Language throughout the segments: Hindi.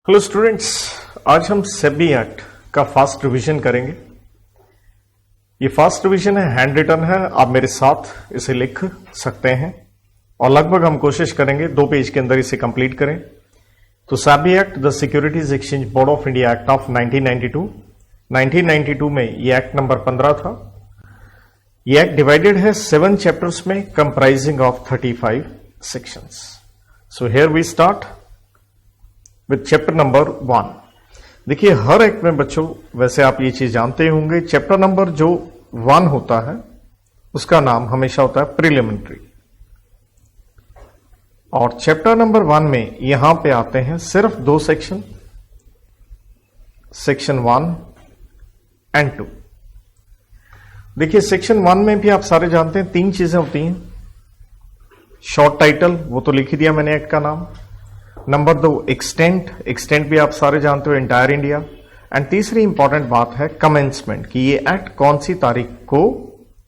हेलो स्टूडेंट्स, आज हम सेबी एक्ट का फास्ट रिवीजन करेंगे। ये फास्ट रिवीजन है, हैंड रिटन है, आप मेरे साथ इसे लिख सकते हैं और लगभग हम कोशिश करेंगे 2 पेज के अंदर इसे कंप्लीट करें। तो SEBI act, the securities exchange board of India act of 1992 में ये एक्ट नंबर 15 था। ये एक्ट डिवाइडेड है 7 चैप्टर्स में, comprising of 35 sections. So here we start with chapter number 1। देखिए, हर एक्ट में बच्चों, वैसे आप ये चीज जानते होंगे, चैप्टर नंबर जो 1 होता है उसका नाम हमेशा होता है प्रिलिमिनरी, और चैप्टर नंबर 1 में यहां पे आते हैं सिर्फ 2 सेक्शन, सेक्शन 1 एंड 2। देखिए, सेक्शन 1 में भी आप सारे जानते हैं 3 चीजें होती हैं। शॉर्ट टाइटल, वो तो लिख ही दिया मैंने एक्ट का नाम। नंबर 2 एक्सटेंट भी आप सारे जानते हो, एंटायर इंडिया। एंड तीसरी इंपॉर्टेंट बात है कमेंसमेंट, कि ये एक्ट कौन सी तारीख को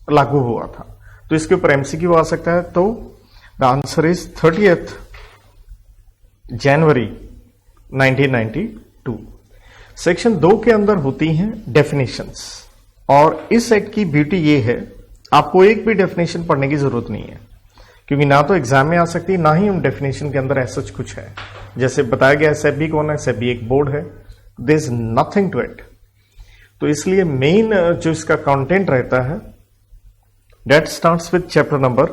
लागू हुआ था। तो इसके ऊपर एमसीक्यू आ सकता है। तो the answer is 30 January 1992। Section 2 के अंदर होती हैं डेफिनेशंस, और इस एक्ट की ब्यूटी ये है, आपको एक भी डेफिनेशन पढ़ने की जरूरत नहीं है, क्योंकि ना तो एग्जाम में आ सकती है, ना ही हम डेफिनेशन के अंदर ऐसा कुछ है। जैसे बताया गया है, सेबी कौन है, सेबी एक बोर्ड है, there is nothing to it. तो इसलिए मेन जो इसका कंटेंट रहता है, that starts with chapter number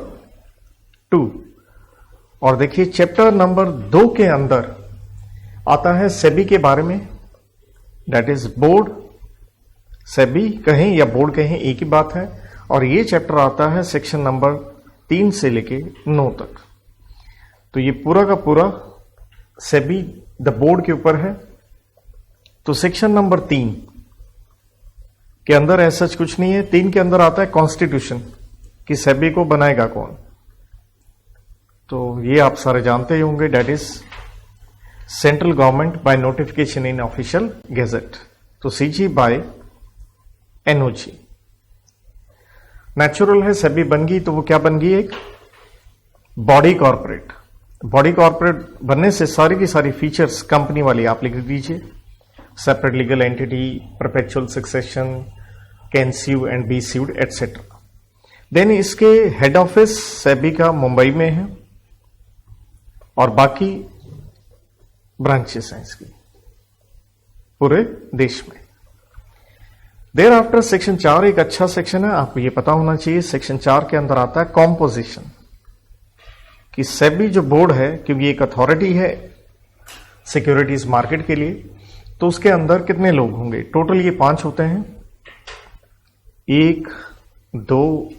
2। और देखिए, चैप्टर नंबर 2 के अंदर आता है सेबी के बारे में, दैट इज बोर्ड। सेबी कहें या बोर्ड कहें, एक ही बात है। और ये चैप्टर आता है सेक्शन नंबर 3 से लेके 9 तक। तो ये पूरा का पूरा सेबी द बोर्ड के ऊपर है। तो सेक्शन नंबर 3 के अंदर ऐसा कुछ नहीं है। 3 के अंदर आता है कॉन्स्टिट्यूशन, कि सेबी को बनाएगा कौन। तो ये आप सारे जानते ही होंगे, that is central government by notification in official gazette. तो सीजी बाय एनओजी। नेचुरल है, सेबी बन गई तो वो क्या बन गई, एक बॉडी कॉर्पोरेट। बॉडी कॉर्पोरेट बनने से सारी की सारी फीचर्स कंपनी वाली आप लिख दीजिए। Separate legal entity, perpetual succession, can sue and be sued etcetera. Then इसके हेड ऑफिस सेबी का मुंबई में है, और बाकी ब्रांचेस हैं इसकी पूरे देश में। देर आफ्टर सेक्शन 4 एक अच्छा सेक्शन है, आपको ये पता होना चाहिए। सेक्शन 4 के अंदर आता है कॉम्पोजिशन, कि सेबी जो बोर्ड है, क्योंकि एक अथॉरिटी है सिक्योरिटीज मार्केट के लिए, तो उसके अंदर कितने लोग होंगे। टोटल ये 5 होते हैं, 1 2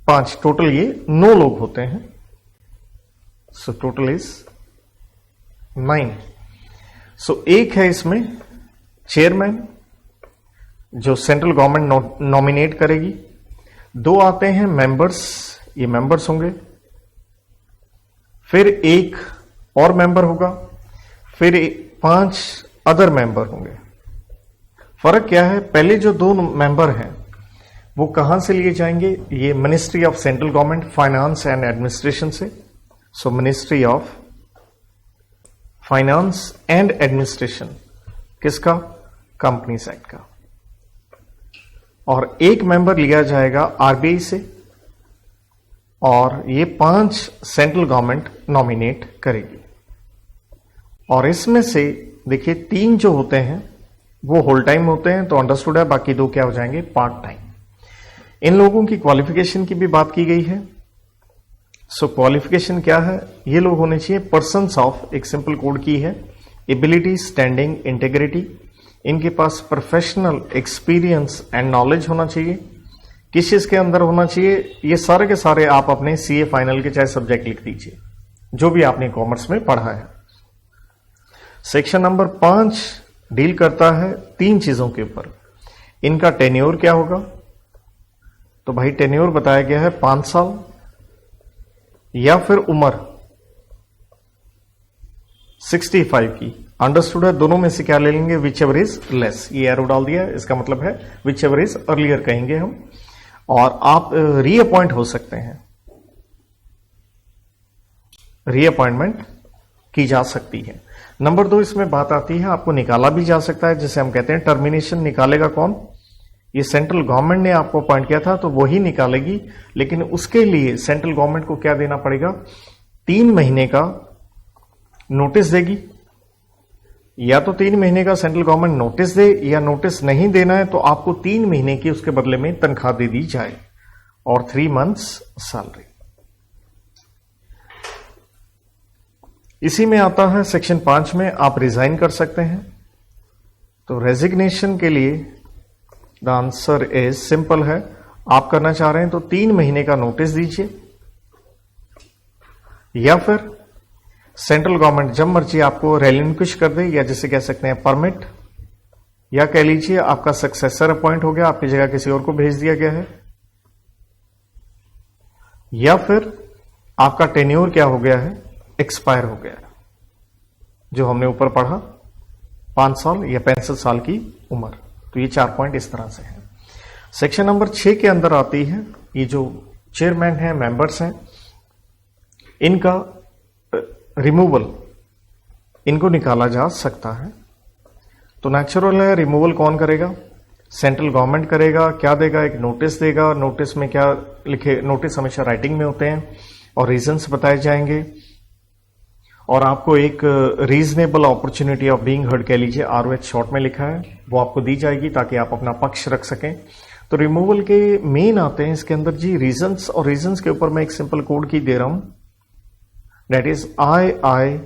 5, टोटल ये 9 लोग होते हैं। So total is 9। सो एक है इसमें चेयरमैन, जो सेंट्रल गवर्नमेंट नॉमिनेट करेगी। 2 आते हैं मेंबर्स, ये मेंबर्स होंगे। फिर 1 और मेंबर होगा, फिर 5 अदर मेंबर होंगे। फर्क क्या है, पहले जो 2 मेंबर हैं वो कहां से लिए जाएंगे, ये ministry of central government finance and administration से। So ministry of finance and administration किसका, कंपनीज एक्ट का। और 1 मेंबर लिया जाएगा आरबीआई से, और ये 5 सेंट्रल गवर्नमेंट नॉमिनेट करेगी। और इसमें से देखिए 3 जो होते हैं वो होल टाइम होते हैं, तो अंडरस्टूड है। बाकी 2 क्या हो जाएंगे, पार्ट टाइम। इन लोगों की क्वालिफिकेशन की भी बात की गई है। सो क्वालिफिकेशन क्या है, ये लोग होने चाहिए पर्सन्स ऑफ, एक सिंपल कोड की है, एबिलिटी, स्टैंडिंग, इंटेग्रिटी। इनके पास प्रोफेशनल एक्सपीरियंस एंड नॉलेज होना चाहिए। किस चीज के अंदर होना चाहिए, ये सारे के सारे आप अपने सीए फाइनल के चाहे सब्जेक्ट लिख दीजिए, जो भी आपने कॉमर्स में पढ़ा है। सेक्शन नंबर 5 डील करता है 3 चीजों के ऊपर। इनका टेन्योर क्या होगा, तो भाई टेन्योर बताया गया है 5 साल, या फिर उम्र 65 की। अंडरस्टूड है, दोनों में से क्या ले लेंगे, विच एवर इज लेस। ये एरो डाल दिया, इसका मतलब है विच एवर इज अर्लियर कहेंगे हम। और आप रीअपॉइंट हो सकते हैं, रीअपॉइंटमेंट की जा सकती है। नंबर 2 इसमें बात आती है आपको निकाला भी जा सकता है, जिसे हम कहते हैं टर्मिनेशन। निकालेगा कौन? ये सेंट्रल गवर्नमेंट ने आपको अपॉइंट किया था तो वही निकालेगी, लेकिन उसके लिए सेंट्रल गवर्नमेंट को क्या देना पड़ेगा? 3 महीने का नोटिस देगी। या तो 3 महीने का सेंट्रल गवर्नमेंट नोटिस दे, या नोटिस नहीं देना है तो आपको 3 महीने की उसके बदले में तनख्वाह दे दी जाए और 3 मंथ्स सैलरी। इसी में आता है सेक्शन 5 में आप रिजाइन कर सकते हैं। तो रेजिग्नेशन के लिए द आंसर इज सिंपल है, आप करना चाह रहे हैं तो 3 महीने का नोटिस दीजिए, या फिर सेंट्रल गवर्नमेंट जब मर्जी आपको रेलिंक्विश कर दे, या जिसे कह सकते हैं परमिट, या कह लीजिए आपका सक्सेसर अपॉइंट हो गया, आपकी जगह किसी और को भेज दिया गया है, या फिर आपका टेन्योर क्या हो गया है? एक्सपायर हो गया है, जो हमने ऊपर पढ़ा 5 साल या 65 साल की उम्र। तो ये 4 पॉइंट इस तरह से हैं। सेक्शन नंबर 6 के अंदर आती है ये जो चेयरमैन है, मेंबर्स हैं, इनका रिमूवल, इनको निकाला जा सकता है। तो नेचुरल है, रिमूवल कौन करेगा? सेंट्रल गवर्नमेंट करेगा। क्या देगा? एक नोटिस देगा। नोटिस में क्या लिखे? नोटिस हमेशा राइटिंग में होते हैं और रीजंस बताए जाएंगे, और आपको एक reasonable opportunity of being heard, कह लीजिए ROH शॉर्ट में लिखा है, वो आपको दी जाएगी ताकि आप अपना पक्ष रख सकें। तो रिमूवल के मेन आते हैं इसके अंदर जी रीजंस, और रीजंस के ऊपर मैं एक सिंपल कोड की दे रहा हूं, दैट इज IICA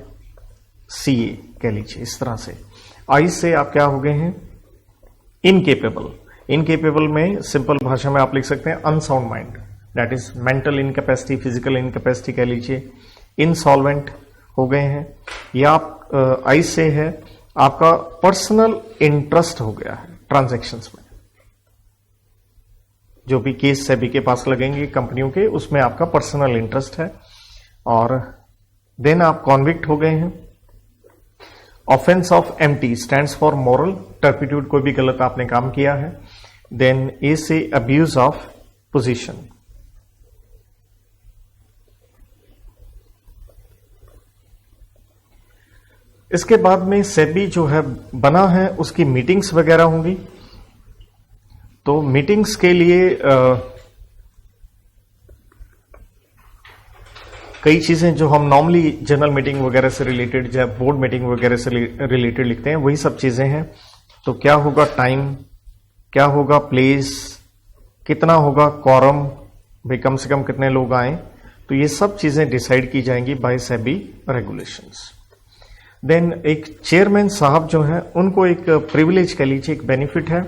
कह लीजिए। इस तरह से आई से आप क्या हो गए हैं? इनकेपेबल। इनकेपेबल में सिंपल भाषा में आप लिख सकते हैं unsound mind, that is mental incapacity, physical incapacity कह लीजिए। इनसॉल्वेंट हो गए हैं, या आप आई से है आपका पर्सनल इंटरेस्ट हो गया है ट्रांजैक्शंस में, जो भी केस सेबी के पास लगेंगे कंपनियों के, उसमें आपका पर्सनल इंटरेस्ट है। और देन आप कॉन्विक्ट हो गए हैं। Offence of empty stands for moral turpitude, कोई भी गलत आपने काम किया है। देन ए से अब्यूज ऑफ पोजीशन। इसके बाद में सेबी जो है बना है, उसकी मीटिंग्स वगैरह होंगी। तो मीटिंग्स के लिए कई चीजें जो हम नॉर्मली जनरल मीटिंग वगैरह से रिलेटेड या बोर्ड मीटिंग वगैरह से रिलेटेड लिखते हैं, वही सब चीजें हैं। तो क्या होगा? टाइम, क्या होगा? प्लेस, कितना होगा क्वारम, भाई कम से कम कितने लोग आए। तो ये सब चीजें डिसाइड की जाएंगी बाय सेबी रेगुलेशंस। देन एक चेयरमैन साहब जो है उनको एक प्रिविलेज कह लीजिए, एक बेनिफिट है,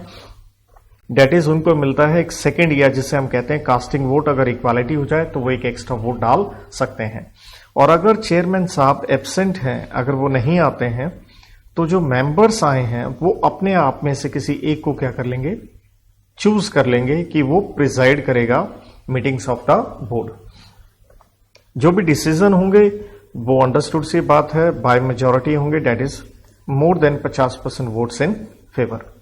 डेट इज उनको मिलता है एक सेकेंड, या जिसे हम कहते हैं कास्टिंग वोट। अगर इक्वालिटी हो जाए तो वो एक एक्स्ट्रा वोट डाल सकते हैं। और अगर चेयरमैन साहब एब्सेंट हैं, अगर वो नहीं आते हैं, तो जो मेंबर्स आए हैं वो अपने आप में से किसी एक को क्या कर लेंगे? चूज कर लेंगे कि वो प्रिजाइड करेगा मीटिंग्स ऑफ द बोर्ड। जो भी डिसीजन होंगे वो अंडरस्टूड सी बात है बाय मेजॉरिटी होंगे, that is more than 50% votes in favour.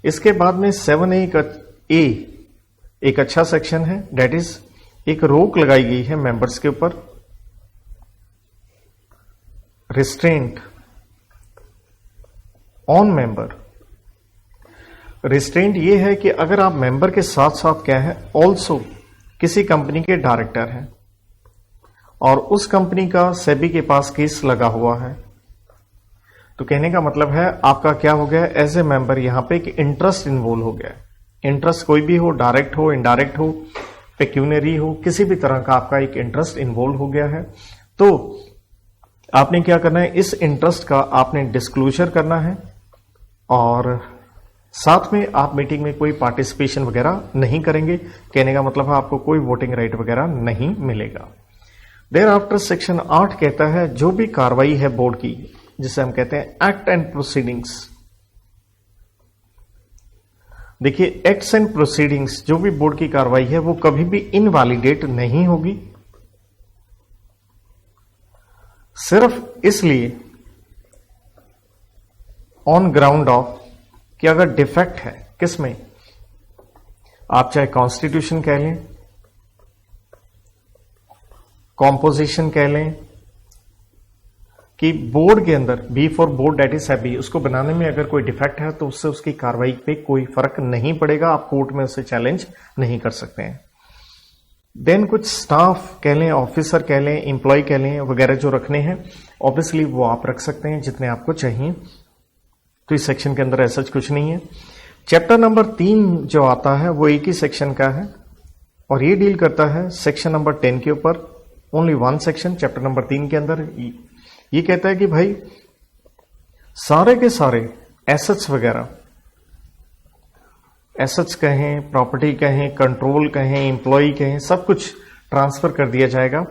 इसके बाद में 7A एक अच्छा सेक्शन है, डेट इज एक रोक लगाई गई है मेंबर्स के ऊपर, रिस्ट्रेंट ऑन मेंबर। रिस्ट्रेंट ये है कि अगर आप मेंबर के साथ साथ क्या है, ऑल्सो किसी कंपनी के डायरेक्टर हैं और उस कंपनी का सेबी के पास केस लगा हुआ है, तो कहने का मतलब है आपका क्या हो गया? एज ए मेंबर यहां पे एक इंटरेस्ट इन्वॉल्व हो गया। इंटरेस्ट कोई भी हो, डायरेक्ट हो, इनडायरेक्ट हो, पेक्यूनरी हो, किसी भी तरह का आपका एक इंटरेस्ट इन्वॉल्व हो गया है। तो आपने क्या करना है? इस इंटरेस्ट का आपने डिस्क्लोजर करना है, और साथ में आप मीटिंग में कोई पार्टिसिपेशन वगैरह नहीं करेंगे। कहने का मतलब है आपको कोई वोटिंग राइट वगैरह नहीं मिलेगा। देयर आफ्टर सेक्शन 8 कहता है जो भी कार्रवाई है बोर्ड की, जिसे हम कहते हैं एक्ट एंड प्रोसीडिंग्स। देखिए, एक्ट्स एंड प्रोसीडिंग्स, जो भी बोर्ड की कार्रवाई है वो कभी भी इनवैलिडेट नहीं होगी, सिर्फ इसलिए ऑन ग्राउंड ऑफ कि अगर डिफेक्ट है किसमें, आप चाहे कॉन्स्टिट्यूशन कह लें, कॉम्पोजिशन कह लें, कि बोर्ड के अंदर B for board that is SEBI, उसको बनाने में अगर कोई डिफेक्ट है तो उससे उसकी कार्रवाई पे कोई फर्क नहीं पड़ेगा, आप कोर्ट में उसे चैलेंज नहीं कर सकते हैं। देन कुछ स्टाफ कह लें, ऑफिसर कह लें, एम्प्लॉय कह लें वगैरह जो रखने हैं, ऑब्वियसली वो आप रख सकते हैं जितने आपको चाहिए। तो इस सेक्शन के अंदर ऐसा कुछ नहीं है। चैप्टर नंबर 3 जो आता है वो एक ही सेक्शन का है और ये डील करता है सेक्शन नंबर 10 के ऊपर, only one section chapter number 3 के अंदर। ये कहता है कि भाई सारे के सारे एसेट्स वगैरह, एसेट्स कहें, प्रॉपर्टी कहें, कंट्रोल कहें, एम्प्लॉय कहें, सब कुछ ट्रांसफर कर दिया जाएगा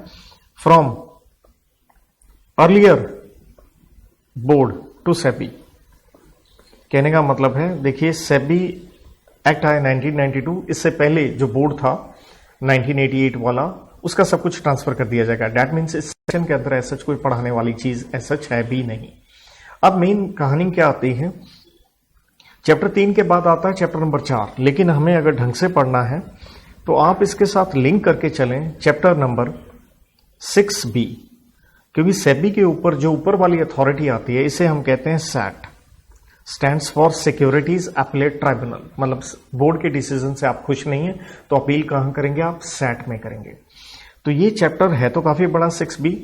from earlier board to SEBI. कहने का मतलब है, देखिए सेबी एक्ट आया 1992, इससे पहले जो बोर्ड था 1988 वाला, उसका सब कुछ ट्रांसफर कर दिया जाएगा। दैट मीन्स इस सेक्शन के अंदर ऐसा कोई पढ़ाने वाली चीज ऐसा है भी नहीं। अब मेन कहानी क्या आती है, चैप्टर 3 के बाद आता है चैप्टर नंबर 4, लेकिन हमें अगर ढंग से पढ़ना है तो आप इसके साथ लिंक करके चलें चैप्टर नंबर 6B, क्योंकि सेबी के ऊपर जो ऊपर वाली अथॉरिटी आती है इसे हम कहते हैं SAT, stands for securities appellate tribunal. मतलब बोर्ड के डिसीजन से आप खुश नहीं है तो अपील कहां करेंगे, आप सैट में करेंगे। तो ये चैप्टर है तो काफी बड़ा 6B,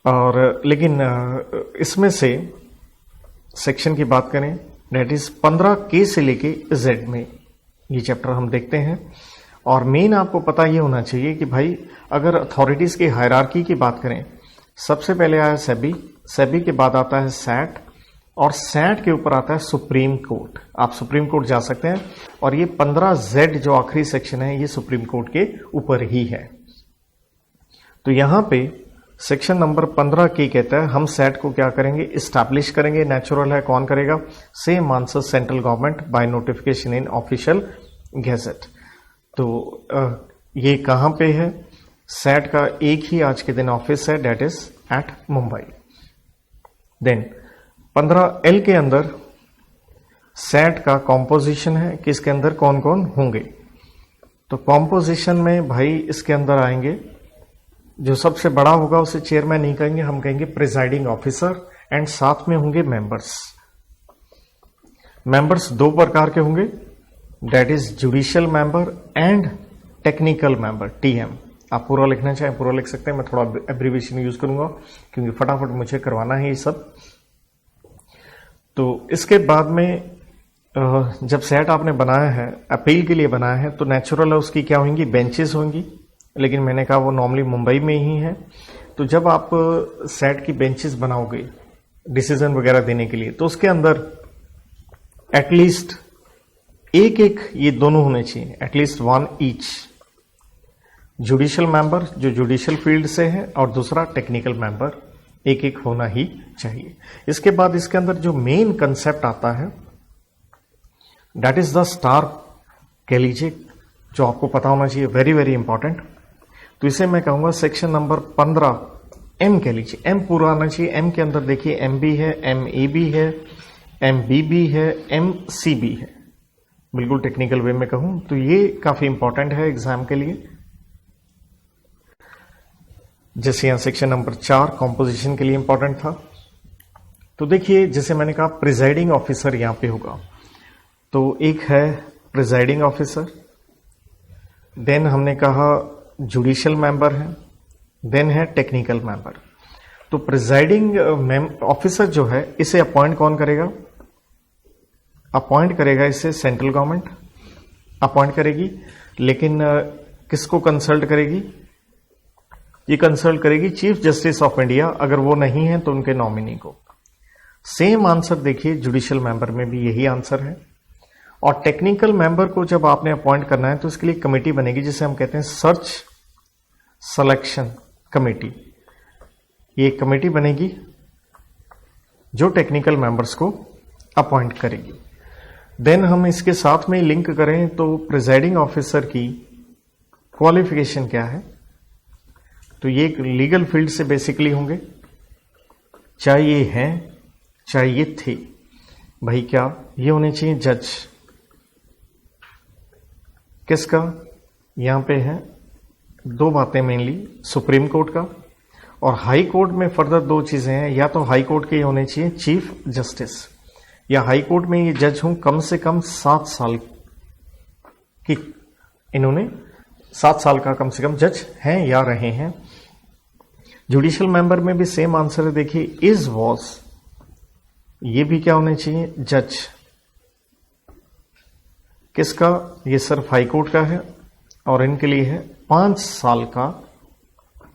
और लेकिन इसमें से सेक्शन की बात करें डेट इज 15K से लेके Z में ये चैप्टर हम देखते हैं। और मेन आपको पता ये होना चाहिए कि भाई अगर अथॉरिटीज की हायरार्की की बात करें, सबसे पहले आया सेबी, सेबी के बाद आता है सैट, और सैट के ऊपर आता है सुप्रीम कोर्ट। आप सुप्रीम कोर्ट जा सकते हैं, और ये 15Z जो आखिरी सेक्शन है ये सुप्रीम कोर्ट के ऊपर ही है। तो यहां पे सेक्शन नंबर 15K कहता है हम सेट को क्या करेंगे, इस्टेब्लिश करेंगे। नेचुरल है, कौन करेगा, same answer central government by notification in official gazette. तो ये कहां पे है, सेट का एक ही आज के दिन ऑफिस है, that is at Mumbai. Then 15L के अंदर सेट का कॉम्पोजिशन है कि इसके अंदर कौन कौन होंगे। तो कॉम्पोजिशन में भाई इसके अंदर आएंगे, जो सबसे बड़ा होगा उसे चेयरमैन नहीं कहेंगे, हम कहेंगे प्रिजाइडिंग ऑफिसर, एंड साथ में होंगे मेंबर्स। मेंबर्स दो प्रकार के होंगे, that is judicial member and technical member, TM। आप पूरा लिखना चाहें पूरा लिख सकते हैं, मैं थोड़ा एब्रीविएशन यूज करूंगा क्योंकि फटाफट मुझे करवाना है ये सब। तो इसके बाद में जब सेट आपने बनाया है, अपील के लिए बनाया है, तो नेचुरल है उसकी क्या होंगी, बेंचेस होंगी, लेकिन मैंने कहा वो नॉर्मली मुंबई में ही है। तो जब आप सेट की बेंचेस बनाओगे डिसीजन वगैरह देने के लिए, तो उसके अंदर एटलीस्ट एक एक ये दोनों होने चाहिए, एटलीस्ट 1 ईच। जुडिशियल मेंबर जो जुडिशियल फील्ड से है, और दूसरा टेक्निकल मेंबर, एक एक होना ही चाहिए। इसके बाद इसके अंदर जो मेन कंसेप्ट आता है दैट इज द स्टार कह लीजिए, जो आपको पता होना चाहिए, वेरी वेरी इंपॉर्टेंट। तो इसे मैं कहूंगा सेक्शन नंबर 15M कह लीजिए, M पूरा आना चाहिए। M के अंदर देखिए MB है, MAB है, MBB है, MCB है, बिल्कुल टेक्निकल वे में कहूं तो ये काफी इंपॉर्टेंट है एग्जाम के लिए। जैसे यहां सेक्शन नंबर 4 कॉम्पोजिशन के लिए इंपॉर्टेंट था। तो देखिए जैसे मैंने कहा प्रिजाइडिंग ऑफिसर यहां पे होगा, तो एक है प्रिजाइडिंग ऑफिसर, देन हमने कहा जुडिशियल मेंबर है, देन है टेक्निकल मेंबर। तो प्रिजाइडिंग ऑफिसर जो है इसे अपॉइंट कौन करेगा, अपॉइंट करेगा इसे सेंट्रल गवर्नमेंट अपॉइंट करेगी, लेकिन किसको कंसल्ट करेगी, ये कंसल्ट करेगी चीफ जस्टिस ऑफ इंडिया, अगर वो नहीं है तो उनके नॉमिनी को। सेम आंसर देखिए जुडिशियल मेंबर में भी यही आंसर है। और टेक्निकल मेंबर को जब आपने अपॉइंट करना है तो इसके लिए कमेटी बनेगी जिसे हम कहते हैं सर्च सिलेक्शन कमेटी। ये कमेटी बनेगी जो टेक्निकल मेंबर्स को अपॉइंट करेगी। देन हम इसके साथ में लिंक करें तो प्रिजाइडिंग ऑफिसर की क्वालिफिकेशन क्या है, तो ये लीगल फील्ड से बेसिकली होंगे, चाहे ये हैं चाहे ये थे। भाई क्या ये होने चाहिए जज, किसका, यहां पे है दो बातें मेनली, सुप्रीम कोर्ट का और हाई कोर्ट में फर्दर दो चीजें हैं, या तो हाई कोर्ट के होने चाहिए चीफ जस्टिस, या हाई कोर्ट में ये जज हों कम से कम 7 साल की, इन्होंने 7 साल का कम से कम जज हैं या रहे हैं। जुडिशियल मेंबर में भी सेम आंसर है, देखिए इज वॉज, ये भी क्या होने चाहिए जज। किसका, ये सिर्फ हाई कोर्ट का है और इनके लिए है 5 साल का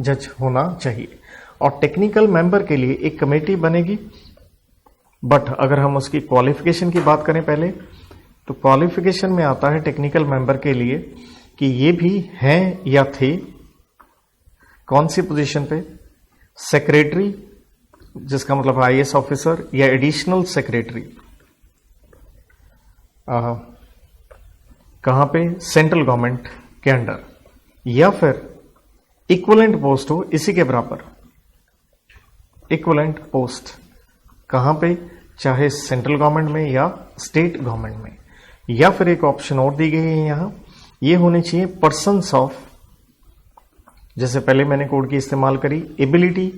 जज होना चाहिए। और टेक्निकल मेंबर के लिए एक कमेटी बनेगी, बट अगर हम उसकी क्वालिफिकेशन की बात करें पहले, तो क्वालिफिकेशन में आता है टेक्निकल मेंबर के लिए कि ये भी हैं या थे कौन सी पोजीशन पे, सेक्रेटरी, जिसका मतलब आईएएस ऑफिसर, या एडिशनल सेक्रेटरी, कहां पे, सेंट्रल गवर्नमेंट के अंडर, या फिर इक्विवेलेंट पोस्ट हो इसी के बराबर। इक्विवेलेंट पोस्ट कहां पे, चाहे सेंट्रल गवर्नमेंट में या स्टेट गवर्नमेंट में। या फिर एक ऑप्शन और दी गई है यहां, ये होने चाहिए पर्सन्स ऑफ, जैसे पहले मैंने कोड की इस्तेमाल करी, एबिलिटी,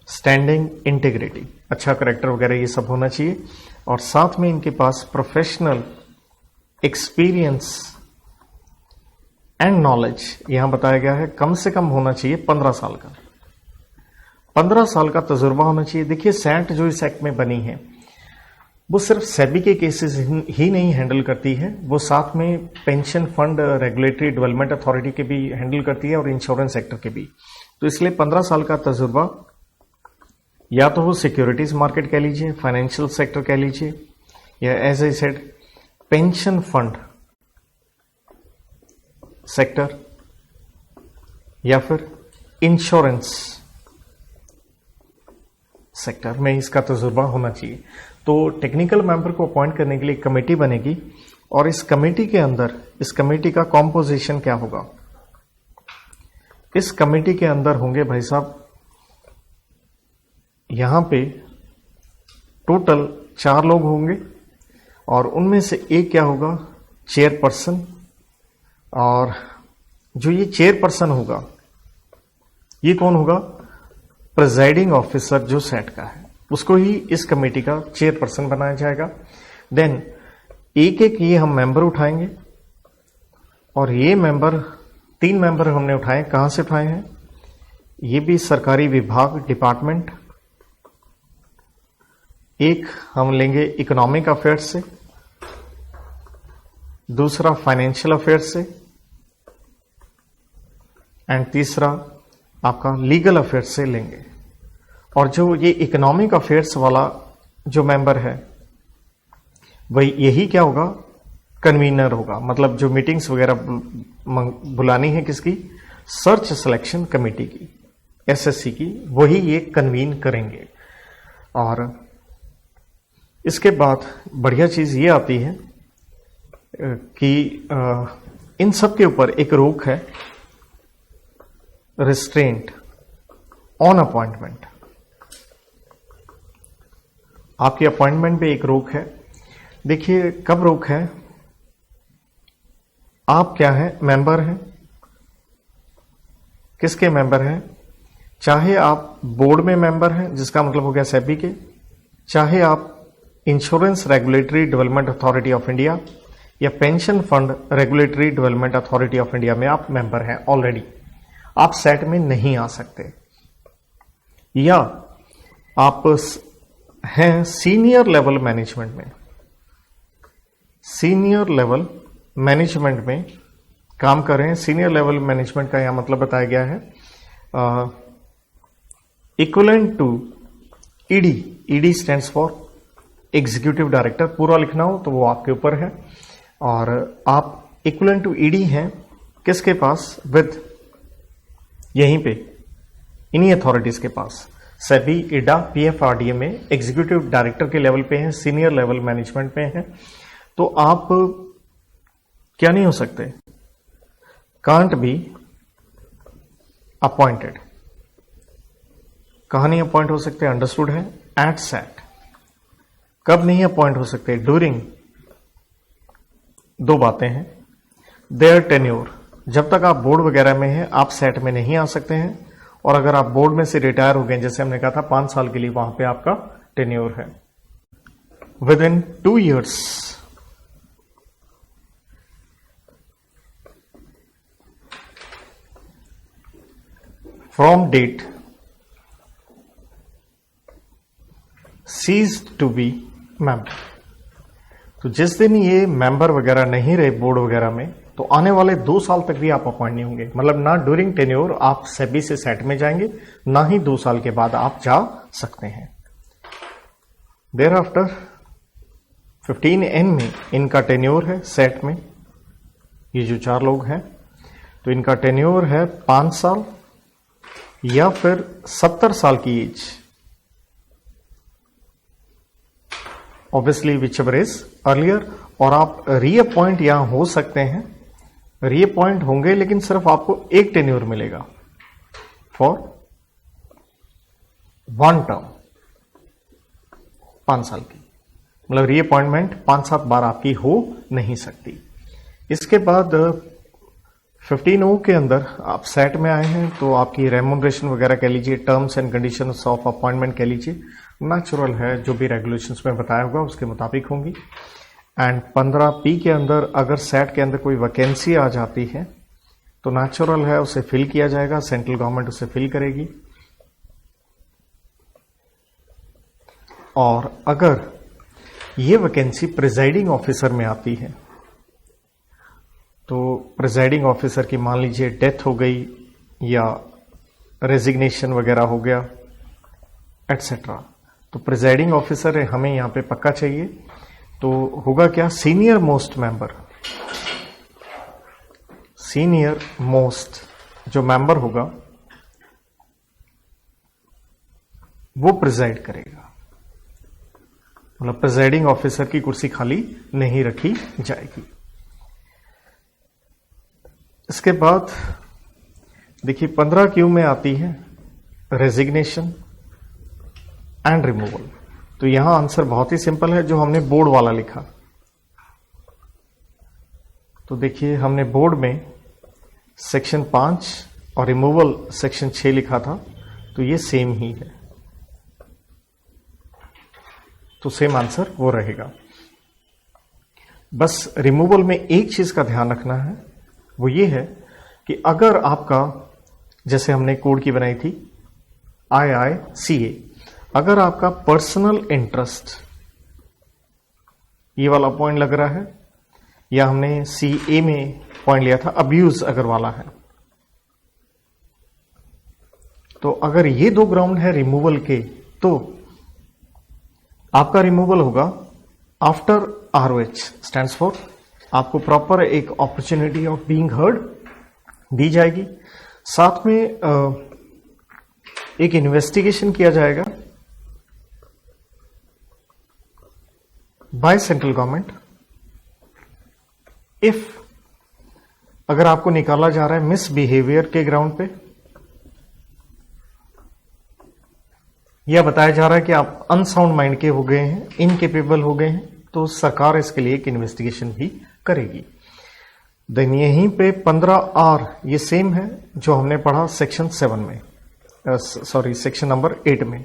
स्टैंडिंग, इंटीग्रिटी, अच्छा करेक्टर वगैरह ये सब होना चाहिए। और साथ में इनके पास प्रोफेशनल एक्सपीरियंस एंड नॉलेज, यहां बताया गया है कम से कम होना चाहिए 15 साल का, 15 साल का तजुर्बा होना चाहिए। देखिए सैट जो इस एक्ट में बनी है वो सिर्फ सेबी के केसेस ही नहीं हैंडल करती है, वो साथ में pension fund regulatory development authority के भी हैंडल करती है और इंश्योरेंस सेक्टर के भी। तो इसलिए 15 साल का तजुर्बा, या तो वो सिक्योरिटीज मार्केट कह लीजिए, फाइनेंशियल सेक्टर कह लीजिए, या as I said pension fund sector, या फिर इंश्योरेंस सेक्टर में इसका तजुर्बा होना चाहिए। तो टेक्निकल मेंबर को अपॉइंट करने के लिए कमेटी बनेगी, और इस कमेटी के अंदर, इस कमेटी का कॉम्पोजिशन क्या होगा, इस कमेटी के अंदर होंगे भाई साहब यहां पे टोटल 4 लोग होंगे, और उनमें से एक क्या होगा, चेयरपर्सन। और जो ये चेयरपर्सन होगा ये कौन होगा, प्रिजाइडिंग ऑफिसर जो सेट का है, उसको ही इस कमेटी का चेयरपर्सन बनाया जाएगा। देन एक एक ये हम मेंबर उठाएंगे, और ये मेंबर 3 मेंबर हमने उठाए, कहां से उठाए हैं, ये भी सरकारी विभाग डिपार्टमेंट, एक हम लेंगे इकोनॉमिक अफेयर्स से, दूसरा फाइनेंशियल अफेयर्स से, एंड तीसरा आपका लीगल अफेयर्स से लेंगे। और जो ये इकोनॉमिक अफेयर्स वाला जो मेंबर है वही यही क्या होगा, कन्वीनर होगा, मतलब जो मीटिंग्स वगैरह बुलानी है किसकी, सर्च सिलेक्शन कमेटी की, एसएससी की, वही ये कन्वीन करेंगे। और इसके बाद बढ़िया चीज ये आती है कि इन सब के ऊपर एक रोक है, रिस्ट्रेंट ऑन अपॉइंटमेंट, आपकी अपॉइंटमेंट पे एक रोक है। देखिए कब रोक है, आप क्या है, मेंबर हैं, किसके मेंबर हैं, चाहे आप बोर्ड में मेंबर हैं जिसका मतलब हो गया सेबी के, चाहे आप insurance regulatory development authority of India या pension fund regulatory development authority of India में आप मेंबर हैं ऑलरेडी, आप सेट में नहीं आ सकते। या आप हैं सीनियर लेवल मैनेजमेंट में, सीनियर लेवल मैनेजमेंट में काम कर रहे हैं। सीनियर लेवल मैनेजमेंट का यहां मतलब बताया गया है equivalent to ED, ED stands for executive director, पूरा लिखना हो तो वो आपके ऊपर है। और आप इक्विवेलेंट टू ईडी हैं किसके पास, विद यहीं पे इन्हीं अथॉरिटीज के पास, सेबी, इडा, पीएफआरडीए में एग्जीक्यूटिव डायरेक्टर के लेवल पे हैं, सीनियर लेवल मैनेजमेंट पे हैं। तो आप क्या नहीं हो सकते, कांट बी अपॉइंटेड। कहां नहीं अपॉइंट हो सकते, अंडरस्टूड है, एट सेट। कब नहीं अपॉइंट हो सकते, ड्यूरिंग, 2 बातें हैं, देयर टेन्योर, जब तक आप बोर्ड वगैरह में हैं आप सेट में नहीं आ सकते हैं, और अगर आप बोर्ड में से रिटायर हो गए, जैसे हमने कहा था 5 साल के लिए वहां पे आपका टेन्योर है। Within 2 years from that ceased to be member, तो जिस दिन ये मेंबर वगैरह नहीं रहे बोर्ड वगैरह में, तो आने वाले 2 साल तक भी आप अपॉइंट नहीं होंगे। मतलब ना ड्यूरिंग टेन्योर आप सेबी से सेट में जाएंगे, ना ही 2 साल के बाद आप जा सकते हैं। देयर आफ्टर 15N में इनका टेन्योर है सेट में, ये जो 4 लोग हैं, तो इनका टेन्योर है 5 साल या फिर 70 साल की age, obviously whichever is earlier. और आप रीअपॉइंट यहां हो सकते हैं, रीअपॉइंट होंगे, लेकिन सिर्फ आपको एक टेन्योर मिलेगा फॉर 1 टर्म, 5 साल की। मतलब रीअपॉइंटमेंट 5-7 बार आपकी हो नहीं सकती। इसके बाद 15O के अंदर आप सेट में आए हैं, तो आपकी रेम्यूनरेशन वगैरह कह लीजिए, terms and conditions of appointment कह लीजिए, नेचुरल है, जो भी रेगुलेशंस में बताया होगा उसके मुताबिक होंगी। एंड 15P के अंदर अगर सेट के अंदर कोई वैकेंसी आ जाती है तो नेचुरल है उसे फिल किया जाएगा, सेंट्रल गवर्नमेंट उसे फिल करेगी। और अगर ये वैकेंसी प्रिजाइडिंग ऑफिसर में आती है, तो प्रिजाइडिंग ऑफिसर की मान लीजिए डेथ हो गई या रेजिग्नेशन वगैरह हो गया एटसेट्रा, तो प्रिजाइडिंग ऑफिसर हमें यहां पे पक्का चाहिए। तो होगा क्या, senior most member, senior most जो मेंबर होगा वो प्रिजाइड करेगा। मतलब प्रिजाइडिंग ऑफिसर की कुर्सी खाली नहीं रखी जाएगी। इसके बाद देखिए 15Q में आती है रेजिग्नेशन एंड रिमूवल। तो यहां आंसर बहुत ही सिंपल है, जो हमने बोर्ड वाला लिखा। तो देखिए हमने बोर्ड में सेक्शन 5 और रिमूवल सेक्शन 6 लिखा था, तो ये सेम ही है, तो सेम आंसर वो रहेगा। बस रिमूवल में एक चीज का ध्यान रखना है, वो ये है कि अगर आपका, जैसे हमने कोड की बनाई थी IICA, अगर आपका पर्सनल इंटरेस्ट ये वाला पॉइंट लग रहा है, या हमने CA में पॉइंट लिया था अब्यूज अगर वाला है, तो अगर ये 2 ग्राउंड है रिमूवल के, तो आपका रिमूवल होगा आफ्टर ROH, स्टैंड्स फॉर आपको प्रॉपर एक अपॉर्चुनिटी ऑफ बीइंग हर्ड दी जाएगी। साथ में एक इन्वेस्टिगेशन किया जाएगा बाय सेंट्रल गवर्नमेंट। इफ अगर आपको निकाला जा रहा है मिसबिहेवियर के ग्राउंड पे, या बताया जा रहा है कि आप अनसाउंड माइंड के हो गए हैं, इनकेपेबल हो गए हैं, तो सरकार इसके लिए एक इन्वेस्टिगेशन भी करेगी। देन यहीं पे 15R ये सेम है जो हमने पढ़ा सेक्शन 7 में, सेक्शन नंबर 8 में।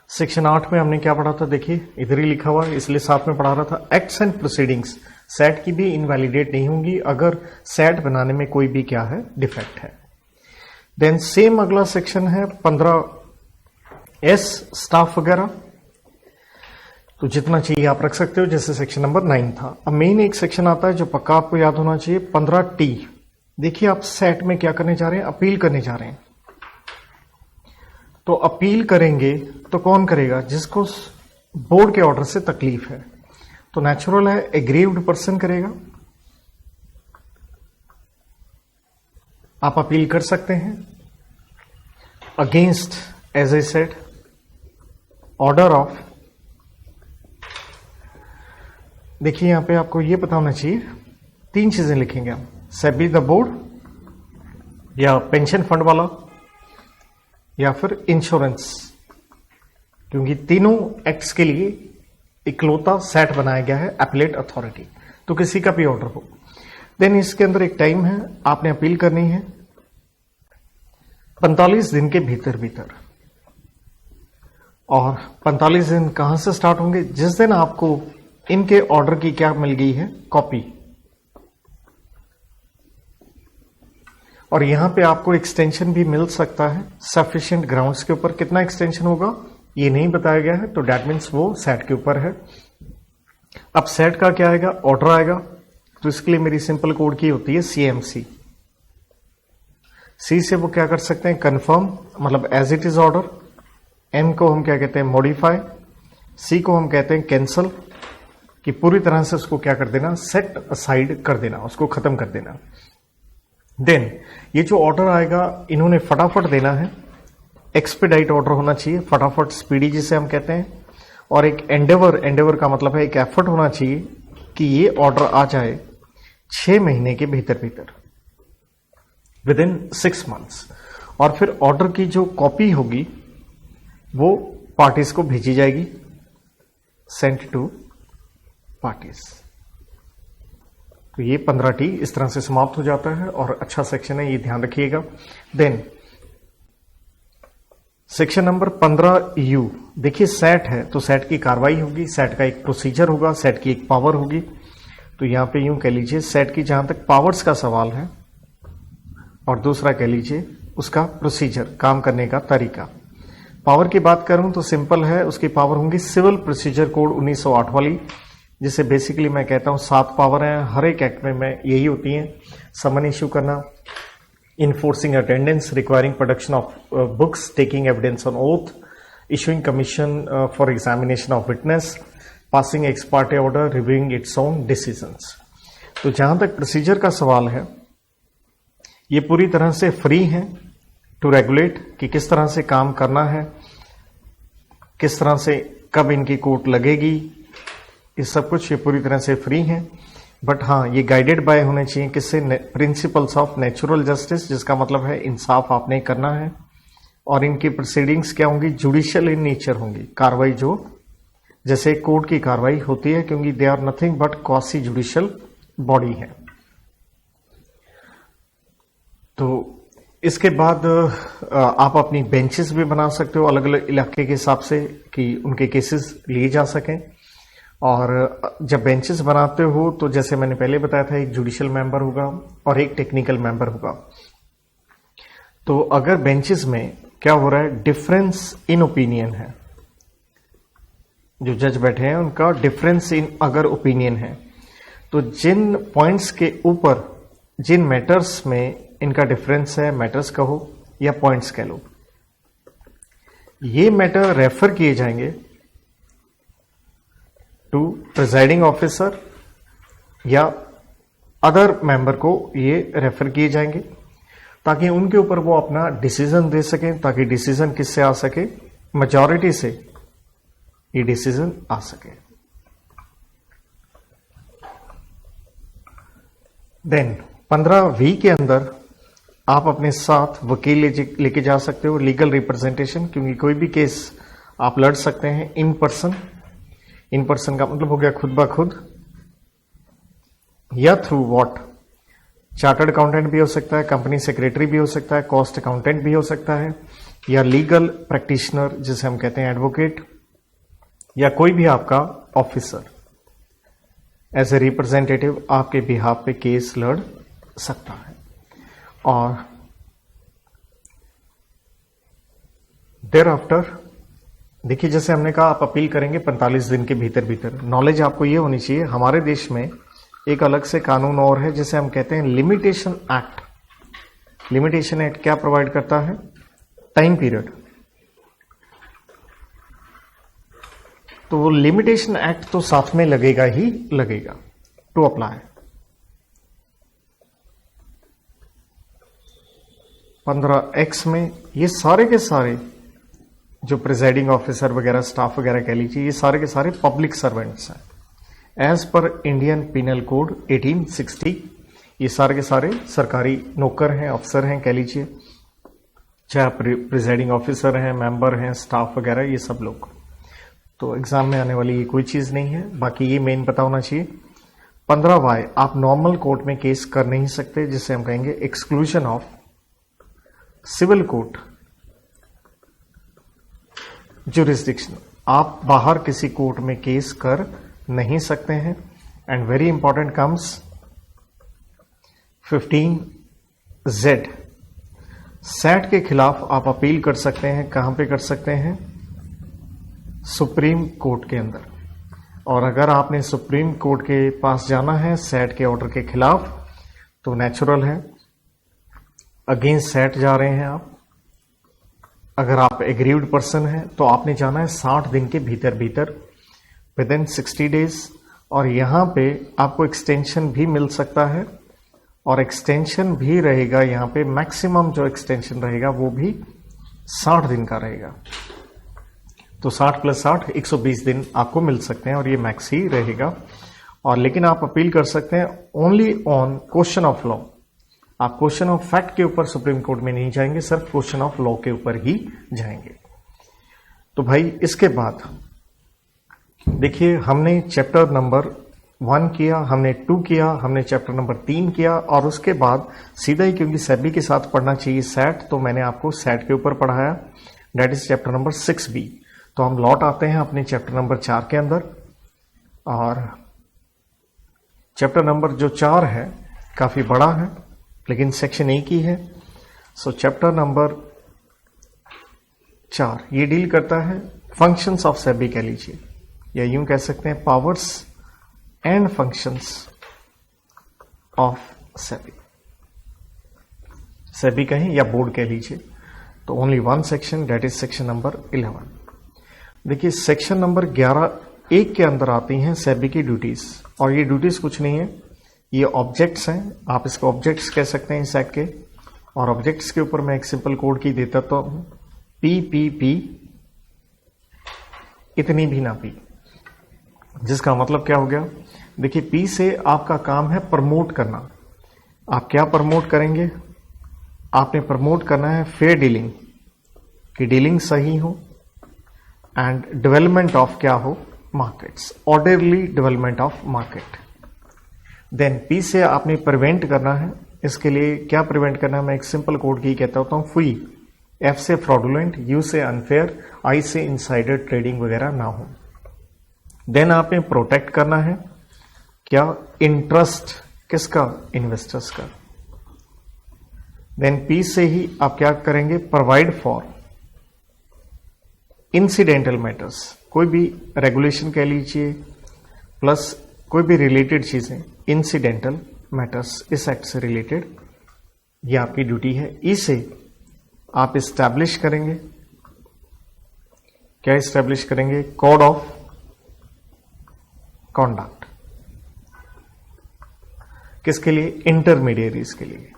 सेक्शन 8 में हमने क्या पढ़ा था, देखिए इधर ही लिखा हुआ है, इसलिए साथ में पढ़ा रहा था। एक्ट्स एंड प्रोसीडिंग्स सेट की भी इनवैलिडेट नहीं होंगी अगर सेट बनाने में कोई भी क्या है, डिफेक्ट है। देन सेम अगला सेक्शन है 15S स्टाफ वगैरह, तो जितना चाहिए आप रख सकते हो, जैसे सेक्शन नंबर 9 था। अब मेन एक सेक्शन आता है जो पक्का आपको याद होना चाहिए, 15T। देखिए आप सेट में क्या करने जा रहे हैं, अपील करने जा रहे हैं। तो अपील करेंगे तो कौन करेगा, जिसको बोर्ड के ऑर्डर से तकलीफ है, तो नेचुरल है एग्रीव्ड पर्सन करेगा। आप अपील कर सकते हैं against, as I said, order of. देखिए यहां पे आपको यह पता होना चाहिए, 3 चीजें लिखेंगे हम, सेबी द बोर्ड, या पेंशन फंड वाला, या फिर इंश्योरेंस, क्योंकि तीनों एक्ट्स के लिए इकलौता सेट बनाया गया है अपीलेट अथॉरिटी, तो किसी का भी ऑर्डर हो। देन इसके अंदर एक टाइम है, आपने अपील करनी है। 45 दिन के भीतर भीतर। और 45 दिन कहां से स्टार्ट होंगे? जिस दिन आपको इनके ऑर्डर की क्या मिल गई है? कॉपी। और यहां पे आपको एक्सटेंशन भी मिल सकता है सफिशिएंट ग्राउंड्स के ऊपर। कितना एक्सटेंशन होगा ये नहीं बताया गया है, तो दैट मीन्स वो सेट के ऊपर है। अब सेट का क्या आएगा? ऑर्डर आएगा। तो इसके लिए मेरी सिंपल कोड की होती है CMC। सी से वो क्या कर सकते हैं? कंफर्म, मतलब as it is order. M को हम क्या कहते हैं? मॉडिफाई। C को हम कहते हैं कैंसल, कि पूरी तरह से उसको क्या कर देना? सेट असाइड कर देना, उसको खत्म कर देना। देन ये जो ऑर्डर आएगा इन्होंने फटाफट देना है। एक्सपेडाइट ऑर्डर होना चाहिए, फटाफट, स्पीडी जिसे हम कहते हैं। और एक एंडेवर का मतलब है एक एफर्ट होना चाहिए कि ये ऑर्डर आ जाए 6 महीने के भीतर भीतर, विद इन 6 months। और फिर ऑर्डर की जो कॉपी होगी वो पार्टीज को भेजी जाएगी, सेंट टू पार्टीज। तो ये 15T इस तरह से समाप्त हो जाता है और अच्छा सेक्शन है, ये ध्यान रखिएगा। देन सेक्शन नंबर 15U, देखिए सेट है तो सेट की कार्रवाई होगी, सेट का एक प्रोसीजर होगा, सेट की एक पावर होगी। तो यहां पे यूं कह लीजिए सेट की जहां तक पावर्स का सवाल है, और दूसरा कह लीजिए उसका प्रोसीजर, काम करने का तरीका। पावर की बात करूं तो सिंपल है, उसकी पावर होंगी सिविल प्रोसीजर कोड 1908 वाली, जिसे बेसिकली मैं कहता हूं 7 पावर है। हर एक एक्ट में यही होती है। समन इश्यू करना, enforcing attendance, requiring production of books, taking evidence on oath, issuing commission for examination of witness, passing ex parte order, reviewing its own decisions। तो जहां तक प्रोसीजर का सवाल है, ये पूरी तरह से फ्री है टू रेगुलेट कि किस तरह से काम करना है, किस तरह से कब इनकी कोर्ट लगेगी, ये सब कुछ ये पूरी तरह से फ्री है। बट हाँ, ये गाइडेड बाय होने चाहिए किससे? प्रिंसिपल्स ऑफ नेचुरल जस्टिस, जिसका मतलब है इंसाफ आपने करना है। और इनकी प्रोसीडिंग्स क्या होंगी? जुडिशियल इन नेचर होंगी, कार्रवाई जो जैसे कोर्ट की कार्रवाई होती है, क्योंकि they are nothing but quasi judicial body है। तो इसके बाद आप अपनी बेंचेस भी बना सकते हो अलग अलग इलाके के हिसाब से, कि उनके केसेस लिए जा सकें। और जब बेंचेस बनाते हो तो जैसे मैंने पहले बताया था, एक जुडिशियल मेंबर होगा और एक टेक्निकल मेंबर होगा। तो अगर बेंचेस में क्या हो रहा है? डिफरेंस इन ओपिनियन है, जो जज बैठे हैं उनका डिफरेंस इन अगर ओपिनियन है, तो जिन पॉइंट्स के ऊपर, जिन मैटर्स में इनका डिफरेंस है, मैटर्स कहो या पॉइंट्स कह लो, ये मैटर रेफर किए जाएंगे टू प्रिजाइडिंग ऑफिसर या अदर मेंबर को, ये रेफर किए जाएंगे ताकि उनके ऊपर वो अपना डिसीजन दे सकें, ताकि डिसीजन किससे आ सके? मेजॉरिटी से ये डिसीजन आ सके। देन 15V के अंदर आप अपने साथ वकील लेके जा सकते हो, लीगल रिप्रेजेंटेशन, क्योंकि कोई भी केस आप लड़ सकते हैं इन पर्सन। इन पर्सन का मतलब हो गया खुद ब खुद, या थ्रू व्हाट? चार्टर्ड अकाउंटेंट भी हो सकता है, कंपनी सेक्रेटरी भी हो सकता है, कॉस्ट अकाउंटेंट भी हो सकता है, या लीगल प्रैक्टिशनर जिसे हम कहते हैं एडवोकेट, या कोई भी आपका ऑफिसर एज ए रिप्रेजेंटेटिव आपके बिहाफ पे केस लड़ सकता है। और देयर आफ्टर देखिए, जैसे हमने कहा आप अपील करेंगे 45 दिन के भीतर भीतर। नॉलेज आपको ये होनी चाहिए, हमारे देश में एक अलग से कानून और है जिसे हम कहते हैं लिमिटेशन एक्ट। लिमिटेशन एक्ट क्या प्रोवाइड करता है? Time period. तो वो लिमिटेशन एक्ट तो साथ में लगेगा ही लगेगा टू अप्लाई। 15X में ये सारे के सारे जो प्रिजाइडिंग ऑफिसर वगैरह, स्टाफ वगैरह कह लीजिए, ये सारे के सारे पब्लिक सर्वेंट्स हैं as per Indian penal code 1860। ये सारे के सारे सरकारी नौकर हैं, अफसर हैं कह लीजिए, चाहे आप प्रिजाइडिंग ऑफिसर हैं, मेंबर हैं, स्टाफ वगैरह, ये सब लोग। तो एग्जाम में आने वाली ये कोई चीज नहीं है। बाकी ये मेन पता होना चाहिए। 15Y आप नॉर्मल कोर्ट में केस कर नहीं सकते, जिसे हम कहेंगे exclusion of civil court jurisdiction, आप बाहर किसी कोर्ट में केस कर नहीं सकते हैं। And very important comes 15Z, SAT के खिलाफ आप अपील कर सकते हैं। कहां पे कर सकते हैं? सुप्रीम कोर्ट के अंदर। और अगर आपने सुप्रीम कोर्ट के पास जाना है सैट के ऑर्डर के खिलाफ, तो नेचुरल है अगेंस्ट सैट जा रहे हैं आप। अगर आप एग्रीव्ड पर्सन हैं तो आपने जाना है 60 दिन के भीतर भीतर, विद इन 60 डेज। और यहां पे आपको एक्सटेंशन भी मिल सकता है, और एक्सटेंशन भी रहेगा यहां पे, मैक्सिमम जो एक्सटेंशन रहेगा वो भी 60 दिन का रहेगा। तो 60 + 60 120 दिन आपको मिल सकते हैं, और ये मैक्स ही रहेगा। और लेकिन आप अपील कर सकते हैं only on question of law. आप क्वेश्चन ऑफ फैक्ट के ऊपर सुप्रीम कोर्ट में नहीं जाएंगे, सिर्फ क्वेश्चन ऑफ लॉ के ऊपर ही जाएंगे। तो भाई इसके बाद देखिए, हमने चैप्टर नंबर 1 किया, हमने 2 किया, हमने चैप्टर नंबर 3 किया, और उसके बाद सीधा ही, क्योंकि सेबी के साथ पढ़ना चाहिए सैट, तो मैंने आपको सैट के ऊपर पढ़ाया, that is chapter number 6B। तो हम लौट आते हैं अपने चैप्टर नंबर 4 के अंदर, और चैप्टर नंबर जो 4 है काफी बड़ा है, लेकिन सेक्शन एक ही है। सो चैप्टर नंबर 4 ये डील करता है फंक्शंस ऑफ सेबी, कह लीजिए, या यूं कह सकते हैं powers and functions of SEBI. SEBI कहें या बोर्ड कह लीजिए। तो only 1 section, that is section number 11। देखिए सेक्शन नंबर 11(1) के अंदर आती हैं सेबी की ड्यूटीज, और ये ड्यूटीज कुछ नहीं है, ये ऑब्जेक्ट्स हैं, आप इसको ऑब्जेक्ट्स कह सकते हैं इस एक्ट के। और ऑब्जेक्ट्स के ऊपर मैं एक सिंपल कोड की देता तो हूं, PPP, इतनी भी ना पी, जिसका मतलब क्या हो गया? देखिए P से आपका काम है प्रमोट करना। आप क्या प्रमोट करेंगे? आपने प्रमोट करना है फेयर डीलिंग, कि डीलिंग सही हो, एंड डेवलपमेंट ऑफ क्या हो? Markets, orderly development of market. Then P से आपने प्रिवेंट करना है। इसके लिए क्या प्रिवेंट करना है? मैं एक सिंपल कोड की कहता होता हूं, फुई। F से फ्रॉडुलेंट, U से अनफेयर, I से इनसाइडर ट्रेडिंग वगैरह ना हो। देन आपने प्रोटेक्ट करना है क्या? इंटरेस्ट किसका? इन्वेस्टर्स का। देन P से ही आप क्या करेंगे? प्रोवाइड फॉर इंसिडेंटल मैटर्स, कोई भी रेगुलेशन कह लीजिए, प्लस कोई भी रिलेटेड चीजें, इंसिडेंटल मैटर्स इस एक्ट से रिलेटेड, ये आपकी ड्यूटी है। इसे आप इस्टेब्लिश करेंगे, क्या इस्टेब्लिश करेंगे? Code of conduct. किसके लिए? इंटरमीडियरीज के लिए।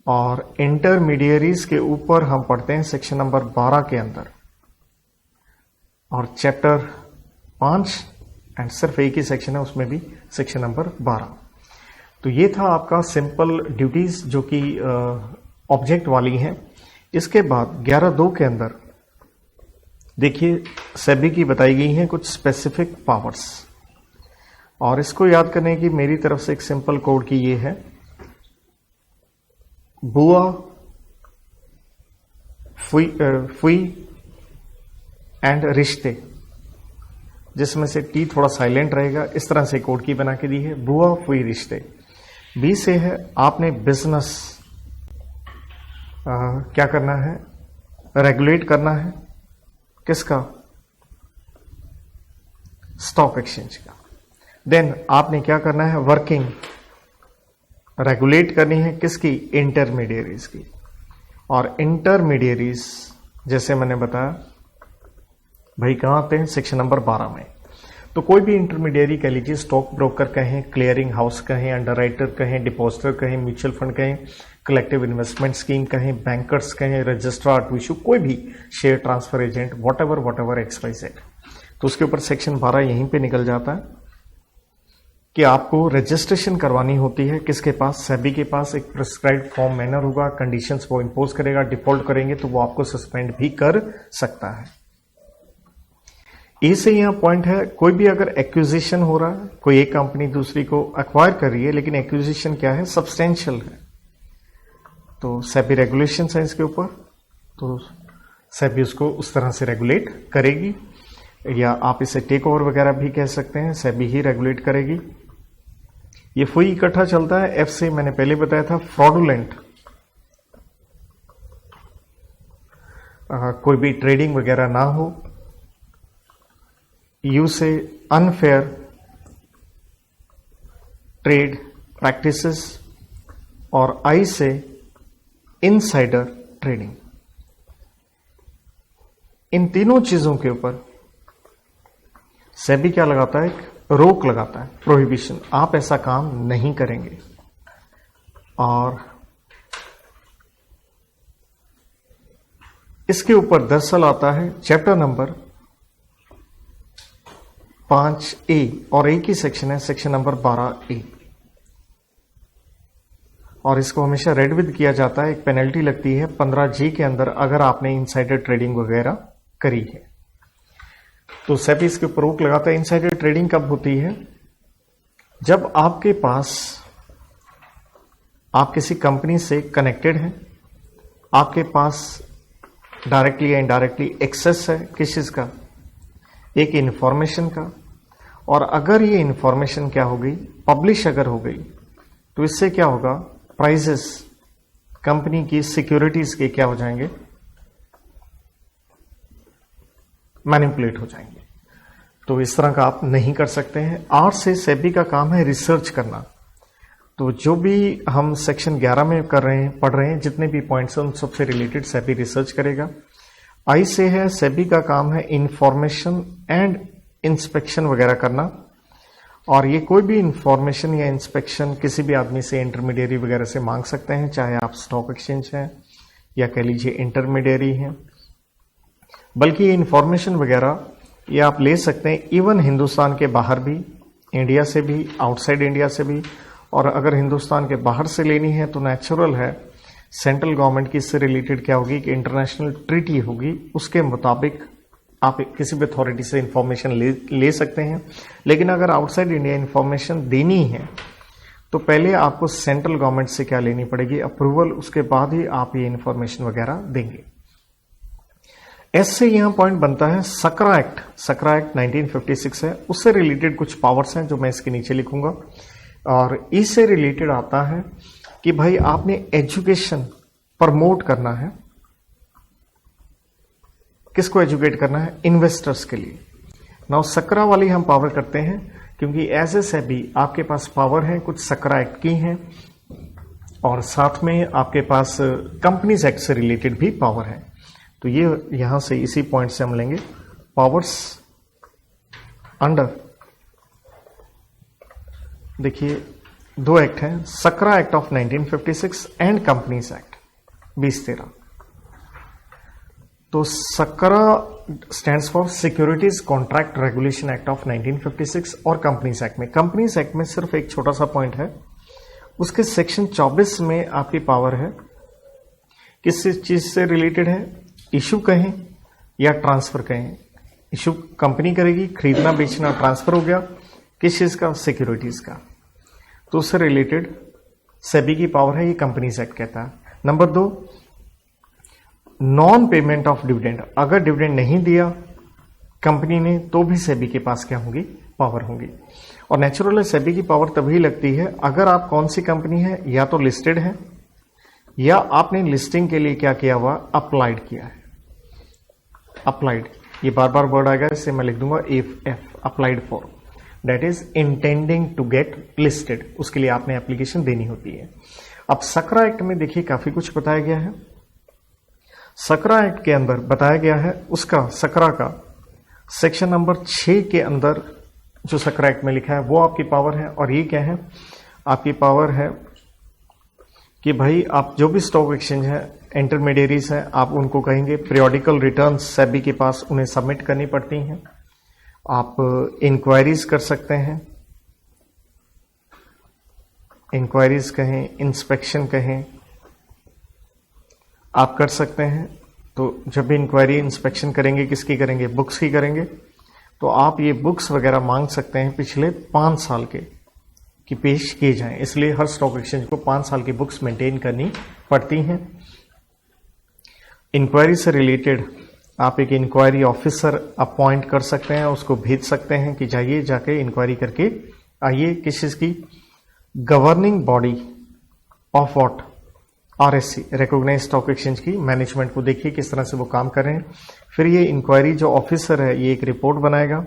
और इंटरमीडियरीज के ऊपर हम पढ़ते हैं सेक्शन नंबर 12 के अंदर, और चैप्टर 5 एंड सिर्फ एक ही सेक्शन है उसमें भी, सेक्शन नंबर 12। तो ये था आपका सिंपल ड्यूटीज जो कि ऑब्जेक्ट वाली हैं। इसके बाद 11(2) के अंदर देखिए सेबी की बताई गई हैं कुछ स्पेसिफिक पावर्स, और इसको याद करने की मेरी तरफ से एक सिंपल कोड की ये है, बुआ, फुई एंड रिश्ते, जिसमें से टी थोड़ा साइलेंट रहेगा, इस तरह से कोड की बना के दी है, बुआ, फुई, रिश्ते। बी से है आपने बिजनेस क्या करना है? रेगुलेट करना है, किसका? स्टॉक एक्सचेंज का। देन आपने क्या करना है? वर्किंग रेगुलेट करनी है, किसकी? इंटरमीडियरीज की। और इंटरमीडियरीज जैसे मैंने बताया भाई कहां आते हैं? सेक्शन नंबर 12 में। तो कोई भी इंटरमीडियरी कह लीजिए, स्टॉक ब्रोकर कहें, क्लियरिंग हाउस कहें, अंडरराइटर कहें, डिपॉजिटर कहें, म्यूचुअल फंड कहें, कलेक्टिव इन्वेस्टमेंट स्कीम कहें, बैंकर्स कहें, रजिस्ट्रार टू इशू, कोई भी share transfer agent, what ever XYZ। तो उसके ऊपर सेक्शन 12 यहीं पे निकल जाता है कि आपको रजिस्ट्रेशन करवानी होती है। किसके पास? सेबी के पास। एक प्रिस्क्राइब्ड फॉर्म मैनर होगा, कंडीशंस वो इंपोज करेगा, डिफॉल्ट करेंगे तो वो आपको सस्पेंड भी कर सकता है। ए से यहां पॉइंट है, कोई भी अगर एक्विजिशन हो रहा है, कोई एक कंपनी दूसरी को एक्वायर कर रही है, लेकिन एक्विजिशन क्या है? सब्सटेंशियल है, तो सेबी रेगुलेशंस है इसके ऊपर, तो सेबी उसको उस तरह से रेगुलेट करेगी, या आप इसे टेक ओवर वगैरह भी कह सकते हैं, सेबी ही रेगुलेट करेगी। ये फुई इकट्ठा चलता है। एफ से मैंने पहले बताया था फ्रॉडुलेंट, कोई भी ट्रेडिंग वगैरह ना हो। यू से अनफेयर ट्रेड प्रैक्टिसेस, और आई से इनसाइडर ट्रेडिंग। इन तीनों चीजों के ऊपर सेबी क्या लगाता है? एक रोक लगाता है, प्रोहिबिशन। आप ऐसा काम नहीं करेंगे। और इसके ऊपर दरअसल आता है चैप्टर नंबर 5A, और एक ही सेक्शन है, सेक्शन नंबर 12A, और इसको हमेशा रेड विद किया जाता है। एक पेनल्टी लगती है 15G के अंदर अगर आपने इनसाइडर ट्रेडिंग वगैरह करी है। तो सेबी इसके ऊपर रोक लगाता है। इनसाइडर ट्रेडिंग कब होती है? जब आपके पास, आप किसी कंपनी से कनेक्टेड हैं, आपके पास डायरेक्टली या इनडायरेक्टली एक्सेस है किस चीज का? एक इंफॉर्मेशन का। और अगर ये इंफॉर्मेशन क्या हो गई, पब्लिश अगर हो गई, तो इससे क्या होगा? प्राइसेस कंपनी की सिक्योरिटीज के क्या हो जाएंगे? मैनिपुलेट हो जाएंगे। तो इस तरह का आप नहीं कर सकते हैं। आर से सेबी का काम है रिसर्च करना। तो जो भी हम सेक्शन 11 में कर रहे हैं, पढ़ रहे हैं, जितने भी पॉइंट्स हैं उन सबसे रिलेटेड सेबी रिसर्च करेगा। आई से है सेबी का काम है इंफॉर्मेशन एंड इंस्पेक्शन वगैरह करना। और ये कोई भी इंफॉर्मेशन या इंस्पेक्शन किसी भी आदमी से, इंटरमीडियरी वगैरह से मांग सकते हैं, चाहे आप स्टॉक एक्सचेंज हैं या कह लीजिए इंटरमीडियरी हैं। बल्कि ये इंफॉर्मेशन वगैरह ये आप ले सकते हैं इवन हिंदुस्तान के बाहर भी, इंडिया से भी, आउटसाइड इंडिया से भी। और अगर हिंदुस्तान के बाहर से लेनी है तो नेचुरल है सेंट्रल गवर्नमेंट की इससे रिलेटेड क्या होगी कि इंटरनेशनल ट्रीटी होगी, उसके मुताबिक आप किसी भी अथॉरिटी से इंफॉर्मेशन ले सकते हैं। लेकिन अगर आउटसाइड इंडिया इंफॉर्मेशन देनी है तो पहले आपको सेंट्रल गवर्नमेंट से क्या लेनी पड़ेगी? अप्रूवल। उसके बाद ही आप ये इंफॉर्मेशन वगैरह देंगे। एस से यहां पॉइंट बनता है सकरा एक्ट। सकरा एक्ट 1956 है, उससे रिलेटेड कुछ पावर्स हैं जो मैं इसके नीचे लिखूंगा। और इससे रिलेटेड आता है कि भाई आपने एजुकेशन प्रमोट करना है। किसको एजुकेट करना है? इन्वेस्टर्स के लिए। नाउ सकरा वाली हम पावर करते हैं क्योंकि एज ए सेबी आपके पास पावर है, कुछ सकरा एक्ट की हैं, और साथ में आपके पास कंपनीज एक्ट से रिलेटेड भी पावर है। तो ये यहां से इसी पॉइंट से हम लेंगे पावर्स अंडर। देखिए दो एक्ट हैं, Sakra act of 1956 and companies act 2013। तो Sakra stands for securities contract regulation act of 1956, और कंपनीज एक्ट में, कंपनीज एक्ट में सिर्फ एक छोटा सा पॉइंट है, उसके सेक्शन 24 में आपकी पावर है। किस चीज से रिलेटेड है? इशू कहें या ट्रांसफर कहें। इशू कंपनी करेगी, खरीदना बेचना ट्रांसफर हो गया, किस चीज का? सिक्योरिटीज का। तो उससे रिलेटेड सेबी की पावर है, ये कंपनीज एक्ट कहता है। Number 2, non payment of dividend. अगर डिविडेंड नहीं दिया कंपनी ने तो भी सेबी के पास क्या होंगी? पावर होंगी। और नेचुरल सेबी की पावर तभी लगती है अगर आप कौन सी कंपनी है, या तो लिस्टेड है या आपने लिस्टिंग के लिए क्या किया हुआ? अप्लाइड किया है। अप्लाइड, ये बार बार वर्ड आएगा, इससे मैं लिख दूंगा F, applied for, that is intending to get listed. उसके लिए आपने एप्लीकेशन देनी होती है। अब सकरा एक्ट में देखिए काफी कुछ बताया गया है। सकरा एक्ट के अंदर बताया गया है उसका, सकरा का सेक्शन नंबर 6 के अंदर जो सकरा एक्ट में लिखा है वो आपकी पावर है। और ये क्या है? आपकी पावर है कि भाई आप जो भी स्टॉक एक्सचेंज है, इंटरमीडियरीज हैं, आप उनको कहेंगे पीरियोडिकल रिटर्न्स सेबी के पास उन्हें सबमिट करनी पड़ती हैं। आप इंक्वायरीज कर सकते हैं, इंक्वायरीज कहें, इंस्पेक्शन कहें, आप कर सकते हैं। तो जब भी इंक्वायरी इंस्पेक्शन करेंगे, किसकी करेंगे? बुक्स की करेंगे। तो आप ये बुक्स वगैरह मांग सकते हैं पिछले 5 साल के, कि पेश किए जाएं, इसलिए हर स्टॉक एक्सचेंज को 5 साल की बुक्स मेंटेन करनी पड़ती हैं। इंक्वायरी से रिलेटेड आप एक इंक्वायरी ऑफिसर अपॉइंट कर सकते हैं, उसको भेज सकते हैं कि जाइए जाके इंक्वायरी करके आइए। किस चीज की? Governing body of what? RSC, recognised stock exchange की मैनेजमेंट को देखिए किस तरह से वो काम कर रहे हैं। फिर ये इंक्वायरी जो ऑफिसर है ये एक रिपोर्ट बनाएगा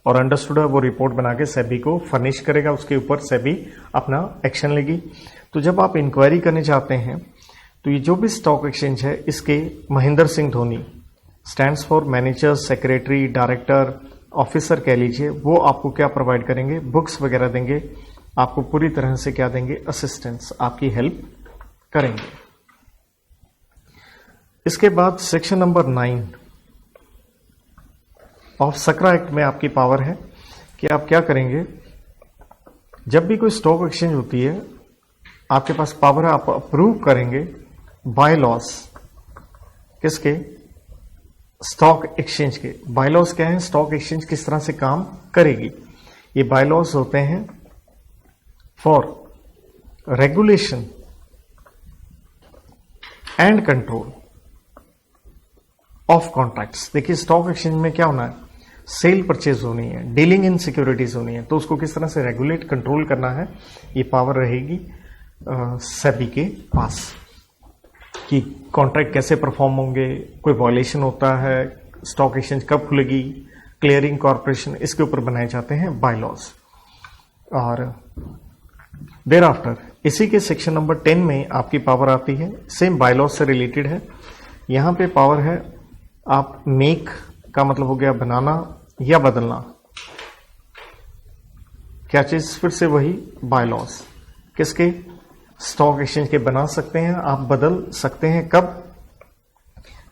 और अंडरस्टूड है वो रिपोर्ट बना के सेबी को फर्निश करेगा, उसके ऊपर सेबी अपना एक्शन लेगी। तो जब आप इंक्वायरी करने चाहते हैं तो ये जो भी स्टॉक एक्सचेंज है इसके Mahendra Singh Dhoni stands for manager, secretary, director, officer कह लीजिए, वो आपको क्या प्रोवाइड करेंगे? बुक्स वगैरह देंगे, आपको पूरी तरह से क्या देंगे? असिस्टेंस, आपकी हेल्प करेंगे। इसके बाद section number 9 of Sakra act में आपकी पावर है कि आप क्या करेंगे, जब भी कोई स्टॉक एक्सचेंज होती है आपके पास पावर है, आप अप्रूव करेंगे बाय लॉज। किसके? स्टॉक एक्सचेंज के। बाय लॉज क्या है? स्टॉक एक्सचेंज किस तरह से काम करेगी। ये बाय लॉज होते हैं for regulation and control of contracts. देखिए स्टॉक एक्सचेंज में क्या होना है? सेल परचेज होनी है, डीलिंग इन सिक्योरिटीज होनी है, तो उसको किस तरह से रेगुलेट कंट्रोल करना है, ये पावर रहेगी सेबी के पास कि कॉन्ट्रैक्ट कैसे परफॉर्म होंगे, कोई वायलेशन होता है, स्टॉक एक्सचेंज कब खुलेगी, क्लियरिंग कॉर्पोरेशन, इसके ऊपर बनाए जाते हैं बाय लॉज। और देर आफ्टर इसी के सेक्शन नंबर 10 में आपकी पावर आती है, सेम बाय लॉज से रिलेटेड है। यहां पे पावर है, आप मेक का मतलब हो गया बनाना या बदलना। क्या चीज? फिर से वही बाय लॉज। किसके? स्टॉक एक्सचेंज के बना सकते हैं, आप बदल सकते हैं। कब?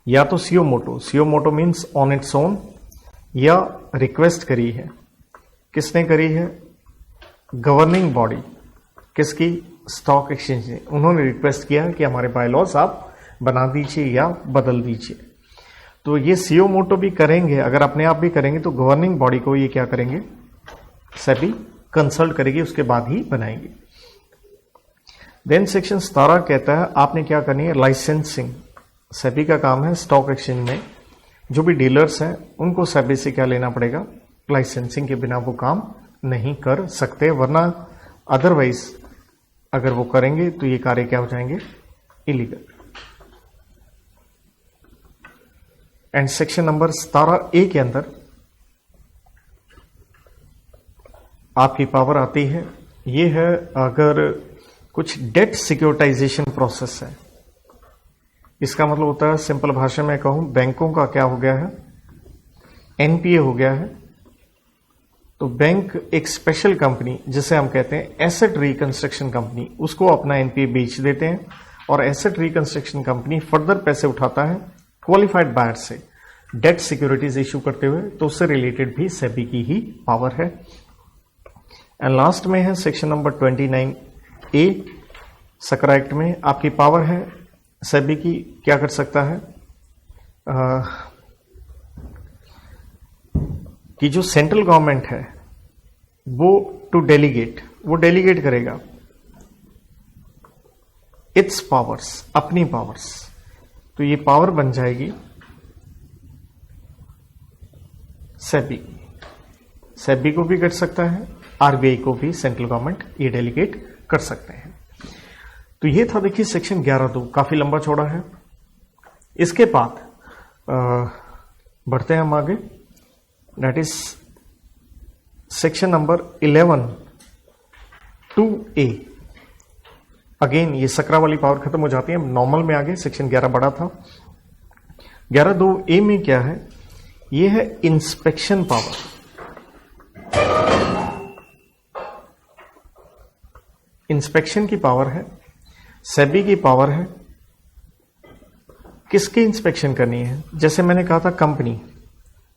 या तो suo moto, suo moto means on its own, या रिक्वेस्ट करी है। किसने करी है? Governing body. किसकी? स्टॉक एक्सचेंज ने। उन्होंने रिक्वेस्ट किया है कि हमारे बाय लॉज आप बना दीजिए या बदल दीजिए। तो ये सीओ मोटो भी करेंगे, अगर अपने आप भी करेंगे तो गवर्निंग बॉडी को ये क्या करेंगे? सेबी कंसल्ट करेगी, उसके बाद ही बनाएंगे। देन सेक्शन 17 कहता है आपने क्या करनी है? लाइसेंसिंग। सेबी का काम है स्टॉक एक्सचेंज में जो भी डीलर्स हैं उनको सेबी से क्या लेना पड़ेगा? लाइसेंसिंग के बिना वो काम नहीं कर सकते, वरना अदरवाइज अगर वो करेंगे तो ये कार्य क्या हो जाएंगे? Illegal. And section number 17A के अंदर आपकी पावर आती है, ये है अगर कुछ डेट सिक्योरिटाइजेशन प्रोसेस है। इसका मतलब होता है, सिंपल भाषा में कहूं, बैंकों का क्या हो गया है? एनपीए हो गया है। तो बैंक एक स्पेशल कंपनी जिसे हम कहते हैं एसेट रिकंस्ट्रक्शन कंपनी, उसको अपना एनपीए बेच देते हैं और एसेट रिकंस्ट्रक्शन कंपनी फर्दर पैसे उठाता है क्वालिफाइड बायर से डेट सिक्योरिटीज इश्यू करते हुए, तो उससे रिलेटेड भी सेबी की ही पावर है। एंड लास्ट में है section number 29A Sakra act में आपकी पावर है सेबी की क्या कर सकता है कि जो सेंट्रल गवर्नमेंट है वो टू डेलीगेट, वो डेलीगेट करेगा इट्स पावर्स, अपनी पावर्स। तो ये पावर बन जाएगी सेबी। सेबी को भी कर सकता है, आरबीआई को भी सेंट्रल गवर्नमेंट ये डेलीगेट कर सकते हैं। तो ये था देखिए सेक्शन 11(2), काफी लंबा चौड़ा है। इसके बाद बढ़ते हैं हम आगे, that is section number 11(2)A। Again ये सकरा वाली पावर खत्म हो जाती है, नॉर्मल में आगे सेक्शन 11 बड़ा था। 11(2)A में क्या है? ये है इंस्पेक्शन पावर। इंस्पेक्शन की पावर है, सेबी की पावर है। किसकी इंस्पेक्शन करनी है? जैसे मैंने कहा था कंपनी,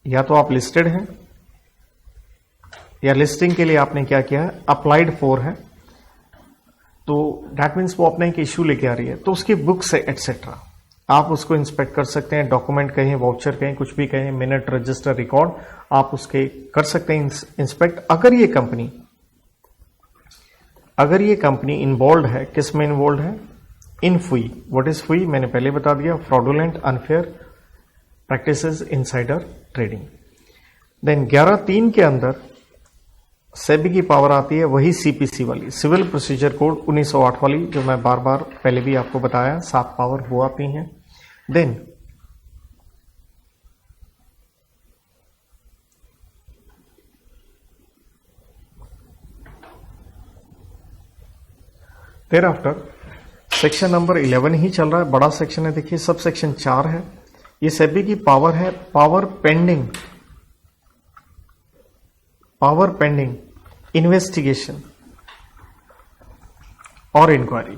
या तो आप लिस्टेड हैं या लिस्टिंग के लिए आपने क्या किया है? अप्लाइड फॉर है, तो दैट मीन्स वो अपना एक इश्यू लेके आ रही है, तो उसकी बुक्स है एटसेट्रा, आप उसको इंस्पेक्ट कर सकते हैं। डॉक्यूमेंट कहें, वाउचर कहें, कुछ भी कहें, मिनट, रजिस्टर, रिकॉर्ड, आप उसके कर सकते हैं इंस्पेक्ट। अगर ये कंपनी अगर ये कंपनी इन्वॉल्व है, किस में इन्वॉल्व है? इन फुई। व्हाट इज फुई? मैंने पहले बता दिया, fraudulent unfair practices insider trading. Then 11(3) के अंदर सेबी की पावर आती है, वही सीपीसी वाली, सिविल प्रोसीजर कोड 1908 वाली, जो मैं बार बार पहले भी आपको बताया, 7 पावर वो आती हैं। Then thereafter section number 11 ही चल रहा है, बड़ा सेक्शन है। देखिए सब सेक्शन 4 है। ये सेबी की पावर है, पावर पेंडिंग इन्वेस्टिगेशन और इंक्वायरी।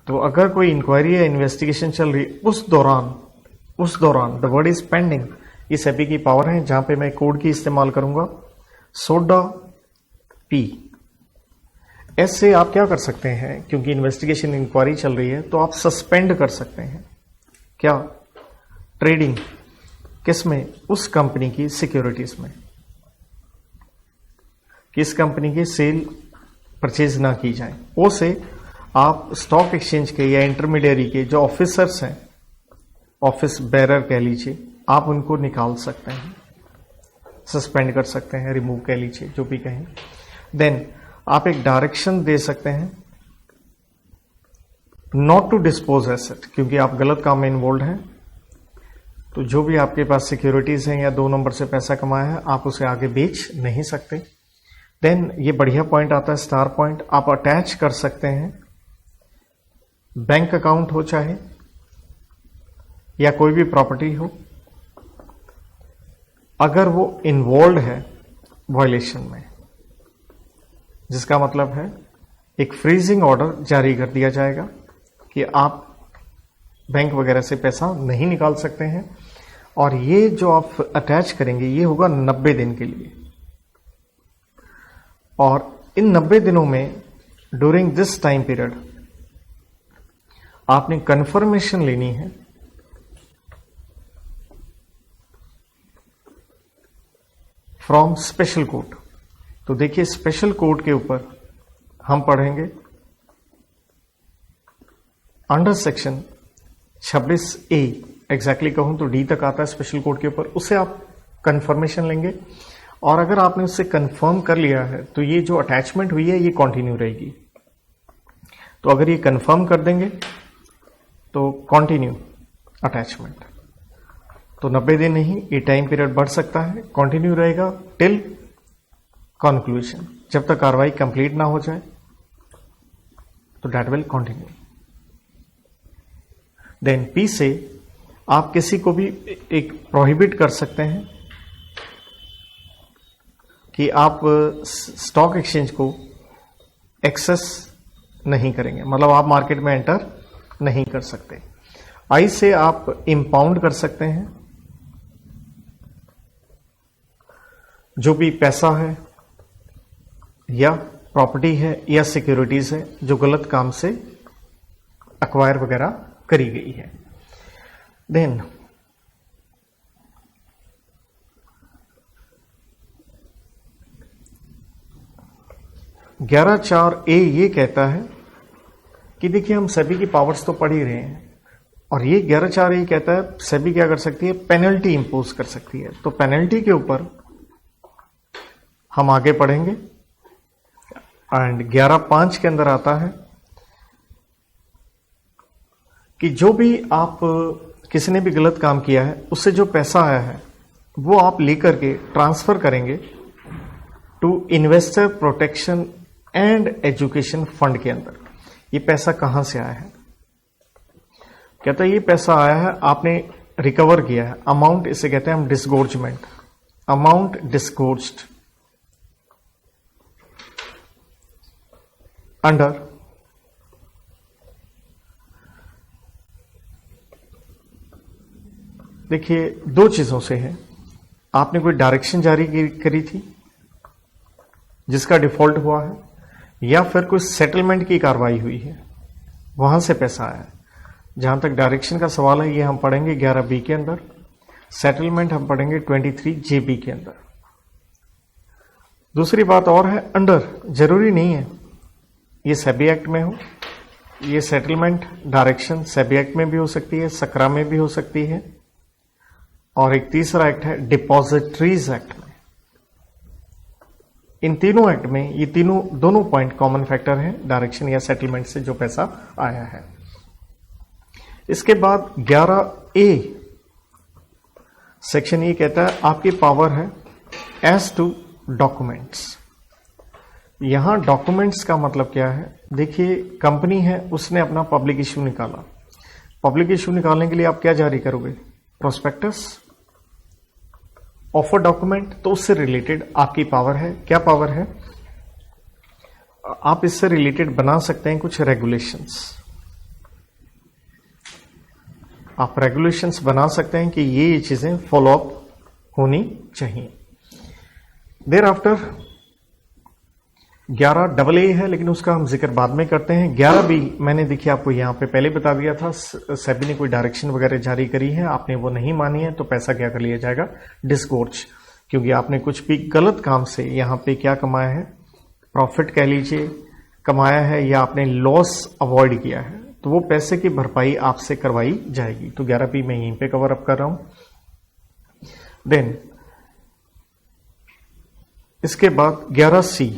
तो अगर कोई इंक्वायरी या इन्वेस्टिगेशन चल रही उस दौरान द वर्ड इज पेंडिंग, ये सेबी की पावर है, जहां पे मैं कोड की इस्तेमाल करूंगा सोडा पी। ऐसे आप क्या कर सकते हैं, क्योंकि इन्वेस्टिगेशन इंक्वायरी चल रही है, तो आप सस्पेंड कर सकते हैं क्या? ट्रेडिंग किस में? उस कंपनी की सिक्योरिटीज में, किस कंपनी की सेल परचेज ना की जाए। वो से आप स्टॉक एक्सचेंज के या इंटरमीडियरी के जो ऑफिसर्स हैं, ऑफिस बेरर कह लीजिए, आप उनको निकाल सकते हैं, सस्पेंड कर सकते हैं, रिमूव कह लीजिए, जो भी कहें। देन आप एक डायरेक्शन दे सकते हैं नॉट टू डिस्पोज एसेट, क्योंकि आप गलत काम में इन्वॉल्व हैं, तो जो भी आपके पास सिक्योरिटीज हैं या 2 नंबर से पैसा कमाया है, आप उसे आगे बेच नहीं सकते। देन ये बढ़िया पॉइंट आता है, स्टार पॉइंट, आप अटैच कर सकते हैं बैंक अकाउंट हो चाहे या कोई भी प्रॉपर्टी हो, अगर वो इन्वॉल्व है वायलेशन में, जिसका मतलब है एक फ्रीजिंग ऑर्डर जारी कर दिया जाएगा कि आप बैंक वगैरह से पैसा नहीं निकाल सकते हैं। और ये जो आप अटैच करेंगे ये होगा 90 दिन के लिए, और इन 90 दिनों में ड्यूरिंग दिस टाइम पीरियड आपने कंफर्मेशन लेनी है फ्रॉम स्पेशल कोर्ट। तो देखिए स्पेशल कोर्ट के ऊपर हम पढ़ेंगे अंडर सेक्शन 26A, एग्जैक्टली कहूं तो डी तक आता है स्पेशल कोर्ट के ऊपर, उससे आप कंफर्मेशन लेंगे। और अगर आपने उससे कंफर्म कर लिया है तो ये जो अटैचमेंट हुई है ये कंटिन्यू रहेगी। तो अगर ये कंफर्म कर देंगे तो कंटिन्यू अटैचमेंट, तो 90 दिन नहीं, ये टाइम पीरियड बढ़ सकता है, कंटिन्यू रहेगा टिल कंक्लूजन, जब तक कार्रवाई कंप्लीट ना हो जाए, तो that will continue. Then P से आप किसी को भी एक प्रोहिबिट कर सकते हैं कि आप स्टॉक एक्सचेंज को एक्सेस नहीं करेंगे, मतलब आप मार्केट में एंटर नहीं कर सकते। आई से आप इंपाउंड कर सकते हैं जो भी पैसा है या प्रॉपर्टी है या सिक्योरिटीज है जो गलत काम से अक्वायर वगैरह करी गई है। देन ग्यारह 4A ये कहता है कि देखिए हम सेबी की पावर्स तो पढ़ ही रहे हैं, और ये 11(4) ये कहता है सेबी क्या कर सकती है, पेनल्टी इंपोज कर सकती है। तो पेनल्टी के ऊपर हम आगे पढ़ेंगे। एंड 11(5) के अंदर आता है कि जो भी आप किसी ने भी गलत काम किया है उससे जो पैसा आया है वो आप लेकर के ट्रांसफर करेंगे to investor protection and education fund के अंदर। ये पैसा कहां से आया है? कहता है ये पैसा आया है, आपने रिकवर किया है, अमाउंट इसे कहते हैं हम डिस्गोर्जमेंट, अमाउंट डिस्गोर्ज्ड अंडर देखिए 2 चीजों से है। आपने कोई डायरेक्शन जारी करी थी जिसका डिफॉल्ट हुआ है, या फिर कोई सेटलमेंट की कार्रवाई हुई है, वहां से पैसा आया है। जहां तक डायरेक्शन का सवाल है ये हम पढ़ेंगे 11B के अंदर, सेटलमेंट हम पढ़ेंगे 23JB के अंदर। दूसरी बात और है, अंडर जरूरी नहीं है ये सेबी एक्ट में हो, ये सेटलमेंट डायरेक्शन सेबी एक्ट में भी हो सकती है, सकरा में भी हो सकती है, और एक तीसरा एक्ट है डिपॉजिटरीज एक्ट में। इन तीनों एक्ट में ये दोनों पॉइंट कॉमन फैक्टर है डायरेक्शन या सेटलमेंट से जो पैसा आया है। इसके बाद 11A सेक्शन ये कहता है आपकी पावर है एज टू डॉक्यूमेंट्स। यहां डॉक्यूमेंट्स का मतलब क्या है, देखिए कंपनी है, उसने अपना पब्लिक इश्यू निकाला। पब्लिक इश्यू निकालने के लिए आप क्या जारी करोगे, प्रोस्पेक्टस, ऑफर डॉक्यूमेंट। तो उससे रिलेटेड आपकी पावर है, क्या पावर है, आप इससे रिलेटेड बना सकते हैं कुछ रेगुलेशंस। आप रेगुलेशंस बना सकते हैं कि ये चीजें फॉलो अप होनी चाहिए। देर आफ्टर 11AA है, लेकिन उसका हम जिक्र बाद में करते हैं। 11B मैंने देखिए आपको यहां पे पहले बता दिया था, सेबी ने कोई डायरेक्शन वगैरह जारी करी है, आपने वो नहीं मानी है तो पैसा क्या कर लिया जाएगा, डिस्गोर्ज, क्योंकि आपने कुछ भी गलत काम से यहां पे क्या कमाया है, प्रॉफिट कह लीजिए कमाया है, या आपने लॉस अवॉइड किया है, तो वो पैसे की भरपाई आपसे करवाई जाएगी। तो 11B मैं यहीं पे कवर अप कर रहा हूं। देन इसके बाद 11C,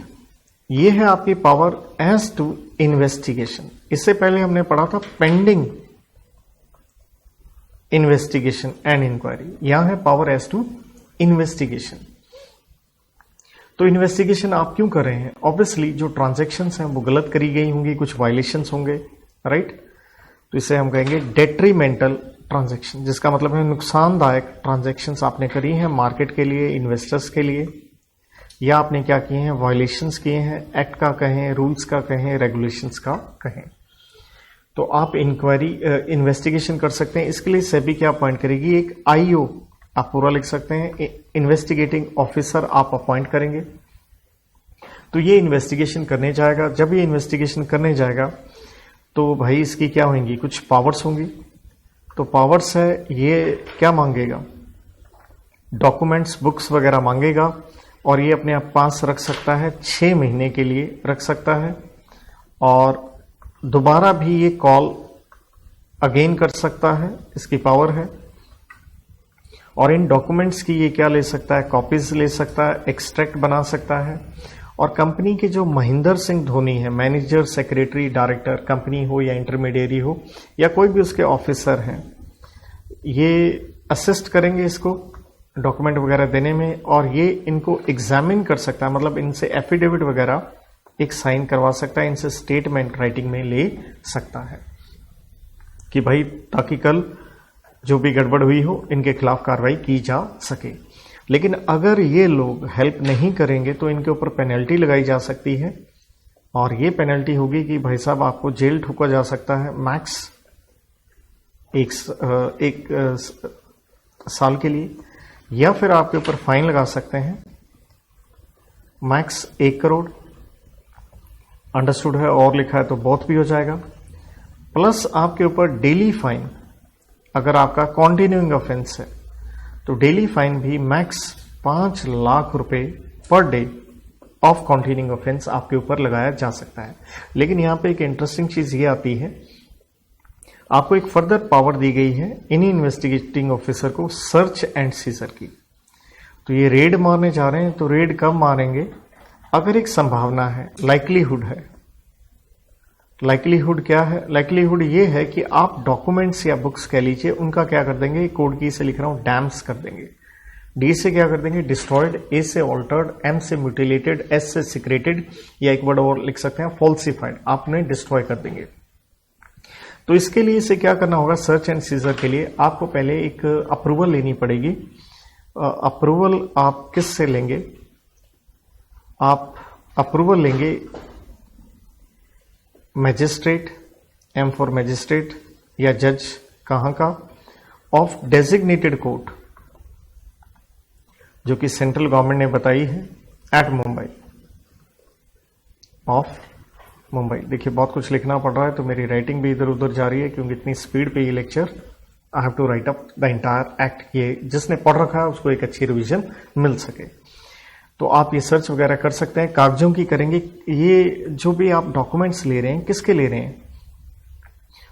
ये है आपकी पावर एज टू इन्वेस्टिगेशन। इससे पहले हमने पढ़ा था पेंडिंग इन्वेस्टिगेशन एंड इंक्वायरी, यहां है पावर एज टू इन्वेस्टिगेशन। तो इन्वेस्टिगेशन आप क्यों कर रहे हैं, ऑब्वियसली जो ट्रांजैक्शंस हैं वो गलत करी गई होंगी, कुछ वायलेशंस होंगे, राइट। तो इसे हम कहेंगे डेट्रीमेंटल ट्रांजैक्शन, जिसका मतलब है नुकसानदायक ट्रांजैक्शंस आपने करी हैं मार्केट के लिए, इन्वेस्टर्स के लिए, या आपने क्या किए हैं, वायलेशंस किए हैं, एक्ट का कहें, रूल्स का कहें, रेगुलेशंस का कहें। तो आप इंक्वायरी इन्वेस्टिगेशन कर सकते हैं। इसके लिए सेबी क्या अपॉइंट करेगी, एक IO आप पूरा लिख सकते हैं, इन्वेस्टिगेटिंग ऑफिसर आप अपॉइंट करेंगे। तो ये इन्वेस्टिगेशन करने जाएगा। जब ये इन्वेस्टिगेशन करने जाएगा तो भाई इसकी क्या होंगी, कुछ पावर्स होंगी। तो पावर्स है, ये क्या मांगेगा, डॉक्यूमेंट्स, बुक्स वगैरह मांगेगा, और ये अपने आप पास रख सकता है, 6 महीने के लिए रख सकता है, और दोबारा भी ये कॉल अगेन कर सकता है, इसकी पावर है। और इन डॉक्यूमेंट्स की ये क्या ले सकता है, कॉपीज ले सकता है, एक्सट्रैक्ट बना सकता है। और कंपनी के जो महेंद्र सिंह धोनी है, मैनेजर, सेक्रेटरी, डायरेक्टर, कंपनी हो या इंटरमीडिएरी हो, या कोई भी उसके ऑफिसर हैं, ये असिस्ट करेंगे इसको डॉक्यूमेंट वगैरह देने में, और ये इनको एग्जामिन कर सकता है, मतलब इनसे एफिडेविट वगैरह एक साइन करवा सकता है, इनसे स्टेटमेंट राइटिंग में ले सकता है कि भाई ताकि कल जो भी गड़बड़ हुई हो इनके खिलाफ कार्रवाई की जा सके। लेकिन अगर ये लोग हेल्प नहीं करेंगे तो इनके ऊपर पेनल्टी लगाई जा सकती है, और ये पेनल्टी होगी कि भाई साहब आपको जेल ठोका जा सकता है मैक्स एक साल के लिए, या फिर आपके ऊपर फाइन लगा सकते हैं मैक्स 1 करोड़। अंडरस्टूड है, और लिखा है तो बहुत भी हो जाएगा, प्लस आपके ऊपर डेली फाइन, अगर आपका कॉन्टिन्यूइंग ऑफेंस है तो डेली फाइन भी मैक्स 5 लाख रुपए per day of continuing offence आपके ऊपर लगाया जा सकता है। लेकिन यहां पे एक इंटरेस्टिंग चीज ये आती है, आपको एक फर्दर पावर दी गई है इन्हीं इन्वेस्टिगेटिंग ऑफिसर को सर्च एंड सीजर की। तो ये रेड मारने जा रहे हैं, तो रेड कब मारेंगे, अगर एक संभावना है, लाइकलीहुड है। लाइकलीहुड क्या है, लाइकलीहुड ये है कि आप डॉक्यूमेंट्स या बुक्स कह लीजिए, उनका क्या कर देंगे, कोड की से लिख रहा हूं, डैम्स कर देंगे। डी से क्या कर देंगे, डिस्ट्रॉयड, ए से ऑल्टर्ड, एम से म्यूटिलेटेड, एस से सिक्रेटेड, या एक वर्ड और लिख सकते हैं फॉल्सिफाइड, आपने डिस्ट्रॉय कर देंगे। तो इसके लिए इसे क्या करना होगा, सर्च एंड सीजर के लिए आपको पहले एक अप्रूवल लेनी पड़ेगी। अप्रूवल आप किस से लेंगे, आप अप्रूवल लेंगे मैजिस्ट्रेट, एम फॉर मैजिस्ट्रेट, या जज, कहां का, ऑफ डेजिग्नेटेड कोर्ट, जो कि सेंट्रल गवर्नमेंट ने बताई है, एट मुंबई, ऑफ मुंबई। देखिए बहुत कुछ लिखना पड़ रहा है तो मेरी राइटिंग भी इधर उधर जा रही है, क्योंकि इतनी स्पीड पे ये lecture I have to write up the entire act, ये जिसने पढ़ रखा है उसको एक अच्छी रिवीजन मिल सके। तो आप ये सर्च वगैरह कर सकते हैं। कागजों की करेंगे, ये जो भी आप डॉक्यूमेंट्स ले रहे हैं किसके ले रहे हैं?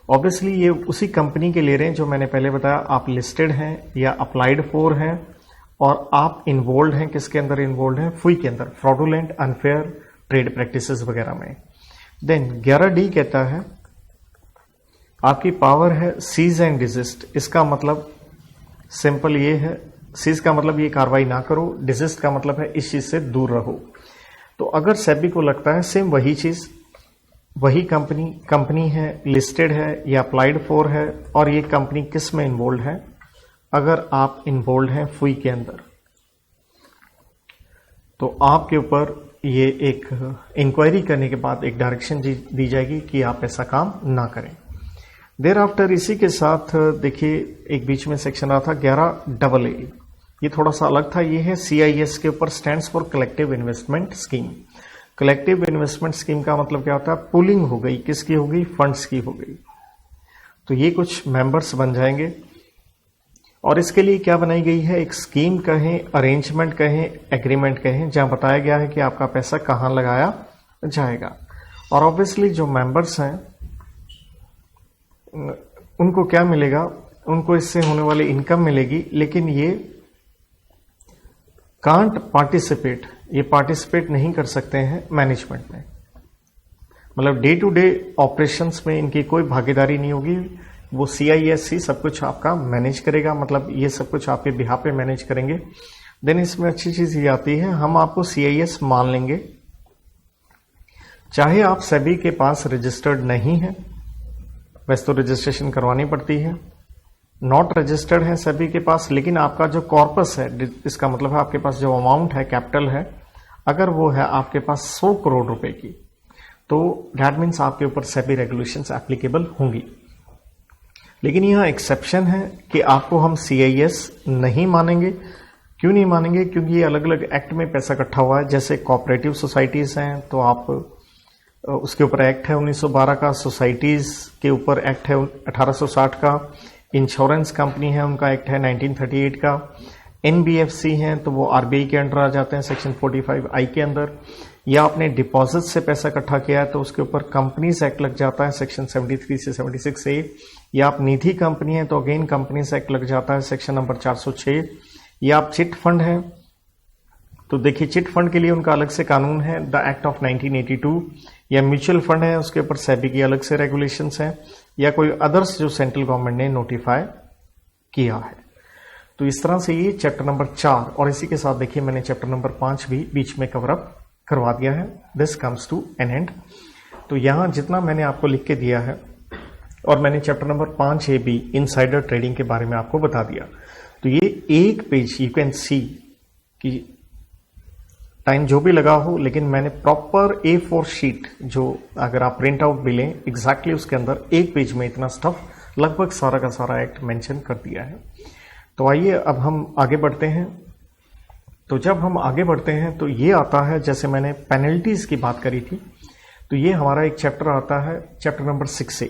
ऑब्वियसली ये उसी कंपनी के ले रहे हैं जो मैंने पहले बताया, आप लिस्टेड हैं या अप्लाइड फॉर हैं, और आप इन्वॉल्व हैं, किसके अंदर इन्वॉल्व हैं? फुई के अंदर, फ्रॉडुलेंट अनफेयर ट्रेड प्रैक्टिसेस वगैरह में। देन 11D कहता है आपकी पावर है सीज एंड डिजिस्ट। इसका मतलब सिंपल ये है, सीज का मतलब ये कार्रवाई ना करो, डिजिस्ट का मतलब है इस चीज से दूर रहो। तो अगर सेबी को लगता है सेम वही चीज, वही कंपनी है, लिस्टेड है या अप्लाइड फॉर है, और ये कंपनी किस में इन्वॉल्व है? अगर आप इन्वॉल्व हैं फुई के अंदर, तो आपके ऊपर ये एक इंक्वायरी करने के बाद एक डायरेक्शन दी जाएगी कि आप ऐसा काम ना करें। देर आफ्टर इसी के साथ देखिए एक बीच में सेक्शन आ था 11AA, ये थोड़ा सा अलग था। ये है CIS के ऊपर, stands for collective investment scheme. Collective investment scheme का मतलब क्या होता है? पुलिंग हो गई, किसकी हो गई? फंड्स की हो गई। तो ये कुछ मेंबर्स बन जाएंगे, और इसके लिए क्या बनाई गई है? एक स्कीम कहें, अरेंजमेंट कहें, एग्रीमेंट कहें, जहां बताया गया है कि आपका पैसा कहां लगाया जाएगा। और ऑब्वियसली जो मेंबर्स हैं उनको क्या मिलेगा? उनको इससे होने वाली इनकम मिलेगी, लेकिन ये कांट पार्टिसिपेट, ये पार्टिसिपेट नहीं कर सकते हैं मैनेजमेंट में। मतलब डे टू डे ऑपरेशंस में इनकी कोई भागीदारी नहीं होगी। वो CIS ही सब कुछ आपका मैनेज करेगा, मतलब ये सब कुछ आपके बिहाफ पे मैनेज करेंगे। देन इसमें अच्छी चीज ये आती है, हम आपको CIS मान लेंगे चाहे आप सभी के पास रजिस्टर्ड नहीं है, वैसे तो रजिस्ट्रेशन करवानी पड़ती है, नॉट रजिस्टर्ड है सभी के पास, लेकिन आपका जो कॉर्पस है, इसका मतलब है आपके पास जो अमाउंट है, कैपिटल है, अगर वो है आपके पास 100 करोड़ रुपए की, तो दैट मीन्स आपके ऊपर सेबी रेगुलेशंस एप्लीकेबल होंगी। लेकिन यहां एक्सेप्शन है कि आपको हम CIS नहीं मानेंगे। क्यों नहीं मानेंगे? क्योंकि ये अलग अलग एक्ट में पैसा इकट्ठा हुआ है। जैसे कोऑपरेटिव सोसाइटीज हैं तो आप उसके ऊपर एक्ट है 1912 का, सोसाइटीज के ऊपर एक्ट है 1860 का, इंश्योरेंस कंपनी है उनका एक्ट है 1938 का, NBFC हैं तो वो RBI के अंडर आ जाते हैं सेक्शन 45I के अंदर, या आपने डिपॉजिट से पैसा इकट्ठा किया है तो उसके ऊपर कंपनीज एक्ट लग जाता है सेक्शन 73 से 76A, या आप निधि कंपनी है तो अगेन कंपनीज एक्ट लग जाता है सेक्शन नंबर 406, या आप चिट फंड है तो देखिए चिट फंड के लिए उनका अलग से कानून है, द एक्ट ऑफ 1982, या म्यूचुअल फंड है उसके ऊपर सेबी की अलग से रेगुलेशंस हैं, या कोई अदर्स जो सेंट्रल गवर्नमेंट ने नोटिफाई किया है। तो इस तरह से ये चैप्टर नंबर 4, और इसी के साथ देखिए मैंने चैप्टर नंबर 5 भी बीच में कवर अप करवा दिया है। This comes to an end. तो यहां जितना मैंने आपको लिख के दिया है, और मैंने चैप्टर नंबर 5A भी इनसाइडर ट्रेडिंग के बारे में आपको बता दिया। तो ये एक पेज यू कैन सी कि टाइम जो भी लगा हो, लेकिन मैंने प्रॉपर A4 शीट, जो अगर आप प्रिंट आउट भी लें एग्जैक्टली उसके अंदर एक पेज में इतना स्टफ लगभग सारा का सारा एक्ट मेंशन कर दिया है। तो आइए अब हम आगे बढ़ते हैं। तो जब हम आगे बढ़ते हैं तो ये आता है, जैसे मैंने पेनल्टीज की बात करी थी, तो ये हमारा एक चैप्टर आता है, chapter number 6A।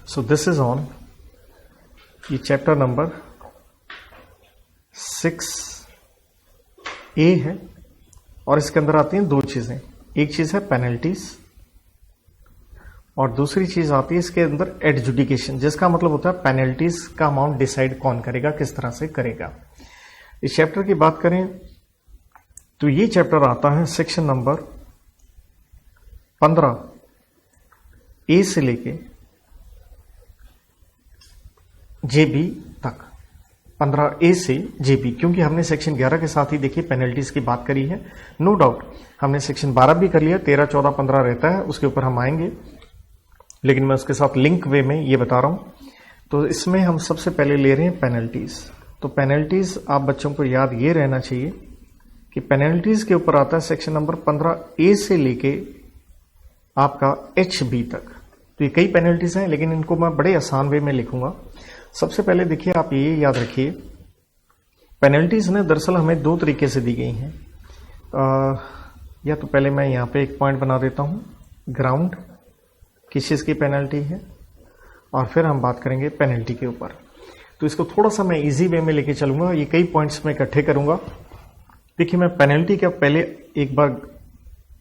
So this is on ये चैप्टर नंबर 6A है, और इसके अंदर आती हैं दो चीजें। एक चीज है पेनल्टीज, और दूसरी चीज आती है इसके अंदर एडजुडिकेशन, जिसका मतलब होता है पेनल्टीज का अमाउंट डिसाइड कौन करेगा, किस तरह से करेगा। इस चैप्टर की बात करें तो ये चैप्टर आता है सेक्शन नंबर 15A से लेके JB तक, 15A से JB, क्योंकि हमने सेक्शन 11 के साथ ही देखिए पेनल्टीज की बात करी है। नो डाउट हमने सेक्शन 12 भी कर लिया, 13, 14, 15 रहता है, उसके ऊपर हम आएंगे, लेकिन मैं उसके साथ लिंक वे में ये बता रहा हूं। तो इसमें हम सबसे पहले ले रहे हैं पेनल्टीज। तो पेनल्टीज आप बच्चों को याद ये रहना चाहिए कि पेनल्टीज के ऊपर आता है सेक्शन नंबर 15A से लेके आपका HB तक। तो ये कई पेनल्टीज हैं, लेकिन इनको मैं बड़े आसान वे में लिखूंगा। सबसे पहले देखिए आप ये याद रखिए पेनल्टीज ने दरअसल हमें दो तरीके से दी गई हैं। या तो पहले मैं यहाँ पे एक पॉइंट बना देता हूँ, ग्राउंड किस चीज़ की पेनल्टी है, और फिर हम बात करेंगे पेनल्टी के ऊपर। तो इसको थोड़ा सा मैं इजी वे में लेके चलूंगा, ये कई पॉइंट्स में इकट्ठे करूंगा। देखिए मैं पेनल्टी का पहले एक बार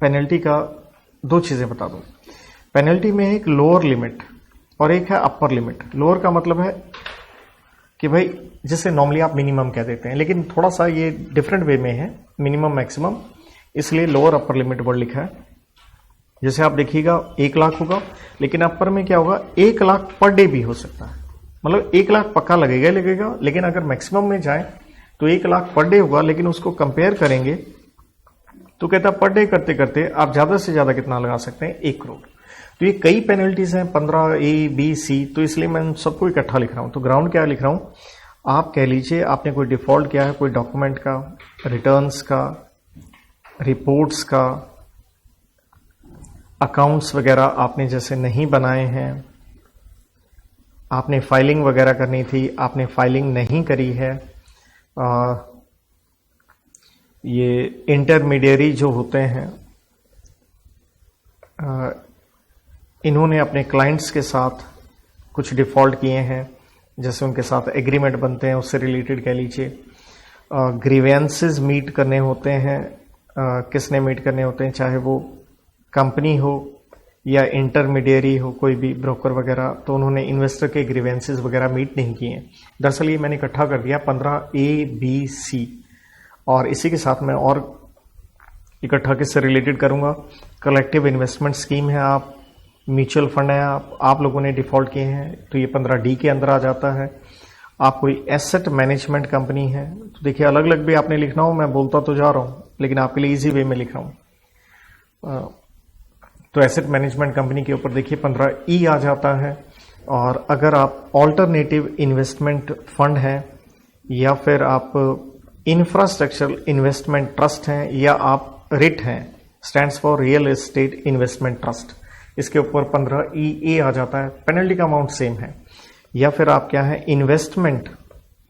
पेनल्टी का दो चीज़ें बता दूं। पेनल्टी में एक लोअर लिमिट और एक है अपर लिमिट। लोअर का मतलब है कि भाई जिसे नॉर्मली आप मिनिमम कह देते हैं, लेकिन थोड़ा सा ये डिफरेंट वे में है, मिनिमम मैक्सिमम, इसलिए लोअर अपर लिमिट वर्ड लिखा है। जैसे आप देखिएगा 1 लाख होगा, लेकिन अपर में क्या होगा, 1 लाख पर डे भी हो सकता है। मतलब 1 लाख पक्का लगेगा, लेकिन अगर मैक्सिमम में जाए तो 1 लाख पर डे होगा, लेकिन उसको कंपेयर करेंगे तो कहता है पर डे करते करते आप ज्यादा से ज्यादा कितना लगा सकते हैं, 1 करोड़। तो ये कई पेनल्टीज हैं, 15 A, B, C, तो इसलिए मैं सबको इकट्ठा लिख रहा हूं। तो ग्राउंड क्या लिख रहा हूं, आप कह लीजिए आपने कोई डिफॉल्ट किया है, कोई डॉक्यूमेंट का, रिटर्न्स का, रिपोर्ट्स का, अकाउंट्स वगैरह आपने जैसे नहीं बनाए हैं, आपने फाइलिंग वगैरह करनी थी, आपने फाइलिंग नहीं करी है। ये इंटरमीडियरी जो होते हैं, इन्होंने अपने क्लाइंट्स के साथ कुछ डिफॉल्ट किए हैं, जैसे उनके साथ एग्रीमेंट बनते हैं, उससे रिलेटेड कह लीजिए। ग्रीवेंसेस मीट करने होते हैं, किसने मीट करने होते हैं, चाहे वो कंपनी हो या इंटरमीडियरी हो, कोई भी ब्रोकर वगैरह, तो उन्होंने इन्वेस्टर के ग्रीवेंसेस वगैरह मीट नहीं किए। दरअसल ये मैंने इकट्ठा कर दिया 15 A, B, C, और इसी के साथ मैं और इकट्ठा किससे रिलेटेड करूंगा, कलेक्टिव इन्वेस्टमेंट स्कीम है, आप म्यूचुअल फंड है, आप लोगों ने डिफॉल्ट किए हैं, तो ये 15D के अंदर आ जाता है। आप कोई एसेट मैनेजमेंट कंपनी है, तो देखिए अलग अलग भी आपने लिखना हो, मैं बोलता तो जा रहा हूं, लेकिन आपके लिए इजी वे में लिख रहा हूं। तो एसेट मैनेजमेंट कंपनी के ऊपर देखिए 15E आ जाता है। और अगर आप ऑल्टरनेटिव इन्वेस्टमेंट फंड है, या फिर आप इंफ्रास्ट्रक्चर इन्वेस्टमेंट ट्रस्ट हैं, या आप रिट हैं, stands for real estate investment trust, इसके ऊपर 15EA आ जाता है। पेनल्टी का अमाउंट सेम है। या फिर आप क्या है, इन्वेस्टमेंट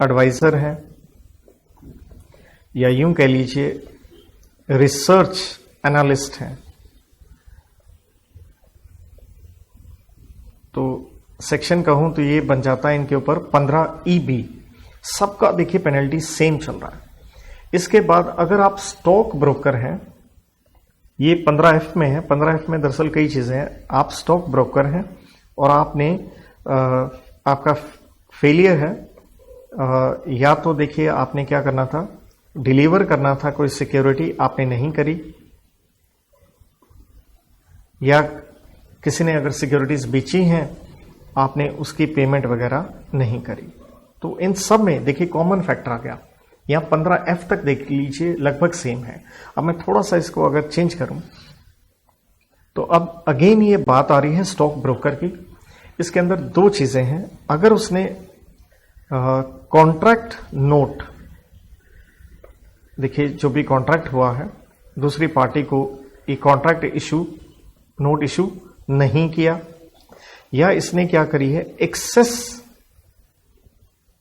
एडवाइजर हैं, या यूं कह लीजिए रिसर्च एनालिस्ट हैं, तो सेक्शन कहूं तो ये बन जाता है इनके ऊपर 15EB। सबका देखिए पेनल्टी सेम चल रहा है। इसके बाद अगर आप स्टॉक ब्रोकर हैं, ये 15F में है। 15F में दरअसल कई चीजें हैं। आप स्टॉक ब्रोकर हैं और आपने आपका फेलियर है, या तो देखिए आपने क्या करना था, डिलीवर करना था कोई सिक्योरिटी, आपने नहीं करी, या किसी ने अगर सिक्योरिटीज बेची हैं, आपने उसकी पेमेंट वगैरह नहीं करी। तो इन सब में देखिए कॉमन फैक्टर आ गया। यहां 15F तक देख लीजिए लगभग सेम है। अब मैं थोड़ा सा इसको अगर चेंज करूं तो अब अगेन ये बात आ रही है स्टॉक ब्रोकर की। इसके अंदर दो चीजें हैं। अगर उसने कॉन्ट्रैक्ट नोट, देखिए जो भी कॉन्ट्रैक्ट हुआ है, दूसरी पार्टी को ये कॉन्ट्रैक्ट इशू, नोट इशू नहीं किया, या इसने क्या करी है, एक्सेस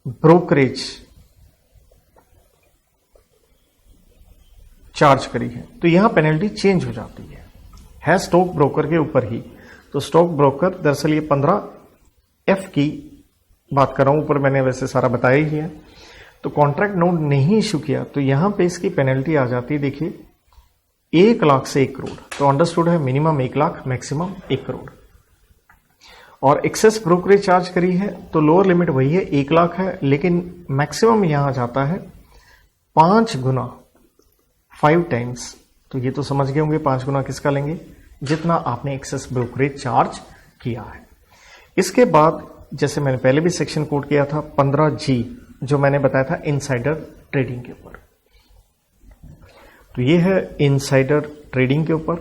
ब्रोकरेज चार्ज करी है, तो यहां पेनल्टी चेंज हो जाती है स्टॉक ब्रोकर के ऊपर ही। तो स्टॉक ब्रोकर दरअसल ये 15F की बात कर रहा हूं, ऊपर मैंने वैसे सारा बताया ही है। तो कॉन्ट्रैक्ट नोट नहीं इशू किया तो यहां पे इसकी पेनल्टी आ जाती है, देखिए 1 लाख से 1 करोड़। तो अंडरस्टूड है, मिनिमम 1 लाख, मैक्सिमम 1 करोड़। और एक्सेस ब्रोकरेज चार्ज करी है तो लोअर लिमिट वही है, 1 लाख है, लेकिन मैक्सिमम यहां जाता है 5 गुना, 5 टाइम्स। तो ये तो समझ गए होंगे 5 गुना किसका लेंगे, जितना आपने एक्सेस ब्रोकरेज चार्ज किया है। इसके बाद जैसे मैंने पहले भी सेक्शन कोट किया था 15G, जो मैंने बताया था इनसाइडर ट्रेडिंग के ऊपर। तो ये है इनसाइडर ट्रेडिंग के ऊपर।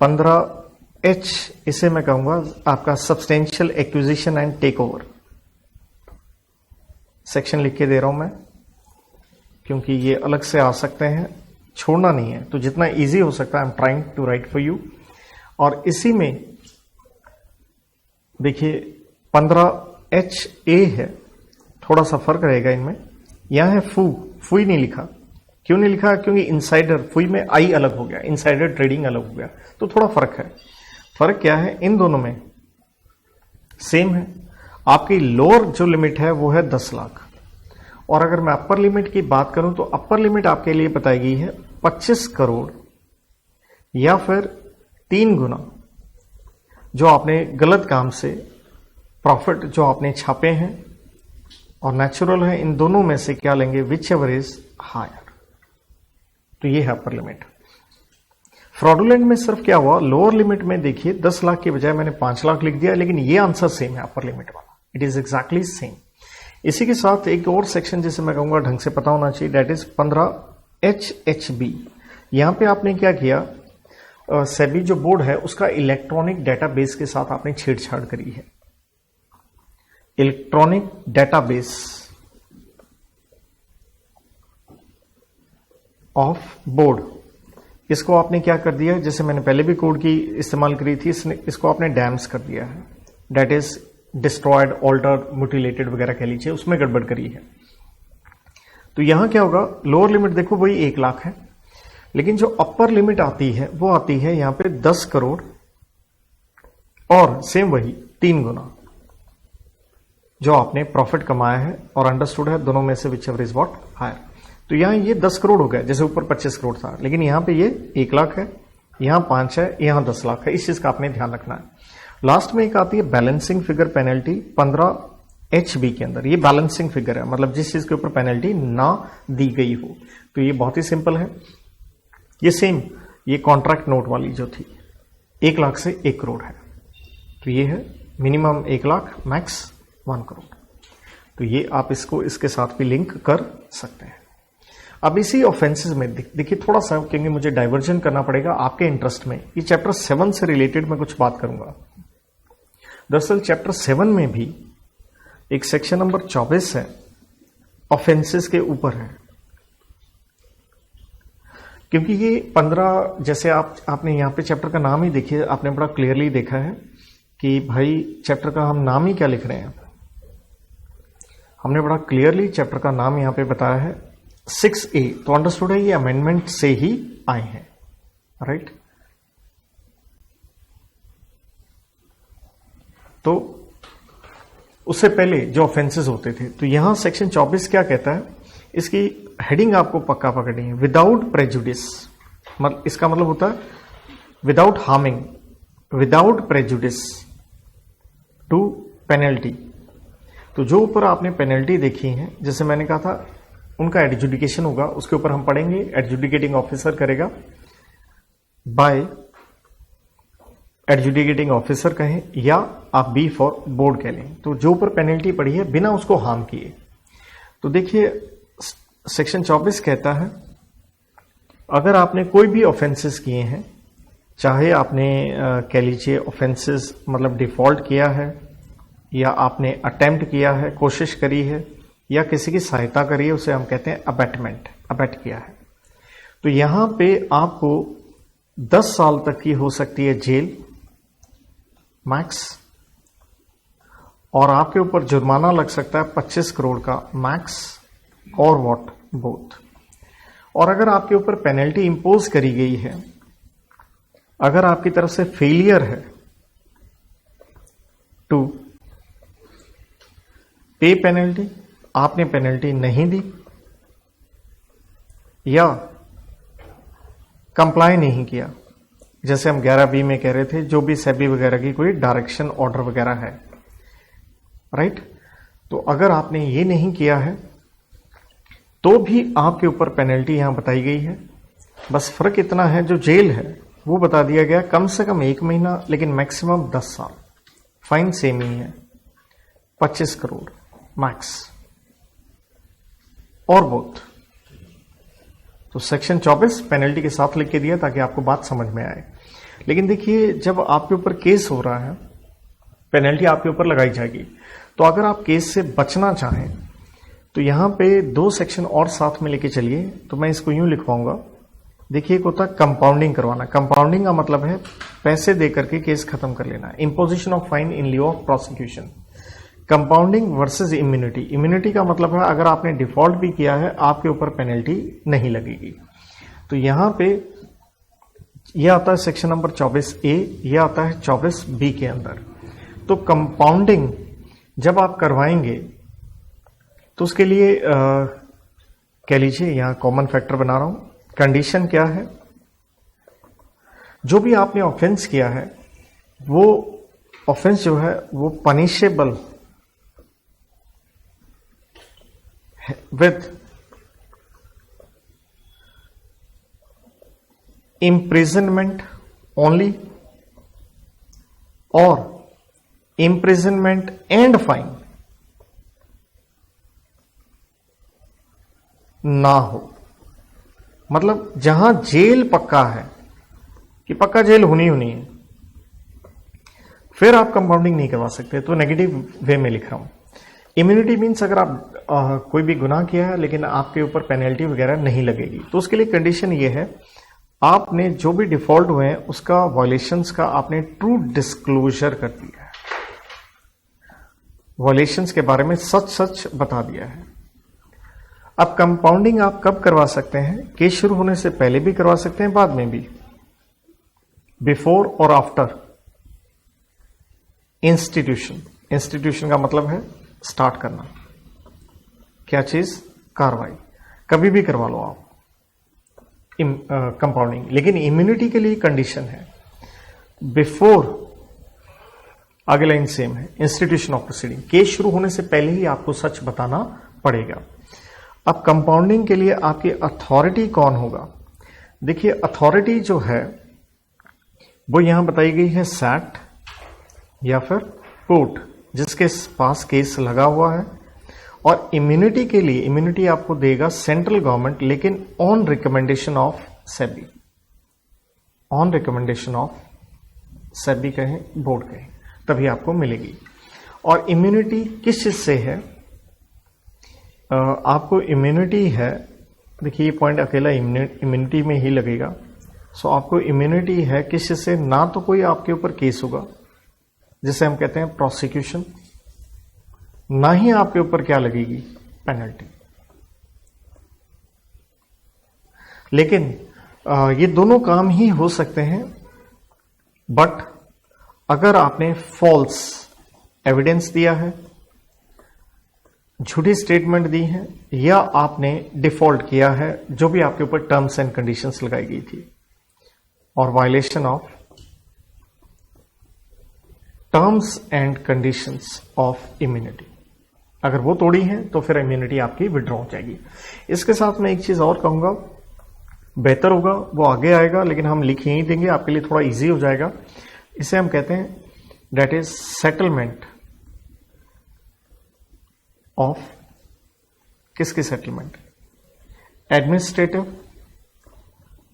15H, इसे मैं कहूंगा आपका substantial acquisition and take over. Section लिख के दे रहा हूं मैं, क्योंकि ये अलग से आ सकते हैं, छोड़ना नहीं है। तो जितना इजी हो सकता है I am trying to write for you. और इसी में देखिए 15HA है, थोड़ा सा फर्क रहेगा इनमें। यहां है फुई नहीं लिखा। क्यों नहीं लिखा? क्योंकि इनसाइडर, फुई में आई अलग हो गया, इनसाइडर ट्रेडिंग अलग हो गया, तो थोड़ा फर्क है। फर्क क्या है? इन दोनों में सेम है। आपकी लोअर जो लिमिट है वो है 10 लाख, और अगर मैं अपर लिमिट की बात करूं तो अपर लिमिट आपके लिए बताई गई है 25 करोड़ या फिर 3 गुना जो आपने गलत काम से प्रॉफिट जो आपने छापे हैं और नेचुरल है, इन दोनों में से क्या लेंगे? Whichever is higher. तो ये है अपर लिमिट। फ्रॉडुलेंट में सिर्फ क्या हुआ? लोअर लिमिट में देखिए 10 लाख के बजाय मैंने 5 लाख लिख दिया, लेकिन ये आंसर सेम है अपर लिमिट वाला, इट इज एग्जैक्टली सेम। इसी के साथ एक और सेक्शन जिसे मैं कहूंगा ढंग से पता होना चाहिए, दैट इज 15HHB। यहां पे आपने क्या किया? सेबी जो बोर्ड है उसका इलेक्ट्रॉनिक डेटाबेस के साथ आपने छेड़छाड़ करी है। इलेक्ट्रॉनिक डेटाबेस ऑफ बोर्ड, इसको आपने क्या कर दिया? जैसे मैंने पहले भी कोड की इस्तेमाल करी थी, इसको आपने डैम्स कर दिया है, that is destroyed, altered, mutilated वगैरह कह लीजिए, उसमें गड़बड़ करी है। तो यहां क्या होगा? लोअर लिमिट देखो वही 1 लाख है, लेकिन जो अपर लिमिट आती है वो आती है यहां पे 10 करोड़ और सेम वही 3 गुना जो आपने प्रॉफिट कमाया है और अंडरस्टूड है दोनों में से whichever is what higher. तो यहां ये 10 करोड़ हो गया, जैसे ऊपर 25 करोड़ था, लेकिन यहां पे ये 1 लाख है, यहां 5 है, यहां 10 लाख है। इस चीज का आपने ध्यान रखना है। लास्ट में एक आती है बैलेंसिंग फिगर पेनल्टी 15HB के अंदर। ये बैलेंसिंग फिगर है, मतलब जिस चीज के ऊपर पेनल्टी ना दी गई हो। तो ये बहुत ही सिंपल है। ये सेम ये कॉन्ट्रैक्ट नोट वाली जो थी 1 लाख से 1 करोड़ है, तो ये है मिनिमम 1 लाख, मैक्स 1 करोड़। तो ये आप इसको इसके साथ भी लिंक कर सकते हैं। अब इसी ऑफेंसेस में देखिए थोड़ा सा, क्योंकि मुझे डाइवर्जन करना पड़ेगा आपके इंटरेस्ट में, ये चैप्टर 7 से रिलेटेड मैं कुछ बात करूंगा। दरअसल चैप्टर 7 में भी एक सेक्शन नंबर 24 है, ऑफेंसेस के ऊपर है। क्योंकि ये 15, जैसे आपने यहां पे चैप्टर का नाम ही देखिए, आपने बड़ा क्लियरली देखा है कि भाई चैप्टर का हम नाम ही क्या लिख रहे हैं। हमने बड़ा क्लियरली चैप्टर का नाम यहां पे बताया है 6A, तो अंडरस्टूड है ये अमेंडमेंट से ही आए हैं, राइट। तो उससे पहले जो ऑफेंसेस होते थे, तो यहां सेक्शन 24 क्या कहता है, इसकी हेडिंग आपको पक्का पकड़नी है, विदाउट प्रेजुडिस। मतलब इसका मतलब होता है without harming, without prejudice to penalty. तो जो ऊपर आपने पेनल्टी देखी है, जैसे मैंने कहा था उनका एडजुडिकेशन होगा, उसके ऊपर हम पढ़ेंगे, एडजुडिकेटिंग ऑफिसर करेगा, बाय एडजुडिकेटिंग ऑफिसर कहें या आप बी फॉर बोर्ड कह लें। तो जो ऊपर पेनल्टी पड़ी है बिना उसको हार्म किए। तो देखिए सेक्शन 24 कहता है अगर आपने कोई भी ऑफेंसेस किए हैं, चाहे आपने कह लीजिए ऑफेंसेस मतलब डिफॉल्ट किया है, या आपने अटेम्प्ट किया है, कोशिश करी है, या किसी की सहायता करी है, उसे हम कहते हैं अबेटमेंट, अबेट किया है। तो यहां पे आपको 10 साल तक की हो सकती है जेल मैक्स, और आपके ऊपर जुर्माना लग सकता है 25 करोड़ का मैक्स, और व्हाट बोथ। और अगर आपके ऊपर पेनल्टी इंपोज करी गई है, अगर आपकी तरफ से फेलियर है टू पे पेनल्टी, आपने पेनल्टी नहीं दी या कंप्लाई नहीं किया, जैसे हम 11B में कह रहे थे, जो भी सेबी वगैरह की कोई डायरेक्शन ऑर्डर वगैरह है, राइट। तो अगर आपने ये नहीं किया है तो भी आपके ऊपर पेनल्टी यहां बताई गई है। बस फर्क इतना है, जो जेल है वो बता दिया गया कम से कम 1 महीना, लेकिन मैक्सिमम 10 साल। फाइन सेम ही है, 25 करोड़ मैक्स, और बोथ। तो सेक्शन 24 पेनल्टी के साथ लिख के दिया ताकि आपको बात समझ में आए। लेकिन देखिए जब आपके ऊपर केस हो रहा है, पेनल्टी आपके ऊपर लगाई जाएगी। तो अगर आप केस से बचना चाहें तो यहां पे 2 सेक्शन और साथ में लेके चलिए, तो मैं इसको यूं लिखवाऊंगा। देखिए एक होता है कंपाउंडिंग करवाना। कंपाउंडिंग का मतलब है पैसे दे करके केस खत्म कर लेना, imposition of fine in लिeu of prosecution. Compounding versus immunity. Immunity का मतलब है अगर आपने डिफॉल्ट भी किया है आपके ऊपर पेनल्टी नहीं लगेगी। तो यहां पे यह आता है सेक्शन नंबर 24A, यह आता है 24B के अंदर। तो कंपाउंडिंग जब आप करवाएंगे तो उसके लिए कह लीजिए यहां कॉमन फैक्टर बना रहा हूं। कंडीशन क्या है, जो भी आपने ऑफेंस किया है वो ऑफेंस जो है वो punishable with imprisonment only or imprisonment and fine ना हो। मतलब जहां जेल पक्का है कि पक्का जेल होनी है, फिर आप कंपाउंडिंग नहीं करवा सकते। तो नेगेटिव वे में लिख रहा हूं। इम्यूनिटी मीन्स अगर आप कोई भी गुनाह किया है लेकिन आपके ऊपर पेनल्टी वगैरह नहीं लगेगी, तो उसके लिए कंडीशन ये है आपने जो भी डिफॉल्ट हुए हैं उसका वायलेशंस का आपने ट्रू डिस्क्लोजर कर दिया है, वायलेशंस के बारे में सच सच बता दिया है। अब कंपाउंडिंग आप कब करवा सकते हैं? केस शुरू होने से पहले भी करवा सकते हैं, बाद में भी, बिफोर और आफ्टर इंस्टीट्यूशन। इंस्टीट्यूशन का मतलब है स्टार्ट करना, क्या चीज? कार्रवाई। कभी भी करवा लो आप कंपाउंडिंग। लेकिन इम्यूनिटी के लिए कंडीशन है बिफोर, आगे लाइन सेम है, इंस्टीट्यूशन ऑफ प्रोसीडिंग। केस शुरू होने से पहले ही आपको सच बताना पड़ेगा। अब कंपाउंडिंग के लिए आपकी अथॉरिटी कौन होगा? देखिए अथॉरिटी जो है वो यहां बताई गई है सैट या फिर कोर्ट, जिसके पास केस लगा हुआ है। और इम्यूनिटी के लिए इम्यूनिटी आपको देगा सेंट्रल गवर्नमेंट, लेकिन on recommendation of SEBI, on recommendation of SEBI कहें, बोर्ड कहें, तभी आपको मिलेगी। और इम्यूनिटी किस चीज से है? आपको इम्यूनिटी है, देखिए ये पॉइंट अकेला इम्यूनिटी में ही लगेगा। सो आपको इम्यूनिटी है किस चीज से? ना तो कोई आपके ऊपर केस होगा जिसे हम कहते हैं प्रोसिक्यूशन, ना ही आपके ऊपर क्या लगेगी? पेनल्टी। लेकिन ये दोनों काम ही हो सकते हैं, बट अगर आपने फॉल्स एविडेंस दिया है, झूठी स्टेटमेंट दी है, या आपने डिफॉल्ट किया है, जो भी आपके ऊपर टर्म्स एंड कंडीशंस लगाई गई थी, और violation of terms and conditions of immunity, अगर वो तोड़ी है तो फिर इम्यूनिटी आपकी विड्रॉ हो जाएगी। इसके साथ मैं एक चीज और कहूंगा, बेहतर होगा वो आगे आएगा, लेकिन हम लिख ही देंगे, आपके लिए थोड़ा इजी हो जाएगा। इसे हम कहते हैं दैट इज सेटलमेंट ऑफ, किसकी settlement? Administrative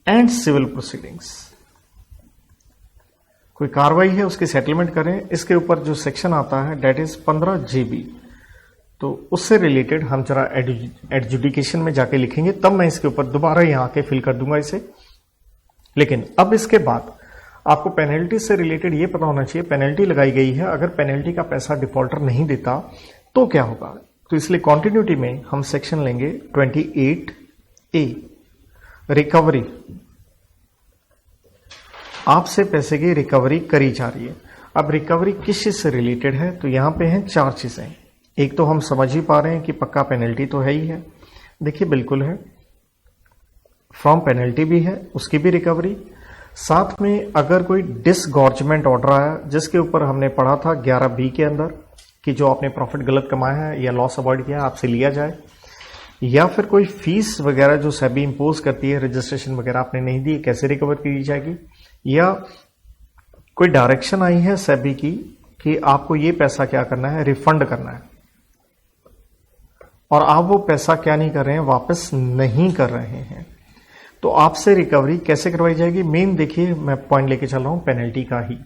and civil proceedings. कोई कार्रवाई है उसकी सेटलमेंट करें, इसके ऊपर जो सेक्शन आता है दैट इज 15 GB, तो उससे रिलेटेड हम जरा एडजुडिकेशन में जाके लिखेंगे, तब मैं इसके ऊपर दोबारा यहां आके फिल कर दूंगा इसे। लेकिन अब इसके बाद आपको पेनल्टी से रिलेटेड ये पता होना चाहिए, पेनल्टी लगाई गई है, अगर पेनल्टी का पैसा डिफॉल्टर नहीं देता तो क्या होगा। तो इसलिए कॉन्टिन्यूटी में हम सेक्शन लेंगे 28A, रिकवरी। आपसे पैसे की रिकवरी करी जा रही है। अब रिकवरी किस चीज से रिलेटेड है? तो यहां पे हैं 4 चीजें। एक तो हम समझ ही पा रहे हैं कि पक्का पेनल्टी तो है ही है, देखिए बिल्कुल है, फ्रॉम पेनल्टी भी है, उसकी भी रिकवरी। साथ में अगर कोई डिसगॉर्जमेंट ऑर्डर आया, जिसके ऊपर हमने पढ़ा था 11B के अंदर कि जो आपने प्रॉफिट गलत कमाया है या लॉस अवॉइड किया है आपसे लिया जाए, या फिर कोई फीस वगैरह जो सेबी इंपोज करती है, रजिस्ट्रेशन वगैरह आपने नहीं दी, कैसे रिकवर की जाएगी, या कोई डायरेक्शन आई है सेबी की कि आपको ये पैसा क्या करना है? रिफंड करना है, और आप वो पैसा क्या नहीं कर रहे हैं? वापस नहीं कर रहे हैं, तो आपसे रिकवरी कैसे करवाई जाएगी? मेन देखिए मैं पॉइंट लेके चल रहा हूं पेनल्टी का ही।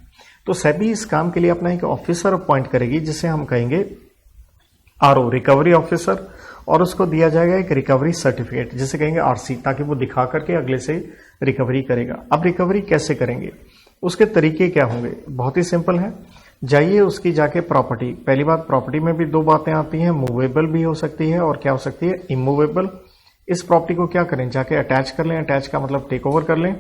तो सेबी इस काम के लिए अपना एक ऑफिसर अपॉइंट करेगी, जिसे हम कहेंगे RO, रिकवरी ऑफिसर, और उसको दिया जाएगा एक रिकवरी सर्टिफिकेट, जिसे कहेंगे RC, ताकि वो दिखा करके अगले से रिकवरी करेगा। अब रिकवरी कैसे करेंगे? उसके तरीके क्या होंगे? बहुत ही सिंपल है। जाइए उसकी जाके प्रॉपर्टी, पहली बात प्रॉपर्टी में भी दो बातें आती हैं, मूवेबल भी हो सकती है और क्या हो सकती है, इमूवेबल। इस प्रॉपर्टी को क्या करें, जाके अटैच कर लें, अटैच का मतलब टेक ओवर कर लें,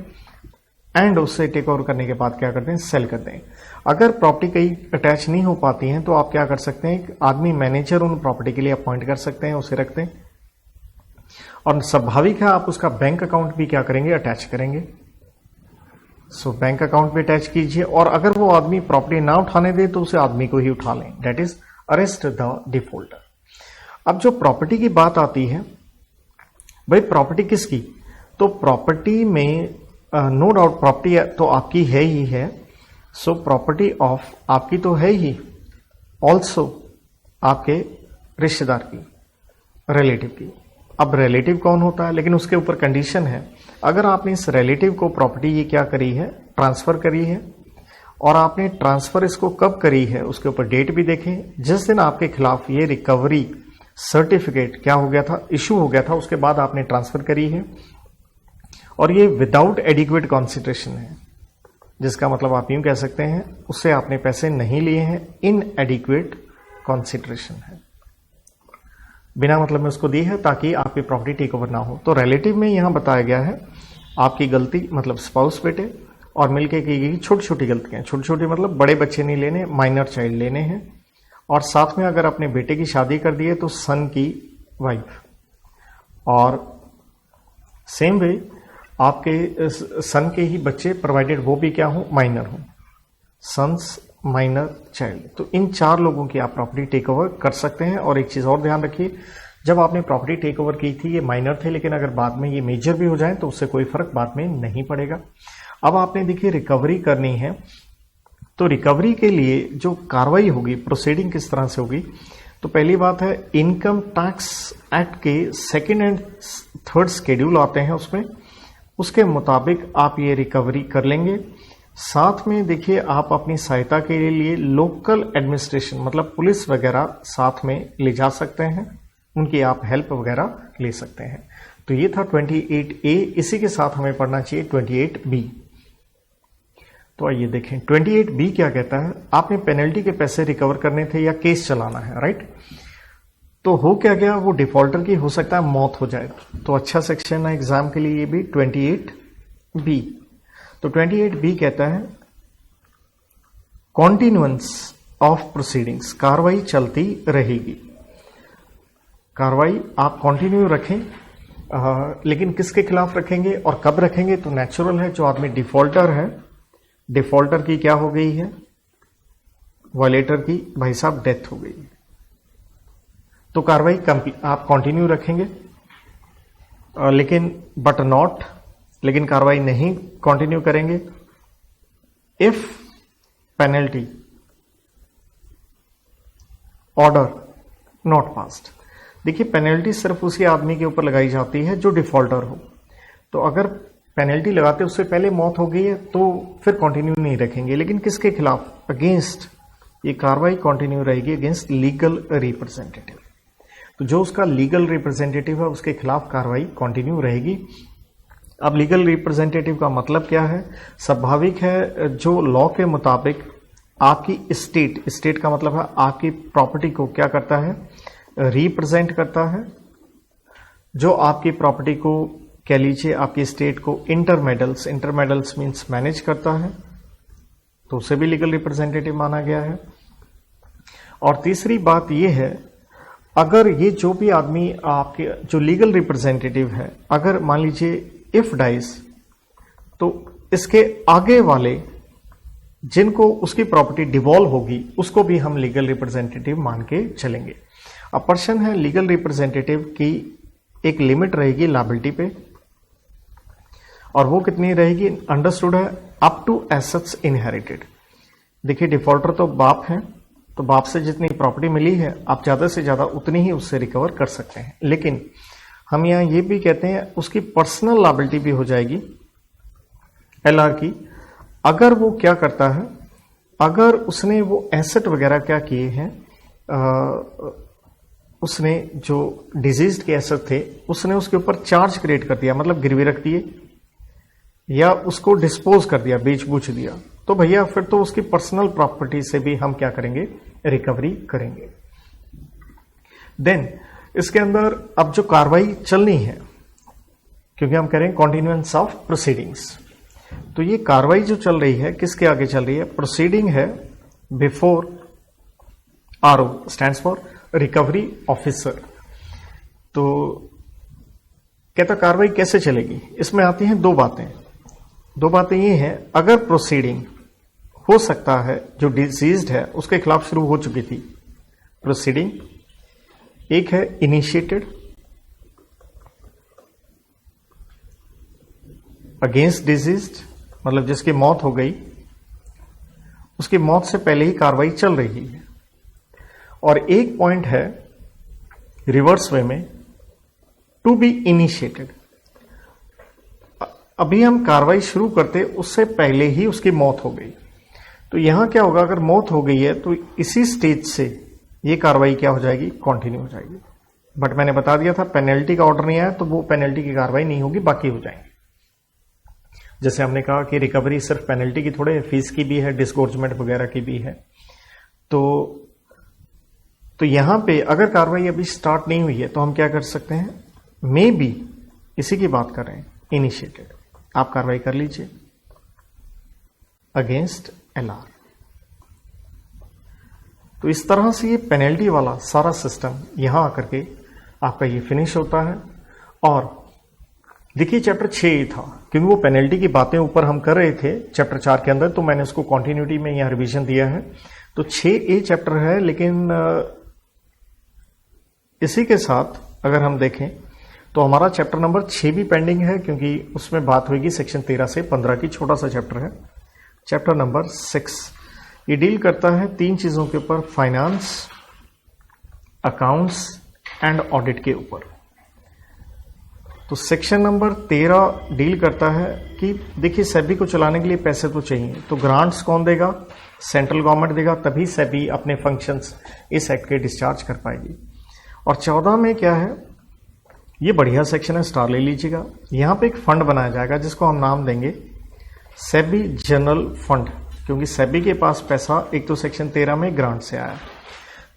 एंड उससे टेक ओवर करने के बाद क्या करते हैं, सेल करते हैं। अगर प्रॉपर्टी कहीं अटैच नहीं हो पाती है तो आप क्या कर सकते हैं, एक आदमी मैनेजर उन प्रॉपर्टी के लिए अपॉइंट कर सकते हैं, उसे रखते हैं, और स्वाभाविक है आप उसका बैंक अकाउंट भी क्या करेंगे, अटैच करेंगे। सो बैंक अकाउंट भी अटैच कीजिए, और अगर वो आदमी प्रॉपर्टी ना उठाने दे तो उसे आदमी को ही उठा लें, that is arrest the defaulter. अब जो प्रॉपर्टी की बात आती है, भाई प्रॉपर्टी किसकी, तो प्रॉपर्टी में नो डाउट प्रॉपर्टी तो आपकी है ही है, सो प्रॉपर्टी ऑफ आपकी तो है ही, ऑल्सो आपके रिश्तेदार की, रिलेटिव की। अब रिलेटिव कौन होता है, लेकिन उसके ऊपर कंडीशन है, अगर आपने इस रिलेटिव को प्रॉपर्टी ये क्या करी है, ट्रांसफर करी है, और आपने ट्रांसफर इसको कब करी है उसके ऊपर डेट भी देखें, जिस दिन आपके खिलाफ ये रिकवरी सर्टिफिकेट क्या हो गया था, इशू हो गया था, उसके बाद आपने ट्रांसफर करी है, और ये विदाउट एडिक्वेट कॉन्सिडरेशन है, जिसका मतलब आप यूं कह सकते हैं उससे आपने पैसे नहीं लिए हैं, इन एडिक्वेट कॉन्सिडरेशन है, बिना मतलब में उसको दी है ताकि आपकी प्रॉपर्टी टेक ओवर ना हो। तो रिलेटिव में यहां बताया गया है आपकी गलती मतलब स्पाउस बेटे और मिलके की गई छोटी छोटी गलतियां, छोटी छोटी मतलब बड़े बच्चे नहीं लेने, माइनर चाइल्ड लेने हैं, और साथ में अगर अपने बेटे की शादी कर दी है तो सन की वाइफ, और सेम वे आपके सन के ही बच्चे प्रोवाइडेड वो भी क्या हो, माइनर हो, सन्स माइनर चाइल्ड। तो इन चार लोगों की आप प्रॉपर्टी टेक ओवर कर सकते हैं। और एक चीज और ध्यान रखिए, जब आपने प्रॉपर्टी टेक ओवर की थी ये माइनर थे, लेकिन अगर बाद में ये मेजर भी हो जाए तो उससे कोई फर्क बाद में नहीं पड़ेगा। अब आपने देखिए रिकवरी करनी है, तो रिकवरी के लिए जो कार्रवाई होगी, प्रोसीडिंग किस तरह से होगी, तो पहली बात है इनकम टैक्स एक्ट के 2nd एंड 3rd शेड्यूल आते हैं, उसमें उसके मुताबिक आप ये रिकवरी कर लेंगे। साथ में देखिए आप अपनी सहायता के लिए लोकल एडमिनिस्ट्रेशन मतलब पुलिस वगैरह साथ में ले जा सकते हैं, उनकी आप हेल्प वगैरह ले सकते हैं। तो ये था 28A। इसी के साथ हमें पढ़ना चाहिए 28B। तो आइए देखें 28B क्या कहता है। आपने पेनल्टी के पैसे रिकवर करने थे या केस चलाना है, राइट। तो हो क्या गया, वो डिफॉल्टर की हो सकता है मौत हो जाए, तो अच्छा सेक्शन है एग्जाम के लिए ये भी 28B। तो 28B कहता है कॉन्टिन्यूएंस ऑफ प्रोसीडिंग्स, कार्रवाई चलती रहेगी। कार्रवाई आप कंटिन्यू रखें, लेकिन किसके खिलाफ रखेंगे और कब रखेंगे, तो नेचुरल है जो आदमी डिफॉल्टर है, डिफॉल्टर की क्या हो गई है, वायलेटर की भाई साहब डेथ हो गई, तो कार्रवाई आप कंटिन्यू रखेंगे, लेकिन बट नॉट, लेकिन कार्रवाई नहीं कंटिन्यू करेंगे if penalty order not passed. देखिए पेनल्टी सिर्फ उसी आदमी के ऊपर लगाई जाती है जो डिफॉल्टर हो, तो अगर पेनल्टी लगाते उससे पहले मौत हो गई है तो फिर कंटिन्यू नहीं रखेंगे, लेकिन किसके खिलाफ, अगेंस्ट, ये कार्रवाई कंटिन्यू रहेगी अगेंस्ट लीगल रिप्रेजेंटेटिव। तो जो उसका लीगल रिप्रेजेंटेटिव है उसके खिलाफ कार्रवाई कंटिन्यू रहेगी। अब लीगल रिप्रेजेंटेटिव का मतलब क्या है, स्वाभाविक है जो लॉ के मुताबिक आपकी स्टेट का मतलब है आपकी प्रॉपर्टी को क्या करता है, रिप्रेजेंट करता है, जो आपकी प्रॉपर्टी को कह लीजिए आपकी स्टेट को इंटरमेडल्स मींस मैनेज करता है, तो उसे भी लीगल रिप्रेजेंटेटिव माना गया है। और तीसरी बात यह है, अगर ये जो भी आदमी आपके जो लीगल रिप्रेजेंटेटिव है, अगर मान लीजिए इफ डाइज, तो इसके आगे वाले जिनको उसकी प्रॉपर्टी डिवॉल्व होगी उसको भी हम लीगल रिप्रेजेंटेटिव मान के चलेंगे। अब पर्सन है लीगल रिप्रेजेंटेटिव की एक लिमिट रहेगी लायबिलिटी पे, और वो कितनी रहेगी, अंडरस्टूड है अप टू एसेट्स इनहेरिटेड। देखिए डिफॉल्टर तो बाप है, तो बाप से जितनी प्रॉपर्टी मिली है आप ज्यादा से ज्यादा उतनी ही उससे रिकवर कर सकते हैं, लेकिन हम यहां ये भी कहते हैं उसकी पर्सनल लायबिलिटी भी हो जाएगी LR की, अगर वो क्या करता है, अगर उसने वो एसेट वगैरह क्या किए हैं, उसने जो डिजीज के एसेट थे उसने उसके ऊपर चार्ज क्रिएट कर दिया, मतलब गिरवी रख दिए या उसको डिस्पोज कर दिया, बेच बूझ दिया, तो भैया फिर तो उसकी पर्सनल प्रॉपर्टी से भी हम क्या करेंगे, रिकवरी करेंगे। देन इसके अंदर अब जो कार्रवाई चलनी है, क्योंकि हम कह रहे हैं कॉन्टिन्यूएंस ऑफ प्रोसीडिंग्स, तो ये कार्रवाई जो चल रही है किसके आगे चल रही है, प्रोसीडिंग है before RO, stands for recovery officer. तो कहता कार्रवाई कैसे चलेगी, इसमें आती हैं दो बातें ये हैं, अगर प्रोसीडिंग हो सकता है जो डिजीज्ड है उसके खिलाफ शुरू हो चुकी थी प्रोसीडिंग, एक है इनिशिएटेड अगेंस्ट डिजीज्ड, मतलब जिसकी मौत हो गई उसकी मौत से पहले ही कार्रवाई चल रही है, और एक पॉइंट है रिवर्स वे में टू बी इनिशिएटेड, अभी हम कार्रवाई शुरू करते उससे पहले ही उसकी मौत हो गई। तो यहां क्या होगा, अगर मौत हो गई है तो इसी स्टेज से ये कार्रवाई क्या हो जाएगी, कंटिन्यू हो जाएगी। बट मैंने बता दिया था पेनल्टी का ऑर्डर नहीं आया तो वो पेनल्टी की कार्रवाई नहीं होगी, बाकी हो जाएंगे। जैसे हमने कहा कि रिकवरी सिर्फ पेनल्टी की थोड़े, फीस की भी है, डिस्गोर्जमेंट वगैरह की भी है। तो यहां पे अगर कार्रवाई अभी स्टार्ट नहीं हुई है तो हम क्या कर सकते हैं, मे बी इसी की बात कर रहे हैं, इनिशिएटेड, आप कार्रवाई कर लीजिए अगेंस्ट एलआर। तो इस तरह से ये पेनल्टी वाला सारा सिस्टम यहां आकर के आपका ये फिनिश होता है। और देखिए चैप्टर 6 था, क्योंकि वो पेनल्टी की बातें ऊपर हम कर रहे थे चैप्टर 4 के अंदर, तो मैंने उसको कॉन्टिन्यूटी में यहां रिवीजन दिया है। तो 6A चैप्टर है, लेकिन इसी के साथ अगर हम देखें तो हमारा चैप्टर नंबर 6 भी पेंडिंग है, क्योंकि उसमें बात होगी सेक्शन 13 से 15 की, छोटा सा चैप्टर है। चैप्टर नंबर 6 ये डील करता है 3 चीजों के ऊपर, फाइनेंस, अकाउंट्स एंड ऑडिट के ऊपर। तो सेक्शन नंबर 13 डील करता है कि देखिए सेबी को चलाने के लिए पैसे तो चाहिए, तो ग्रांट्स कौन देगा, सेंट्रल गवर्नमेंट देगा, तभी सेबी अपने फंक्शंस इस एक्ट के डिस्चार्ज कर पाएगी। और 14 में क्या है, ये बढ़िया सेक्शन है, स्टार ले लीजिएगा। यहां पे एक फंड बनाया जाएगा जिसको हम नाम देंगे सेबी जनरल फंड, क्योंकि सेबी के पास पैसा एक तो सेक्शन 13 में ग्रांट से आया।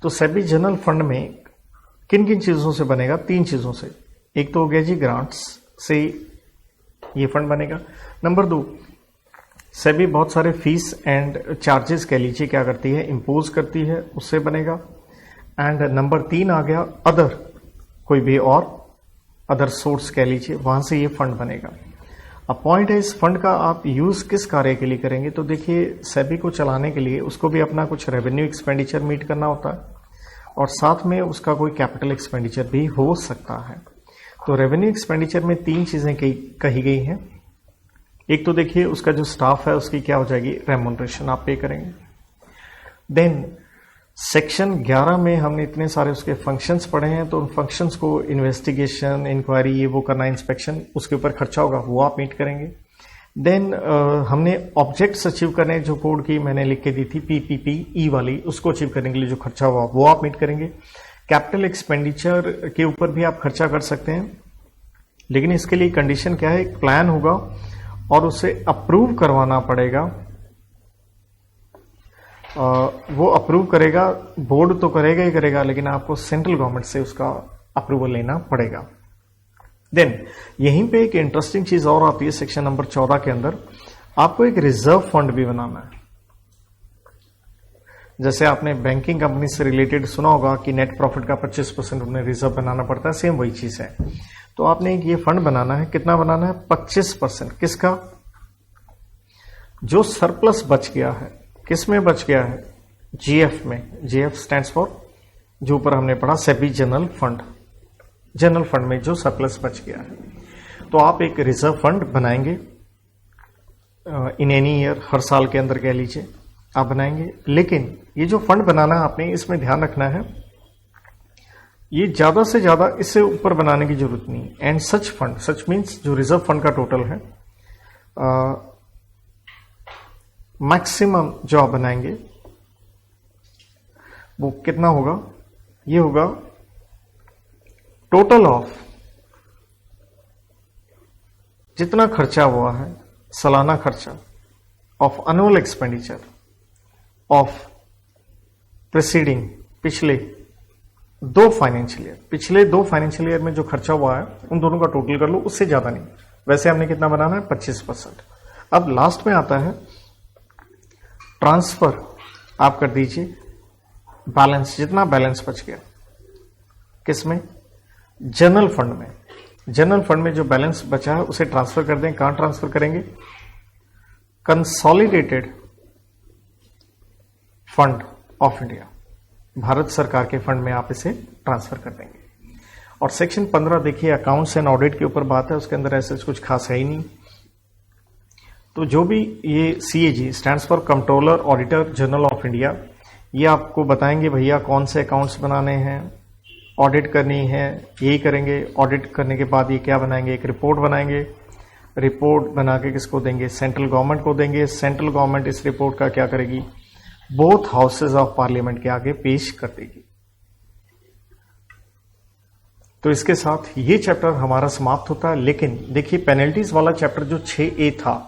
तो सेबी जनरल फंड में किन किन चीजों से बनेगा, 3 चीजों से। एक तो हो गया जी ग्रांट्स से ये फंड बनेगा। नंबर 2, सेबी बहुत सारे फीस एंड चार्जेस कह लीजिए क्या करती है, इंपोज करती है, उससे बनेगा। एंड नंबर 3 आ गया अदर, कोई भी और अदर सोर्स कह लीजिए, वहां से ये फंड बनेगा। अब पॉइंट है इस फंड का आप यूज किस कार्य के लिए करेंगे, तो देखिए सेबी को चलाने के लिए उसको भी अपना कुछ रेवेन्यू एक्सपेंडिचर मीट करना होता है, और साथ में उसका कोई कैपिटल एक्सपेंडिचर भी हो सकता है। तो रेवेन्यू एक्सपेंडिचर में 3 चीजें कही गई हैं। एक तो देखिए उसका जो स्टाफ है उसकी क्या हो जाएगी, रेम्यूनरेशन आप पे करेंगे। देन सेक्शन 11 में हमने इतने सारे उसके फंक्शंस पढ़े हैं, तो उन फंक्शंस को इन्वेस्टिगेशन, इंक्वायरी, ये वो करना, इंस्पेक्शन, उसके ऊपर खर्चा होगा वो आप मीट करेंगे। देन हमने ऑब्जेक्ट्स अचीव करने, जो कोड की मैंने लिख के दी थी PPPE वाली, उसको अचीव करने के लिए जो खर्चा हुआ वो आप मीट करेंगे। कैपिटल एक्सपेंडिचर के ऊपर भी आप खर्चा कर सकते हैं, लेकिन इसके लिए कंडीशन क्या है, एक प्लान होगा और उसे अप्रूव करवाना पड़ेगा। वो अप्रूव करेगा, बोर्ड तो करेगा ही करेगा, लेकिन आपको सेंट्रल गवर्नमेंट से उसका अप्रूवल लेना पड़ेगा। देन यहीं पे एक इंटरेस्टिंग चीज और आती है सेक्शन नंबर 14 के अंदर, आपको एक रिजर्व फंड भी बनाना है। जैसे आपने बैंकिंग कंपनी से रिलेटेड सुना होगा कि नेट प्रॉफिट का 25% उन्हें रिजर्व बनाना पड़ता है, सेम वही चीज है। तो आपने एक ये फंड बनाना है, कितना बनाना है, 25%। किसका, जो सरप्लस बच गया है, किस में बच गया है, जीएफ में। जीएफ स्टैंड्स फॉर, जो ऊपर हमने पढ़ा, SEBI general fund, general fund में जो सरप्लस बच गया है। तो आप एक रिजर्व फंड बनाएंगे इन एनी ईयर, हर साल के अंदर कह लीजिए आप बनाएंगे। लेकिन ये जो फंड बनाना है आपने, इसमें ध्यान रखना है ये ज्यादा से ज्यादा इससे ऊपर बनाने की जरूरत नहीं है। And such fund, such means जो रिजर्व फंड का टोटल है, मैक्सिमम जो आप बनाएंगे वो कितना होगा, ये होगा टोटल ऑफ जितना खर्चा हुआ है, सालाना खर्चा of annual expenditure of preceding पिछले दो फाइनेंशियल ईयर में जो खर्चा हुआ है उन दोनों का टोटल कर लो, उससे ज्यादा नहीं। वैसे हमने कितना बनाना है 25%। अब लास्ट में आता है ट्रांसफर, आप कर दीजिए बैलेंस, जितना बैलेंस बच गया किसमें, जनरल फंड में। जनरल फंड में जो बैलेंस बचा है उसे ट्रांसफर कर दें। कहां ट्रांसफर करेंगे, consolidated fund of India, Bharat सरकार के फंड में आप इसे ट्रांसफर कर देंगे। और सेक्शन 15 देखिए अकाउंट्स एंड ऑडिट के ऊपर बात है, उसके अंदर ऐसे कुछ खास है ही नहीं। तो जो भी ये CAG stands for controller auditor general of India, ये आपको बताएंगे भैया कौन से अकाउंट्स बनाने हैं, ऑडिट करनी है, यही करेंगे। ऑडिट करने के बाद ये क्या बनाएंगे, एक रिपोर्ट बनाएंगे। रिपोर्ट बना के किसको देंगे, सेंट्रल गवर्नमेंट को देंगे। सेंट्रल गवर्नमेंट इस रिपोर्ट का क्या करेगी, बोथ हाउसेज ऑफ पार्लियामेंट के आगे पेश कर देगी। तो इसके साथ ये चैप्टर हमारा समाप्त होता है। लेकिन देखिए पेनल्टीज वाला चैप्टर जो 6A था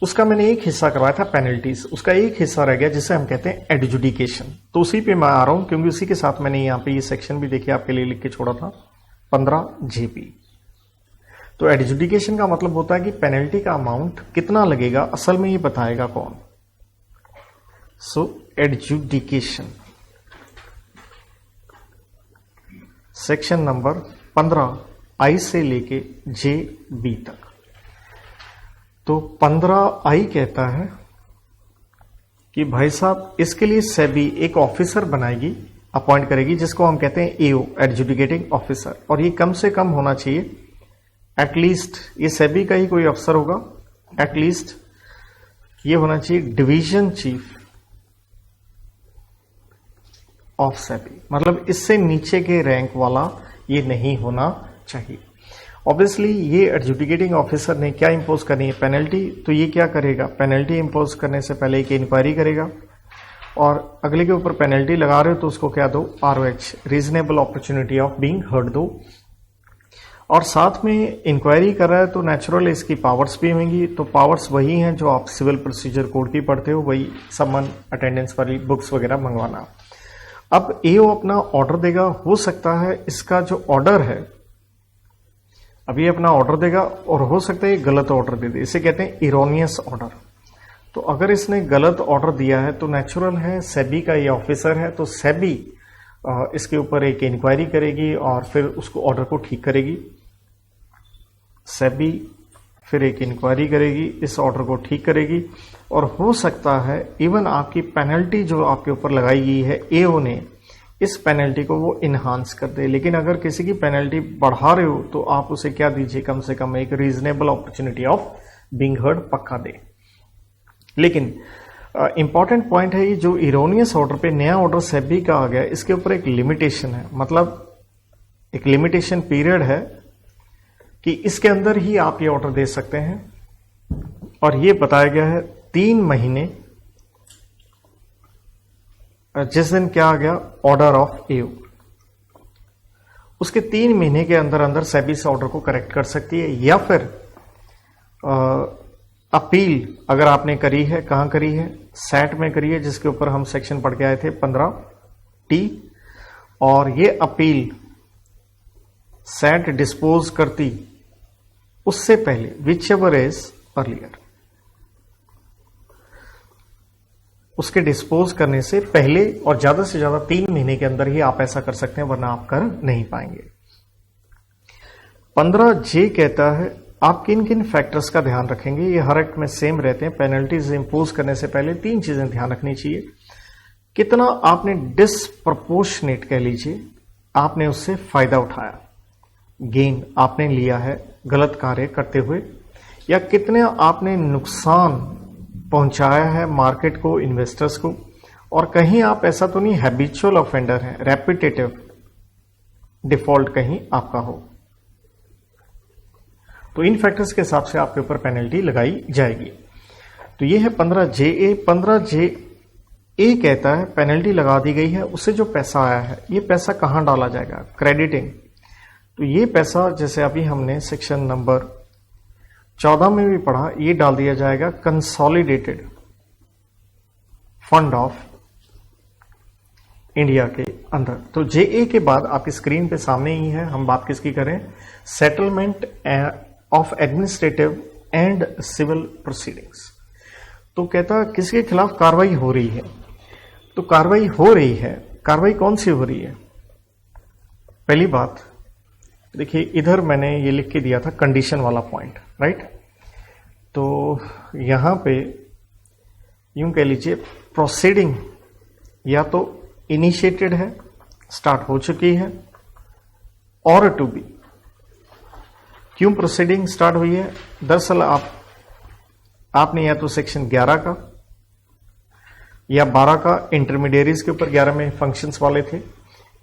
उसका मैंने एक हिस्सा करवाया था पेनल्टीज, उसका एक हिस्सा रह गया जिसे हम कहते हैं एडजुडिकेशन। तो उसी पे मैं आ रहा हूं क्योंकि उसी के साथ मैंने यहां पे ये सेक्शन भी देखिए आपके लिए लिख के छोड़ा था 15JP। तो एडजुडिकेशन का मतलब होता है कि पेनल्टी का अमाउंट कितना लगेगा, असल में ये बताएगा कौन। सो एडजुडिकेशन सेक्शन नंबर 15I से लेके JB तक। तो 15I कहता है कि भाई साहब इसके लिए सेबी एक ऑफिसर बनाएगी, अपॉइंट करेगी, जिसको हम कहते हैं AO एडजुडिकेटिंग ऑफिसर। और ये कम से कम होना चाहिए एटलीस्ट, ये सेबी का ही कोई अफसर होगा, एटलीस्ट ये होना चाहिए डिवीजन चीफ ऑफ सेबी, मतलब इससे नीचे के रैंक वाला ये नहीं होना चाहिए। ऑब्वियसली ये एडजुडिकेटिंग ऑफिसर ने क्या इंपोज करनी है, पेनल्टी। तो ये क्या करेगा, पेनल्टी इंपोज करने से पहले एक इंक्वायरी करेगा और अगले के ऊपर पेनल्टी लगा रहे हो तो उसको क्या दो, ROH reasonable opportunity of being heard दो। और साथ में इंक्वायरी कर रहा है तो नेचुरल इसकी पावर्स भी होंगी। तो पावर्स वही हैं जो आप सिविल प्रोसीजर कोड की पढ़ते हो, वही समन अटेंडेंस वाली बुक्स वगैरह मंगवाना। अब AO अपना ऑर्डर देगा, हो सकता है इसका जो ऑर्डर है अभी अपना ऑर्डर देगा और हो सकता है गलत ऑर्डर दे दे, इसे कहते हैं इरोनियस ऑर्डर। तो अगर इसने गलत ऑर्डर दिया है तो नेचुरल है सेबी का ये ऑफिसर है तो सेबी इसके ऊपर एक इंक्वायरी करेगी और फिर उसको ऑर्डर को ठीक करेगी। सेबी फिर एक इंक्वायरी करेगी, इस ऑर्डर को ठीक करेगी और हो सकता है इवन आपकी पेनल्टी जो आपके ऊपर लगाई गई है AO ने, इस पेनल्टी को वो इनहांस कर दे। लेकिन अगर किसी की पेनल्टी बढ़ा रहे हो तो आप उसे क्या दीजिए, कम से कम एक reasonable opportunity of being heard पक्का दे। लेकिन इंपॉर्टेंट पॉइंट है ये जो इरोनियस ऑर्डर पे नया ऑर्डर सेबी का आ गया, इसके ऊपर एक लिमिटेशन है, मतलब एक लिमिटेशन पीरियड है कि इसके अंदर ही आप ये ऑर्डर दे सकते हैं। और ये बताया गया है 3 महीने, जिस दिन क्या आ गया ऑर्डर ऑफ AO, उसके 3 महीने के अंदर अंदर सेबी इस ऑर्डर को करेक्ट कर सकती है। या फिर अपील अगर आपने करी है, कहां करी है, सैट में करी है, जिसके ऊपर हम सेक्शन पढ़ के आए थे 15T। और ये अपील सैट डिस्पोज करती उससे पहले, विच एवर इज अर्लियर, उसके डिस्पोज करने से पहले और ज्यादा से ज्यादा 3 महीने के अंदर ही आप ऐसा कर सकते हैं, वरना आप कर नहीं पाएंगे। 15J कहता है आप किन किन फैक्टर्स का ध्यान रखेंगे। ये हर एक्ट में सेम रहते हैं। पेनल्टीज इंपोज करने से पहले 3 चीजें ध्यान रखनी चाहिए। कितना आपने डिसप्रपोर्शनेट कह लीजिए, आपने उससे फायदा उठाया, गेन आपने लिया है गलत कार्य करते हुए, या कितने आपने नुकसान पहुंचाया है मार्केट को, इन्वेस्टर्स को, और कहीं आप ऐसा तो नहीं हैबिचुअल ऑफेंडर है, रेपिटेटिव डिफॉल्ट कहीं आपका हो। तो इन फैक्टर्स के हिसाब से आपके ऊपर पेनल्टी लगाई जाएगी। तो ये है 15JA। 15JA कहता है पेनल्टी लगा दी गई है, उससे जो पैसा आया है ये पैसा कहां डाला जाएगा, क्रेडिटिंग। तो ये पैसा जैसे अभी हमने सेक्शन नंबर 14 में भी पढ़ा, ये डाल दिया जाएगा कंसोलिडेटेड फंड ऑफ इंडिया के अंदर। तो जेए के बाद आपकी स्क्रीन पे सामने ही है, हम बात किसकी करें, settlement of administrative and civil proceedings. तो कहता किसके खिलाफ कार्रवाई हो रही है, तो कार्रवाई हो रही है, कार्रवाई कौन सी हो रही है। पहली बात देखिए, इधर मैंने ये लिख के दिया था कंडीशन वाला पॉइंट, राइट। तो यहां पे यूं कह लीजिए प्रोसीडिंग या तो इनिशिएटेड है, स्टार्ट हो चुकी है, और टू बी। क्यों प्रोसीडिंग स्टार्ट हुई है, दरअसल आपने या तो सेक्शन 11 का या 12 का इंटरमीडिएरीज के ऊपर 11 में फंक्शंस वाले थे,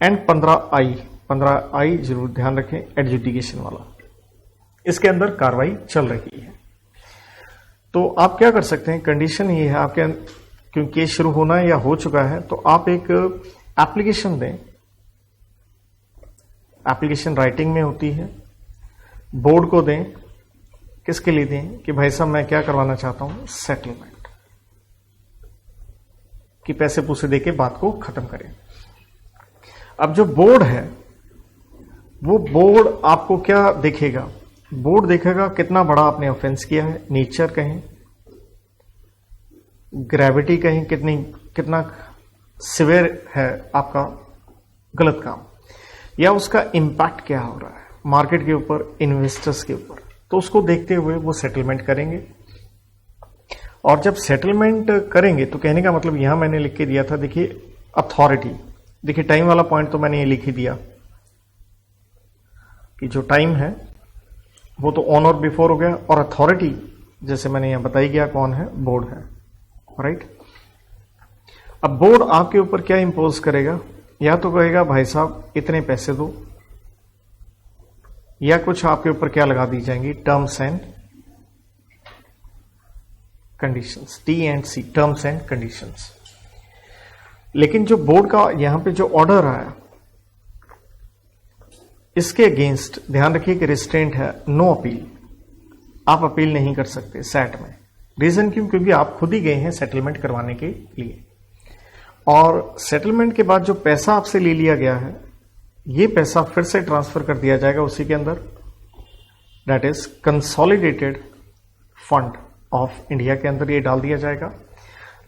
एंड 15I जरूर ध्यान रखें, एडजुडिकेशन वाला, इसके अंदर कार्रवाई चल रही है। तो आप क्या कर सकते हैं, कंडीशन ये है आपके, क्योंकि शुरू होना है या हो चुका है, तो आप एक एप्लीकेशन दें। एप्लीकेशन राइटिंग में होती है, बोर्ड को दें। किसके लिए दें कि भाई साहब मैं क्या करवाना चाहता हूं, सेटलमेंट, कि पैसे पूसे देके बात को खत्म करें। अब जो बोर्ड है वो बोर्ड आपको क्या देखेगा, बोर्ड देखेगा कितना बड़ा आपने ऑफेंस किया है, नेचर कहें, ग्रेविटी कहें, कितना सिवियर है आपका गलत काम, या उसका इंपैक्ट क्या हो रहा है मार्केट के ऊपर, इन्वेस्टर्स के ऊपर। तो उसको देखते हुए वो सेटलमेंट करेंगे। और जब सेटलमेंट करेंगे तो कहने का मतलब यहां मैंने लिख के दिया था, देखिए अथॉरिटी, देखिए टाइम वाला पॉइंट तो मैंने ये लिख ही दिया कि जो टाइम है वो तो ऑन और बिफोर हो गया, और अथॉरिटी जैसे मैंने यहां बताई गया कौन है, बोर्ड है, राइट। अब बोर्ड आपके ऊपर क्या इंपोज करेगा, या तो कहेगा भाई साहब इतने पैसे दो, या कुछ आपके ऊपर क्या लगा दी जाएंगी, terms and conditions, T&C, terms and conditions. लेकिन जो बोर्ड का यहां पे जो ऑर्डर आया, इसके अगेंस्ट ध्यान रखिए कि रिस्ट्रेंट है, नो अपील, आप अपील नहीं कर सकते सैट में। रीजन क्यों, क्योंकि आप खुद ही गए हैं सेटलमेंट करवाने के लिए, और सेटलमेंट के बाद जो पैसा आपसे ले लिया गया है, ये पैसा फिर से ट्रांसफर कर दिया जाएगा उसी के अंदर, that is consolidated fund of India के अंदर ये डाल दिया जाएगा।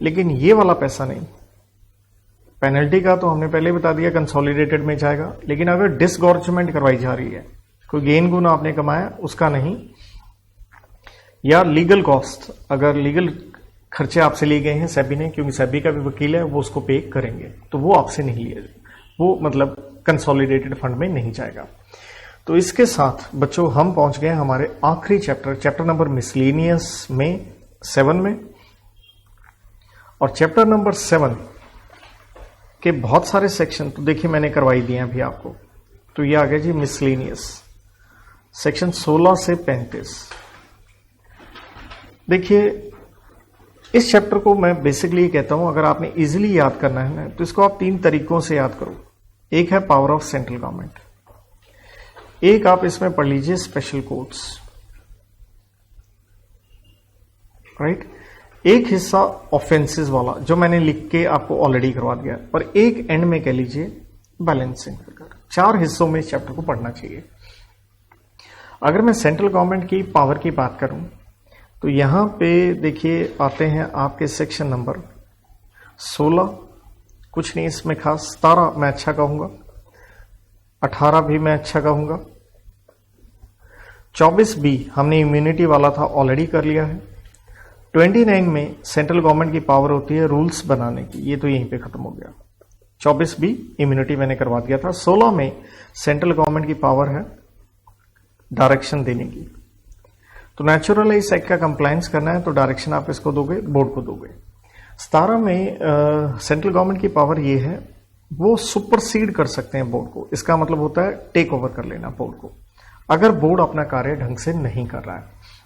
लेकिन ये वाला पैसा नहीं, पेनल्टी का तो हमने पहले बता दिया कंसोलिडेटेड में जाएगा। लेकिन अगर डिसगॉर्जमेंट करवाई जा रही है, कोई गेन गुना आपने कमाया उसका नहीं, या लीगल कॉस्ट, अगर लीगल खर्चे आपसे लिए गए हैं सेबी ने, क्योंकि सेबी का भी वकील है, वो उसको पे करेंगे, तो वो आपसे नहीं लिए, वो मतलब कंसोलिडेटेड फंड में नहीं जाएगा। तो इसके साथ बच्चों हम पहुंच गए हमारे आखिरी चैप्टर नंबर मिसलेनियस में 7 में। और चैप्टर नंबर 7 के बहुत सारे सेक्शन तो देखिए मैंने करवाई दिए अभी आपको। तो ये आ गया जी मिसलेनियस, सेक्शन 16 से 35। देखिए इस चैप्टर को मैं बेसिकली कहता हूं, अगर आपने इजीली याद करना है ना, तो इसको आप 3 तरीकों से याद करो। एक है पावर ऑफ सेंट्रल गवर्नमेंट, एक आप इसमें पढ़ लीजिए स्पेशल कोर्ट्स, राइट। एक हिस्सा ऑफेंसेस वाला जो मैंने लिख के आपको ऑलरेडी करवा दिया, और एक एंड में कह लीजिए बैलेंसिंग फिगर। 4 हिस्सों में इस चैप्टर को पढ़ना चाहिए। अगर मैं सेंट्रल गवर्नमेंट की पावर की बात करूं तो यहां पे देखिए आते हैं आपके सेक्शन नंबर 16, कुछ नहीं इसमें खास, 17 मैं अच्छा कहूंगा, 18 भी मैं अच्छा कहूंगा, 24 भी हमने इम्यूनिटी वाला था ऑलरेडी कर लिया है। 29 में सेंट्रल गवर्नमेंट की पावर होती है रूल्स बनाने की, ये तो यहीं पे खत्म हो गया। 24 भी इम्यूनिटी मैंने करवा दिया था। 16 में सेंट्रल गवर्नमेंट की पावर है डायरेक्शन देने की, तो नेचुरल इस एक्ट का कंप्लायंस करना है तो डायरेक्शन आप इसको दोगे, बोर्ड को दोगे। 17 में सेंट्रल गवर्नमेंट की पावर ये है, वो सुपरसीड कर सकते हैं बोर्ड को। इसका मतलब होता है टेक ओवर कर लेना बोर्ड को, अगर बोर्ड अपना कार्य ढंग से नहीं कर रहा है।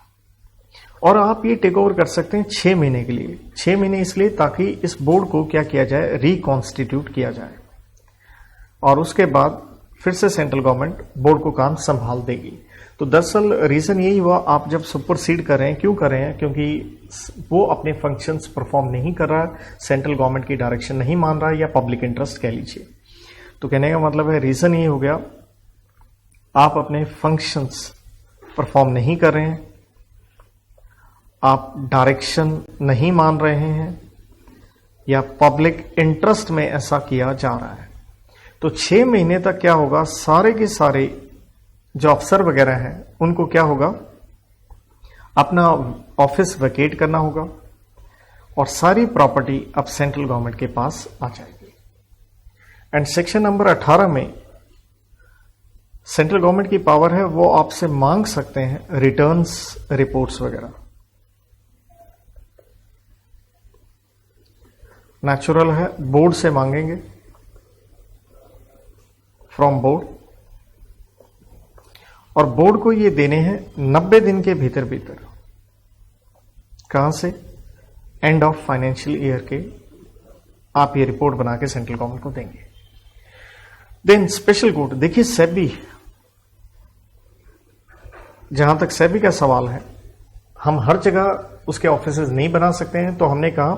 और आप ये टेक ओवर कर सकते हैं 6 महीने के लिए। 6 महीने इसलिए ताकि इस बोर्ड को क्या किया जाए, रिकॉन्स्टिट्यूट किया जाए, और उसके बाद फिर से सेंट्रल गवर्नमेंट बोर्ड को काम संभाल देगी। तो दरअसल रीजन यही हुआ, आप जब सुपरसीड कर रहे हैं, क्यों कर रहे हैं? क्योंकि वो अपने फंक्शंस परफॉर्म नहीं कर रहा, सेंट्रल गवर्नमेंट की डायरेक्शन नहीं मान रहा, या पब्लिक इंटरेस्ट कह लीजिए। तो कहने का मतलब है रीजन ये हो गया, आप अपने फंक्शंस परफॉर्म नहीं कर रहे हैं, आप डायरेक्शन नहीं मान रहे हैं, या पब्लिक इंटरेस्ट में ऐसा किया जा रहा है। तो 6 महीने तक क्या होगा, सारे के सारे जो अफसर वगैरह हैं उनको क्या होगा, अपना ऑफिस वेकेट करना होगा और सारी प्रॉपर्टी अब सेंट्रल गवर्नमेंट के पास आ जाएगी। एंड सेक्शन नंबर 18 में सेंट्रल गवर्नमेंट की पावर है, वो आपसे मांग सकते हैं रिटर्न्स, रिपोर्ट्स वगैरह। नेचुरल है, बोर्ड से मांगेंगे, फ्रॉम बोर्ड, और बोर्ड को ये देने हैं 90 दिन के भीतर भीतर। कहां से? एंड ऑफ फाइनेंशियल ईयर के आप ये रिपोर्ट बना के सेंट्रल गवर्नमेंट को देंगे। देन स्पेशल कोर्ट, देखिए सेबी, जहां तक सेबी का सवाल है, हम हर जगह उसके ऑफिसेज नहीं बना सकते हैं, तो हमने कहा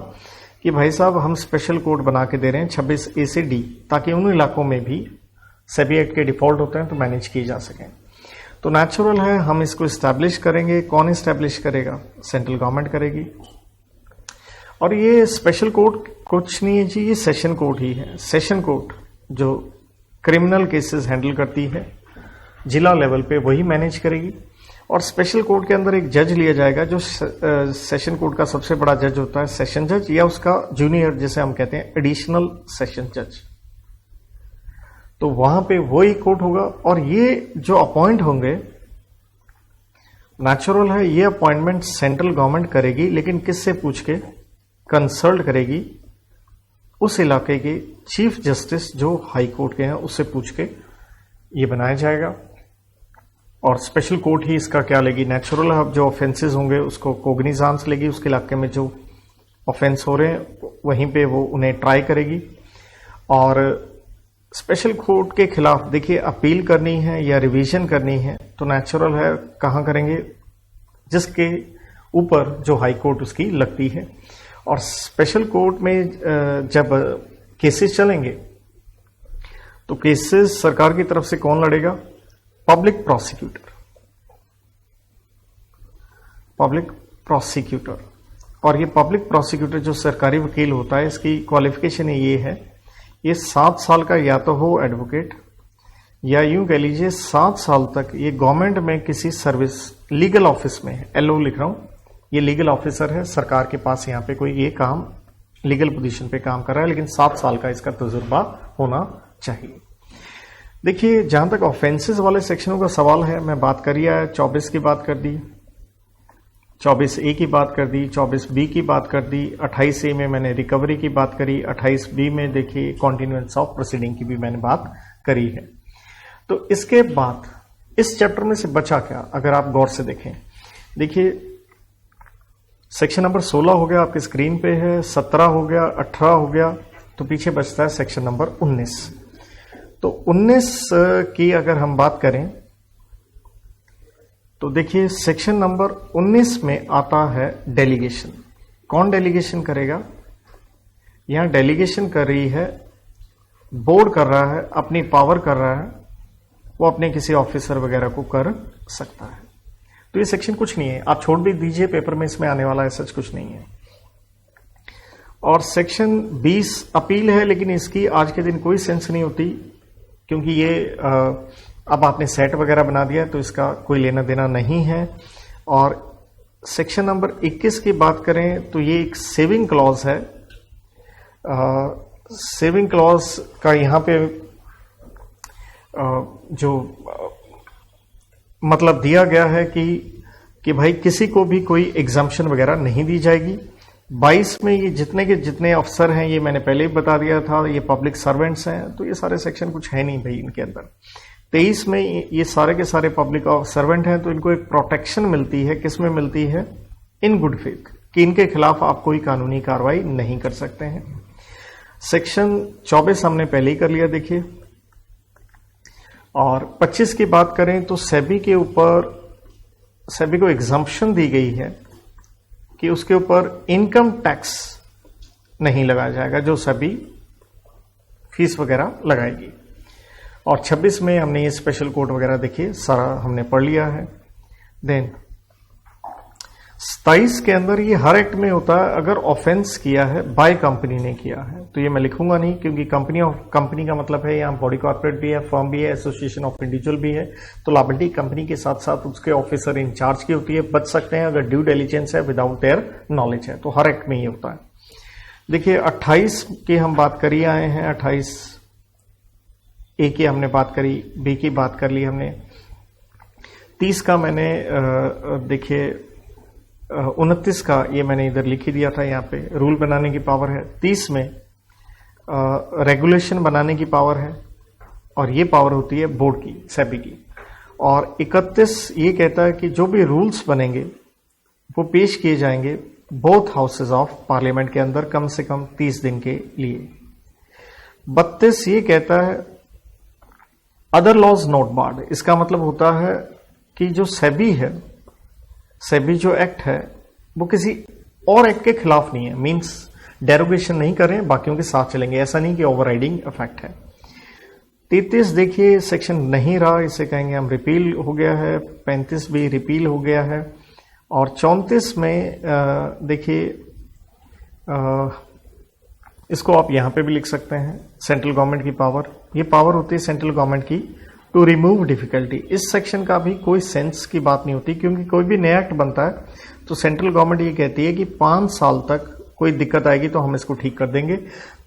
कि भाई साहब हम स्पेशल कोड बना के दे रहे हैं 26A से D, ताकि उन इलाकों में भी सेबी एक्ट के डिफॉल्ट होते हैं तो मैनेज किए जा सकें। तो नेचुरल है, हम इसको इस्टेब्लिश करेंगे। कौन इस्टेब्लिश करेगा? सेंट्रल गवर्नमेंट करेगी। और ये स्पेशल कोर्ट कुछ नहीं है जी, ये सेशन कोर्ट ही है। सेशन कोर्ट जो क्रिमिनल केसेस हैंडल करती है जिला लेवल पे, वही मैनेज करेगी। और स्पेशल कोर्ट के अंदर एक जज लिया जाएगा, जो सेशन कोर्ट का सबसे बड़ा जज होता है सेशन जज, या उसका जूनियर जिसे हम कहते हैं एडिशनल सेशन जज। तो वहां पे वही कोर्ट होगा। और ये जो अपॉइंट होंगे, नेचुरल है, ये अपॉइंटमेंट सेंट्रल गवर्नमेंट करेगी, लेकिन किससे पूछ के? कंसल्ट करेगी उस इलाके के चीफ जस्टिस जो हाई कोर्ट के हैं, उससे पूछ के ये बनाया जाएगा। और स्पेशल कोर्ट ही इसका क्या लेगी? नेचुरल है, अब जो ऑफेंसेस होंगे उसको कोग्निजांस लेगी, उसके इलाके में जो ऑफेंस हो रहे हैं वहीं पे वो उन्हें ट्राई करेगी। और स्पेशल कोर्ट के खिलाफ देखिए अपील करनी है या रिवीजन करनी है, तो नेचुरल है कहां करेंगे? जिसके ऊपर जो हाई कोर्ट उसकी लगती है। और स्पेशल कोर्ट में जब केसेस चलेंगे तो केसेस सरकार की तरफ से कौन लड़ेगा? Public prosecutor. Public prosecutor. और ये पब्लिक प्रोसिक्यूटर जो सरकारी वकील होता है, इसकी क्वालिफिकेशन ये है, ये 7 साल का या तो हो एडवोकेट, या यूं कह लीजिए 7 साल तक ये गवर्नमेंट में किसी सर्विस लीगल ऑफिस में है। LO लिख रहा हूं, ये लीगल ऑफिसर है, सरकार के पास यहां पे कोई ये काम लीगल पोजीशन पे काम कर रहा है, लेकिन 7 साल का इसका तजुर्बा होना चाहिए। देखिए जहां तक ऑफेंसेस वाले सेक्शनों का सवाल है, मैं बात करी है, 24 की बात कर दी, 24A की बात कर दी, 24B की बात कर दी, 28A में मैंने रिकवरी की बात करी, 28B में देखिए कॉन्टिन्यूएंस ऑफ प्रोसीडिंग की भी मैंने बात करी है। तो इसके बाद इस चैप्टर में से बचा क्या, अगर आप गौर से देखें? देखिए सेक्शन नंबर 16 हो गया, आपकी स्क्रीन पे है, 17 हो गया, 18 हो गया, तो पीछे बचता है सेक्शन नंबर 19। तो 19 की अगर हम बात करें तो देखिए सेक्शन नंबर 19 में आता है डेलीगेशन। कौन डेलीगेशन करेगा? यहां डेलीगेशन कर रही है, बोर्ड कर रहा है, अपनी पावर कर रहा है, वो अपने किसी ऑफिसर वगैरह को कर सकता है। तो ये सेक्शन कुछ नहीं है, आप छोड़ भी दीजिए, पेपर में इसमें आने वाला है, सच कुछ नहीं है। और सेक्शन 20 अपील है, लेकिन इसकी आज के दिन कोई सेंस नहीं होती, क्योंकि ये अब आपने सेट वगैरह बना दिया तो इसका कोई लेना देना नहीं है। और सेक्शन नंबर 21 की बात करें तो ये एक सेविंग क्लॉज है। सेविंग क्लॉज का यहां पे जो मतलब दिया गया है कि भाई किसी को भी कोई एग्जाम्पशन वगैरह नहीं दी जाएगी। 22 में ये जितने के जितने अफसर हैं, ये मैंने पहले ही बता दिया था, ये पब्लिक सर्वेंट्स हैं, तो ये सारे सेक्शन कुछ है नहीं भाई इनके अंदर। 23 में ये सारे के सारे पब्लिक सर्वेंट हैं, तो इनको एक प्रोटेक्शन मिलती है। किस में मिलती है? इन गुड फेथ, कि इनके खिलाफ आप कोई कानूनी कार्रवाई नहीं कर सकते हैं। सेक्शन 24 हमने पहले ही कर लिया देखिए। और 25 की बात करें तो सेबी के ऊपर, सेबी को एग्जम्पशन दी गई है कि उसके ऊपर इनकम टैक्स नहीं लगाया जाएगा जो सेबी फीस वगैरह लगाएगी। और 26 में हमने ये स्पेशल कोड वगैरह देखिए सारा हमने पढ़ लिया है। देन 27 के अंदर ये हर एक्ट में होता है अगर ऑफेंस किया है बाय कंपनी ने किया है, तो ये मैं लिखूंगा नहीं क्योंकि कंपनी का मतलब है यहाँ बॉडी कॉर्पोरेट भी है, फर्म भी है, एसोसिएशन ऑफ इंडिविजुअल भी है, तो लायबिलिटी कंपनी के साथ साथ उसके ऑफिसर इंचार्ज की होती है। बच सकते हैं अगर ड्यू डिलिजेंस है, विदाउट देयर नॉलेज है, तो हर एक्ट में ये होता है। देखिए 28 की हम बात करिए आए हैं, 28 ए की हमने बात करी, बी की बात कर ली हमने, 30 का मैंने देखिए 29 का ये मैंने इधर लिख ही दिया था, यहाँ पे रूल बनाने की पावर है। 30 में रेगुलेशन बनाने की पावर है और ये पावर होती है बोर्ड की, सेबी की। और 31 ये कहता है कि जो भी रूल्स बनेंगे वो पेश किए जाएंगे बोथ हाउसेज ऑफ पार्लियामेंट के अंदर कम से कम 30 दिन के लिए। 32 ये कहता है अदर लॉज नॉट बार्ड, इसका मतलब होता है कि जो सेबी है, सेबी जो एक्ट है वो किसी और एक्ट के खिलाफ नहीं है, मींस डेरोगेशन नहीं करें, बाकियों के साथ चलेंगे, ऐसा नहीं कि ओवरराइडिंग इफेक्ट है। 33 देखिए सेक्शन नहीं रहा, इसे कहेंगे हम रिपील हो गया है। 35 भी रिपील हो गया है। और 34 में देखिए इसको आप यहां पे भी लिख सकते हैं, सेंट्रल गवर्नमेंट की पावर, ये पावर होती है सेंट्रल गवर्नमेंट की टू रिमूव डिफिकल्टी। इस सेक्शन का भी कोई सेंस की बात नहीं होती क्योंकि कोई भी नया एक्ट बनता है तो सेंट्रल गवर्नमेंट ये कहती है कि 5 साल तक कोई दिक्कत आएगी तो हम इसको ठीक कर देंगे।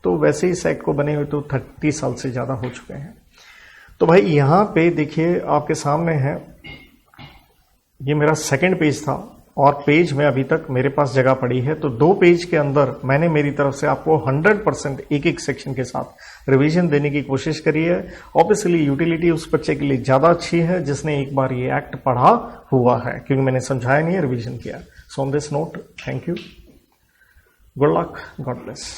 तो वैसे इस एक्ट को बने हुए तो 30 साल से ज्यादा हो चुके हैं। तो भाई यहां पे देखिए आपके सामने है, ये मेरा सेकंड पेज था और पेज में अभी तक मेरे पास जगह पड़ी है, तो 2 पेज के अंदर मैंने मेरी तरफ से आपको 100% एक एक सेक्शन के साथ रिवीजन देने की कोशिश करी है। ऑब्वियसली यूटिलिटी उस बच्चे के लिए ज्यादा अच्छी है जिसने एक बार ये एक्ट पढ़ा हुआ है, क्योंकि मैंने समझाया नहीं है, रिवीजन किया। So on this note, thank you, good luck, God bless.